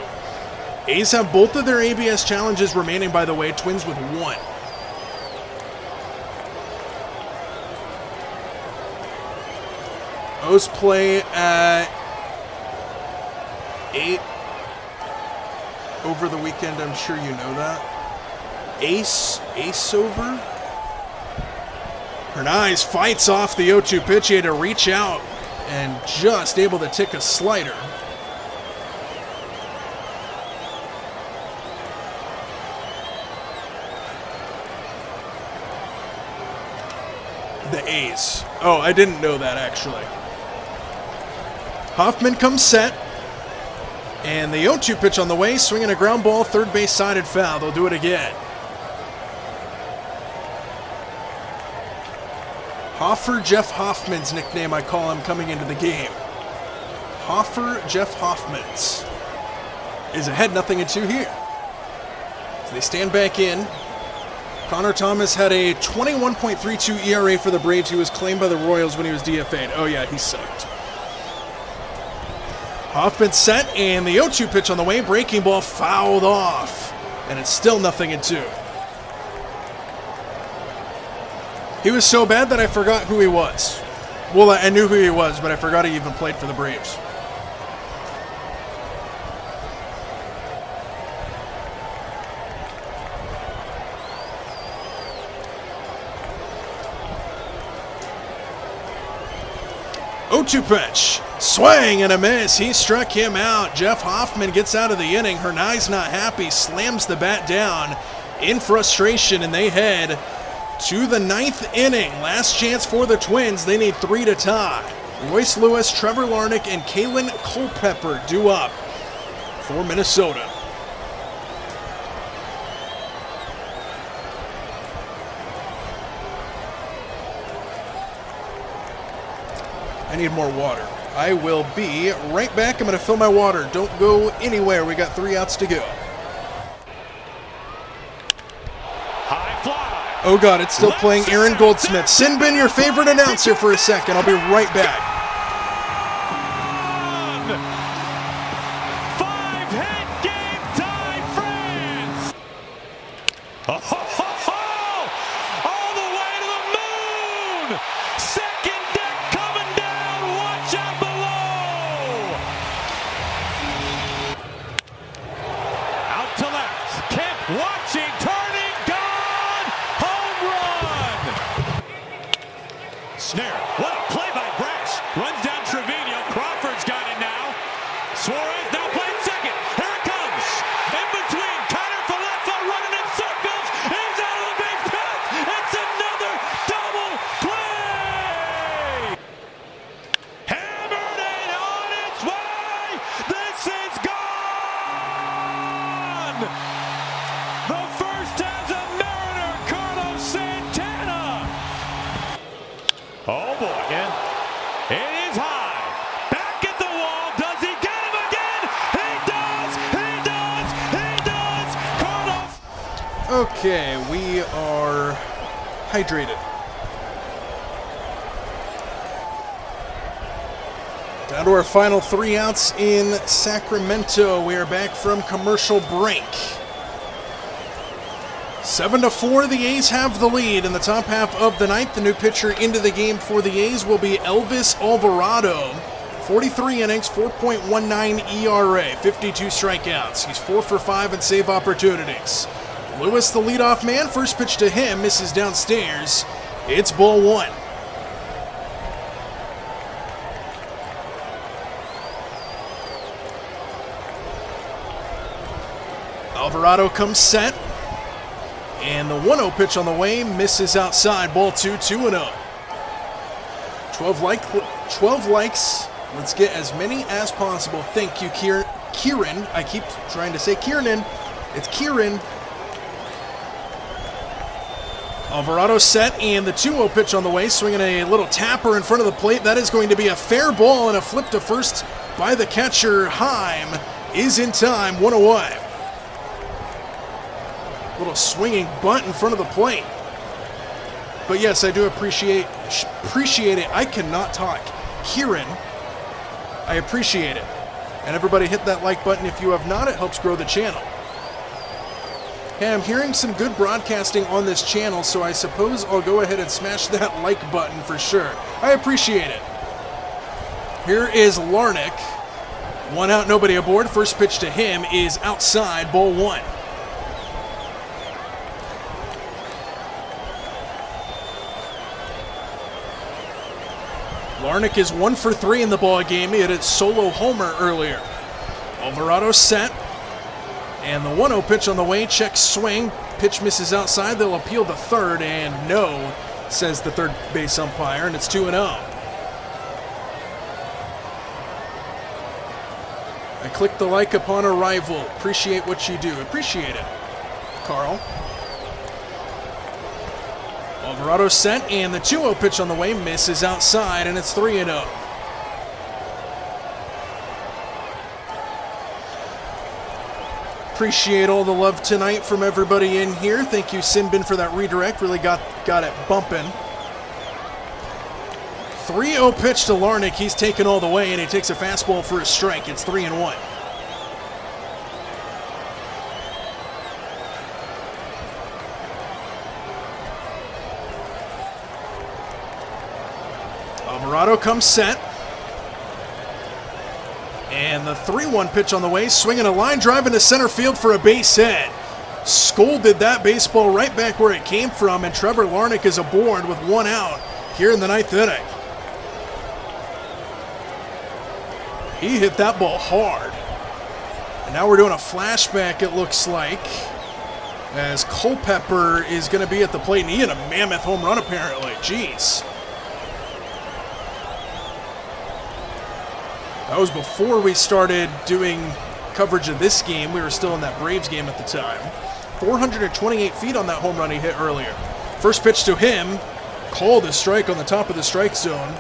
A's have both of their ABS challenges remaining, by the way. Twins with one. O's play at 8 over the weekend. I'm sure you know that. Ace over. Hernaiz fights off the 0-2 pitch. He had to reach out and just able to tick a slider. The A's. Oh, I didn't know that actually. Hoffman comes set. And the 0-2 pitch on the way, swinging a ground ball, third base sided foul. They'll do it again. Hoffer Jeff Hoffman's nickname, I call him coming into the game. Hoffer Jeff Hoffman's is ahead 0-2 here. So they stand back in. Connor Thomas had a 21.32 ERA for the Braves. He was claimed by the Royals when he was DFA'd. Oh yeah, he sucked. Hoffman set, and the 0-2 pitch on the way. Breaking ball fouled off. And it's still 0-2. He was so bad that I forgot who he was. Well, I knew who he was, but I forgot he even played for the Braves. Oh-2 pitch. Swing and a miss. He struck him out. Jeff Hoffman gets out of the inning. Hernaiz not happy. Slams the bat down in frustration, and they head to the 9th inning. Last chance for the Twins. They need 3 to tie. Royce Lewis, Trevor Larnach, and Kalen Culpepper due up for Minnesota. I need more water. I will be right back. I'm going to fill my water. Don't go anywhere. We got 3 outs to go. High fly. Oh God, it's still playing Aaron Goldsmith. Sinbin, your favorite announcer, for a second. I'll be right back. 5-hit game tie, France. All the way to the moon. Okay, we are hydrated. Down to our final 3 outs in Sacramento. We are back from commercial break. 7-4, the A's have the lead in the top half of the ninth. The new pitcher into the game for the A's will be Elvis Alvarado. 43 innings, 4.19 ERA, 52 strikeouts. He's 4 for 5 in save opportunities. Lewis, the leadoff man, first pitch to him, misses downstairs. It's ball 1. Alvarado comes set. And the 1-0 pitch on the way misses outside. Ball 2, 2-0. 12 likes. Let's get as many as possible. Thank you, Kieran. I keep trying to say Kieran. It's Kieran. Alvarado set, and the 2-0 pitch on the way, swinging a little tapper in front of the plate. That is going to be a fair ball, and a flip to first by the catcher. Heim is in time, 1 away. Little swinging bunt in front of the plate. But yes, I do appreciate it. I cannot talk. Kieran, I appreciate it. And everybody hit that like button if you have not. It helps grow the channel. Hey, I'm hearing some good broadcasting on this channel, so I suppose I'll go ahead and smash that like button for sure. I appreciate it. Here is Larnach. 1 out, nobody aboard. First pitch to him is outside, ball 1. Larnach is 1 for 3 in the ball game. He hit a solo homer earlier. Alvarado set. And the 1-0 pitch on the way. Check swing. Pitch misses outside. They'll appeal the third. And no, says the third base umpire. And it's 2-0. I click the like upon arrival. Appreciate what you do. Appreciate it, Carl. Alvarado set, and the 2-0 pitch on the way misses outside, and it's 3-0. Appreciate all the love tonight from everybody in here. Thank you, Sinbin, for that redirect. Really got it bumping. 3-0 pitch to Larnach. He's taken all the way, and he takes a fastball for a strike. It's 3-1. Alvarado comes set. And the 3-1 pitch on the way, swinging a line drive into center field for a base hit. Scolded that baseball right back where it came from, and Trevor Larnach is aboard with 1 out here in the 9th inning. He hit that ball hard. And now we're doing a flashback, it looks like, as Culpepper is going to be at the plate, and he hit a mammoth home run apparently. Jeez. That was before we started doing coverage of this game. We were still in that Braves game at the time. 428 feet on that home run he hit earlier. First pitch to him, called a strike on the top of the strike zone.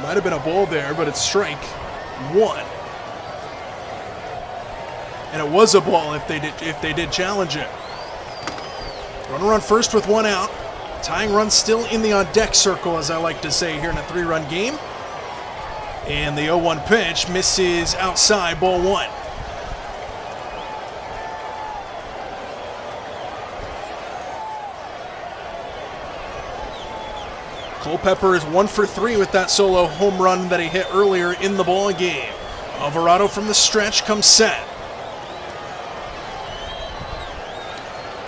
Might have been a ball there, but it's strike 1. And it was a ball if they did challenge it. Runner on first with 1 out. Tying run still in the on-deck circle, as I like to say, here in a 3-run game. And the 0-1 pitch misses outside, ball 1. Culpepper is 1 for 3 with that solo home run that he hit earlier in the ball game. Alvarado from the stretch comes set.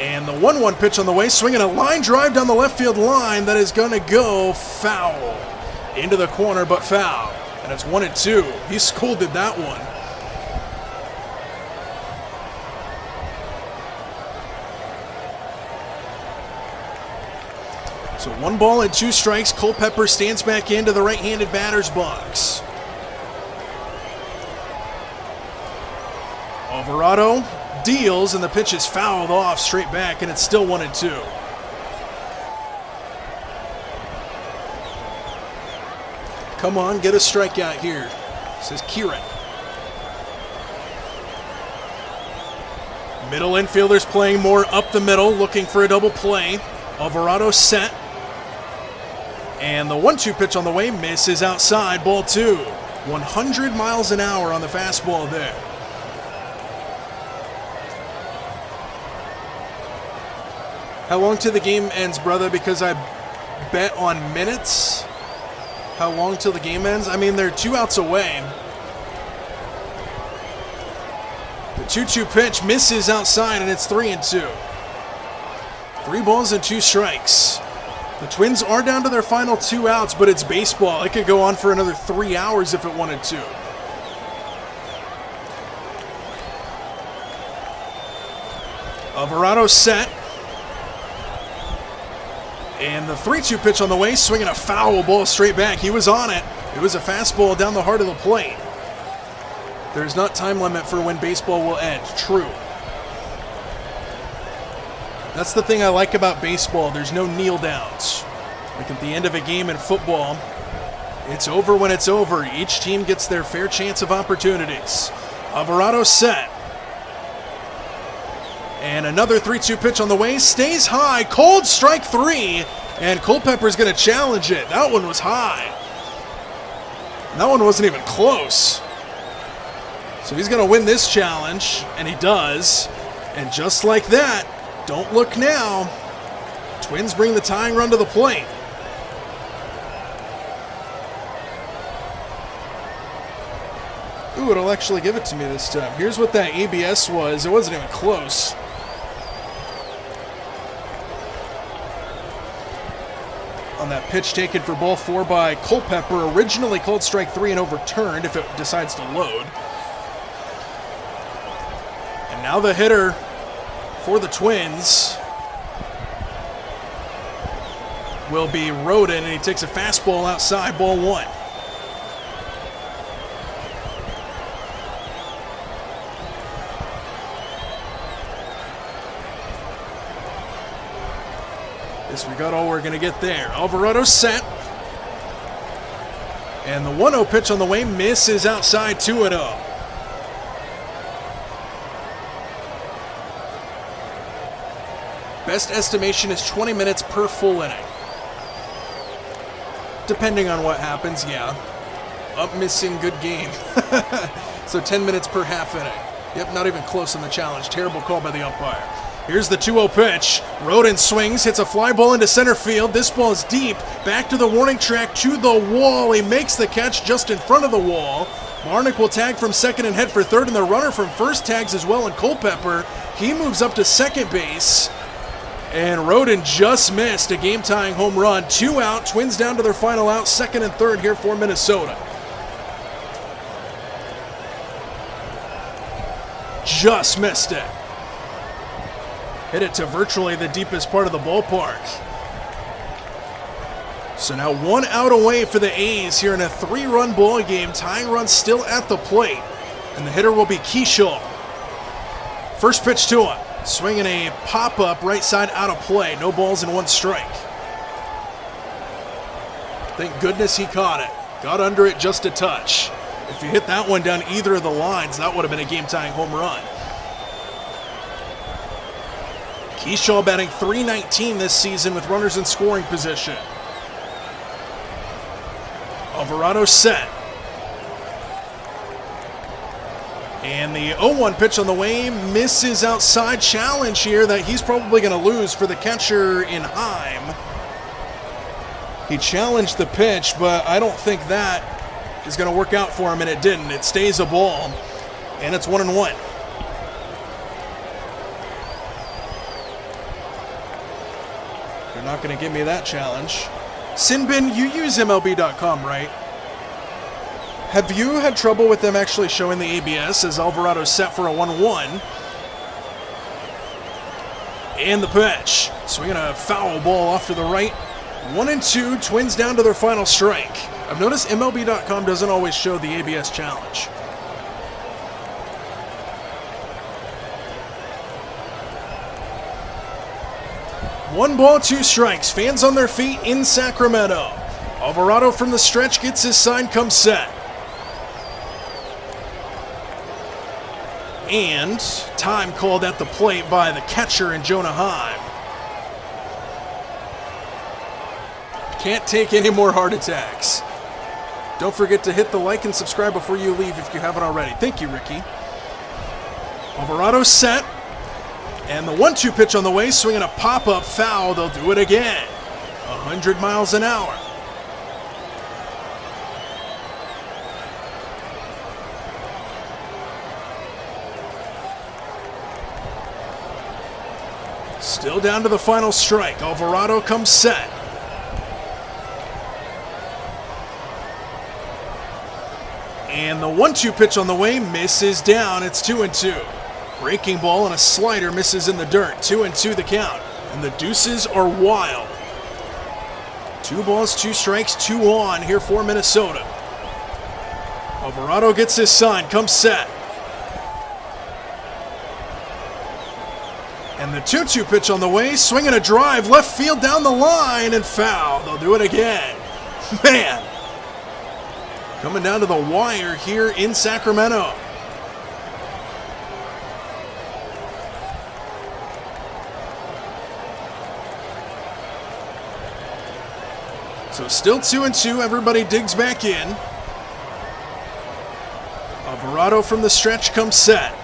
And the 1-1 pitch on the way, swinging a line drive down the left field line that is going to go foul. Into the corner, but foul. And it's 1-2. He scolded that one. So 1 ball and 2 strikes. Culpepper stands back into the right-handed batter's box. Alvarado deals, and the pitch is fouled off straight back, and it's still 1-2. Come on, get a strikeout here, says Kieran. Middle infielders playing more up the middle, looking for a double play. Alvarado set. And the 1-2 pitch on the way misses outside, ball 2. 100 miles an hour on the fastball there. How long till the game ends, brother? Because I bet on minutes. How long till the game ends? I mean, they're 2 outs away. The 2-2 pitch misses outside, and it's 3-2. 3 balls and 2 strikes. The Twins are down to their final 2 outs, but it's baseball. It could go on for another 3 hours if it wanted to. Alvarado set. And the 3-2 pitch on the way, swinging a foul ball straight back. He was on it. It was a fastball down the heart of the plate. There's not time limit for when baseball will end. True. That's the thing I like about baseball. There's no kneel downs. Like at the end of a game in football, it's over when it's over. Each team gets their fair chance of opportunities. Alvarado set. And another 3-2 pitch on the way. Stays high. Cold strike 3. And Culpepper's going to challenge it. That one was high. That one wasn't even close. So he's going to win this challenge. And he does. And just like that, don't look now. Twins bring the tying run to the plate. Ooh, it'll actually give it to me this time. Here's what that ABS was. It wasn't even close. On that pitch taken for ball 4 by Culpepper, originally called strike 3 and overturned if it decides to load. And now the hitter for the Twins will be Rodin, and he takes a fastball outside, ball 1. Guess we got all we're going to get there. Alvarado set. And the 1-0 pitch on the way misses outside, 2-0. Best estimation is 20 minutes per full inning. Depending on what happens, yeah. Up missing, good game. So 10 minutes per half inning. Yep, not even close on the challenge. Terrible call by the umpire. Here's the 2-0 pitch. Rodin swings, hits a fly ball into center field. This ball is deep. Back to the warning track, to the wall. He makes the catch just in front of the wall. Barnick will tag from second and head for third, and the runner from first tags as well in Culpepper. He moves up to second base. And Rodin just missed a game-tying home run. 2 out, Twins down to their final out, second and third here for Minnesota. Just missed it. Hit it to virtually the deepest part of the ballpark. So now 1 out away for the A's here in a 3-run ball game. Tying run still at the plate. And the hitter will be Keyshaw. First pitch to him. Swinging a pop-up right side out of play. No balls and 1 strike. Thank goodness he caught it. Got under it just a touch. If you hit that one down either of the lines, that would have been a game-tying home run. Keyshaw batting .319 this season with runners in scoring position. Alvarado set. And the 0-1 pitch on the way misses outside. Challenge here that he's probably going to lose for the catcher in Heim. He challenged the pitch, but I don't think that is going to work out for him, and it didn't. It stays a ball, and it's 1-1. They're not going to give me that challenge. Sinbin, you use MLB.com, right? Have you had trouble with them actually showing the ABS as Alvarado set for a 1-1? And the pitch. Swinging a foul ball off to the right. 1-2, Twins down to their final strike. I've noticed MLB.com doesn't always show the ABS challenge. One ball, 2 strikes. Fans on their feet in Sacramento. Alvarado from the stretch gets his sign, comes set. And time called at the plate by the catcher and Jonah Heim. Can't take any more heart attacks. Don't forget to hit the like and subscribe before you leave if you haven't already. Thank you, Ricky. Alvarado set. And the 1-2 pitch on the way, swinging a pop-up foul. They'll do it again. 100 miles an hour. Still down to the final strike. Alvarado comes set. And the 1-2 pitch on the way misses down. It's 2-2. Breaking ball and a slider misses in the dirt. 2-2 the count. And the deuces are wild. 2 balls, 2 strikes, 2 on here for Minnesota. Alvarado gets his sign, comes set. And the 2-2 pitch on the way, swinging a drive, left field down the line, and foul. They'll do it again. Man. Coming down to the wire here in Sacramento. So still 2-2, everybody digs back in. Alvarado from the stretch comes set.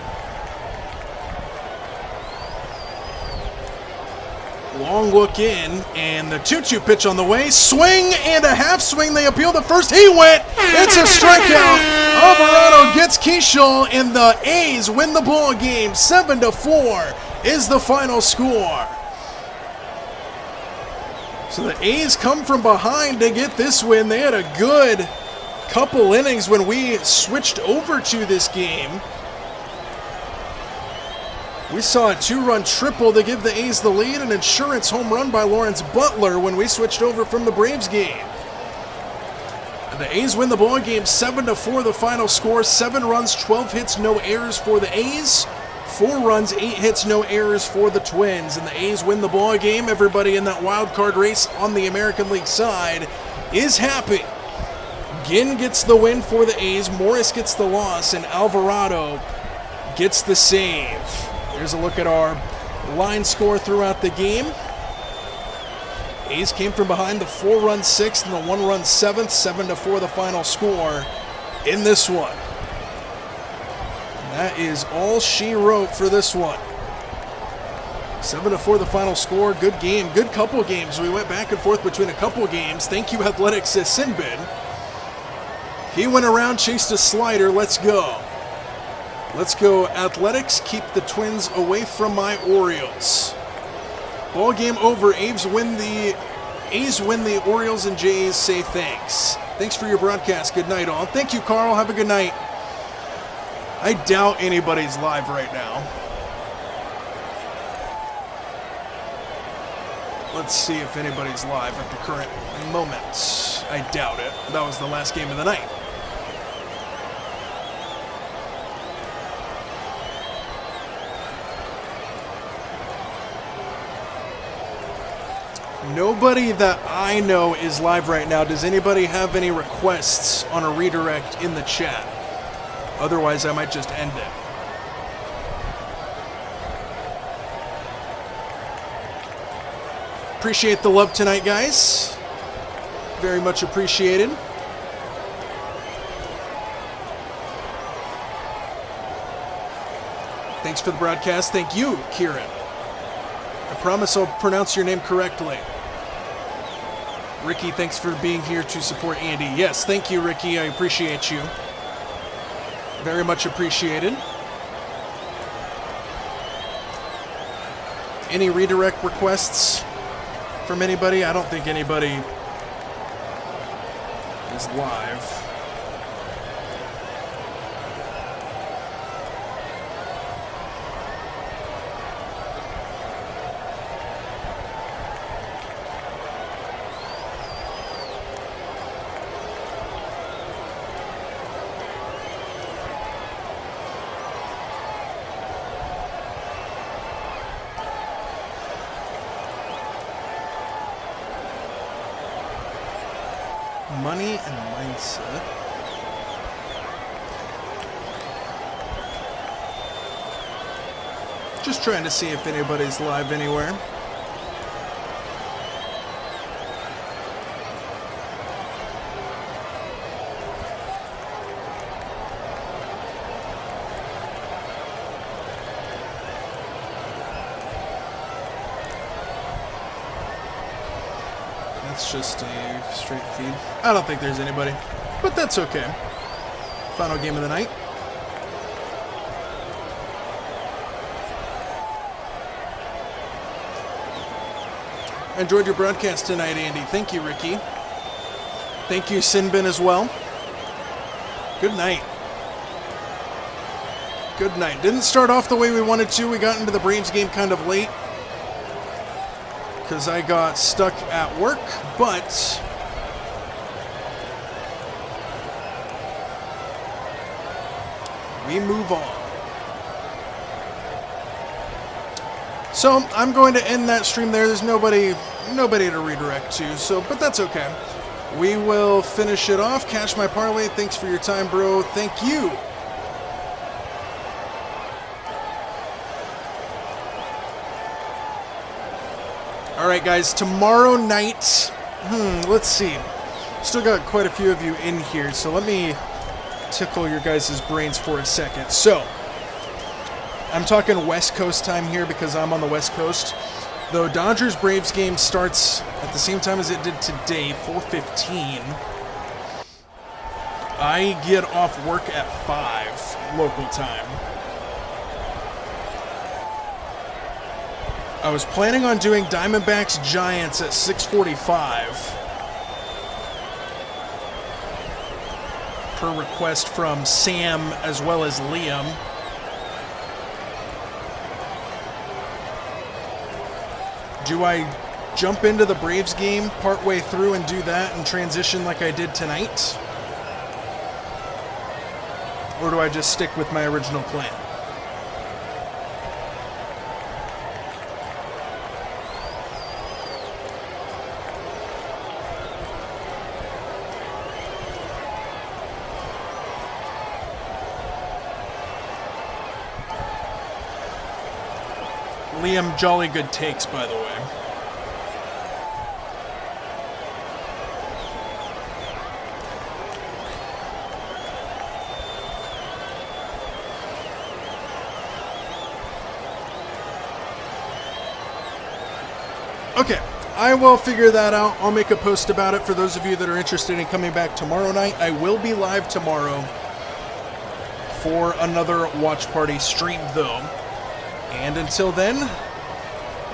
Long look in, and the 2-2 pitch on the way. Swing and a half swing. They appeal to first. He went. It's a strikeout. Alvarado gets Keishel, and the A's win the ball game. 7-4 is the final score. So the A's come from behind to get this win. They had a good couple innings when we switched over to this game. We saw a 2-run triple to give the A's the lead, an insurance home run by Lawrence Butler when we switched over from the Braves game. And the A's win the ball game 7-4, the final score. 7 runs, 12 hits, no errors for the A's. 4 runs, 8 hits, no errors for the Twins. And the A's win the ball game. Everybody in that wild card race on the American League side is happy. Ginn gets the win for the A's, Morris gets the loss, and Alvarado gets the save. Here's a look at our line score throughout the game. A's came from behind the 4-run 6th and the 1-run 7th. 7-4 the final score in this one. And that is all she wrote for this one. 7-4 the final score. Good game. Good couple games. We went back and forth between a couple games. Thank you, Athletics Sinbin. He went around, chased a slider. Let's go. Let's go, Athletics. Keep the Twins away from my Orioles. Ball game over. A's win the Orioles, and Jays say thanks. Thanks for your broadcast. Good night, all. Thank you, Carl. Have a good night. I doubt anybody's live right now. Let's see if anybody's live at the current moment. I doubt it. That was the last game of the night. Nobody that I know is live right now. Does anybody have any requests on a redirect in the chat? Otherwise, I might just end it. Appreciate the love tonight, guys. Very much appreciated. Thanks for the broadcast. Thank you, Kieran. I promise I'll pronounce your name correctly. Ricky, thanks for being here to support Andy. Yes, thank you, Ricky. I appreciate you. Very much appreciated. Any redirect requests from anybody? I don't think anybody is live. Money and mindset. Just trying to see if anybody's live anywhere. That's just a straight feed. I don't think there's anybody, but that's okay. Final game of the night. I enjoyed your broadcast tonight, Andy. Thank you, Ricky. Thank you, Sinbin, as well. Good night. Good night. Didn't start off the way we wanted to. We got into the Braves game kind of late because I got stuck at work, but we move on. So I'm going to end that stream there. There's nobody to redirect to, so but that's okay. We will finish it off. Cash my parlay. Thanks for your time, bro. Thank you. All right, guys, tomorrow night, let's see. Still got quite a few of you in here, so let me tickle your guys' brains for a second. So, I'm talking West Coast time here because I'm on the West Coast. Though Dodgers-Braves game starts at the same time as it did today, 4:15, I get off work at 5 local time. I was planning on doing Diamondbacks Giants at 6:45 per request from Sam as well as Liam. Do I jump into the Braves game partway through and do that and transition like I did tonight? Or do I just stick with my original plan? Liam, jolly good takes, by the way. Okay, I will figure that out. I'll make a post about it for those of you that are interested in coming back tomorrow night. I will be live tomorrow for another watch party stream, though. And until then,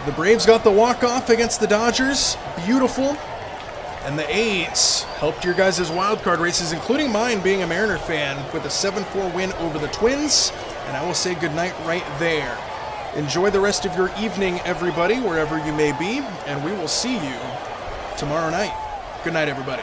the Braves got the walk-off against the Dodgers. Beautiful. And the A's helped your guys' wildcard races, including mine being a Mariner fan, with a 7-4 win over the Twins. And I will say goodnight right there. Enjoy the rest of your evening, everybody, wherever you may be. And we will see you tomorrow night. Good night, everybody.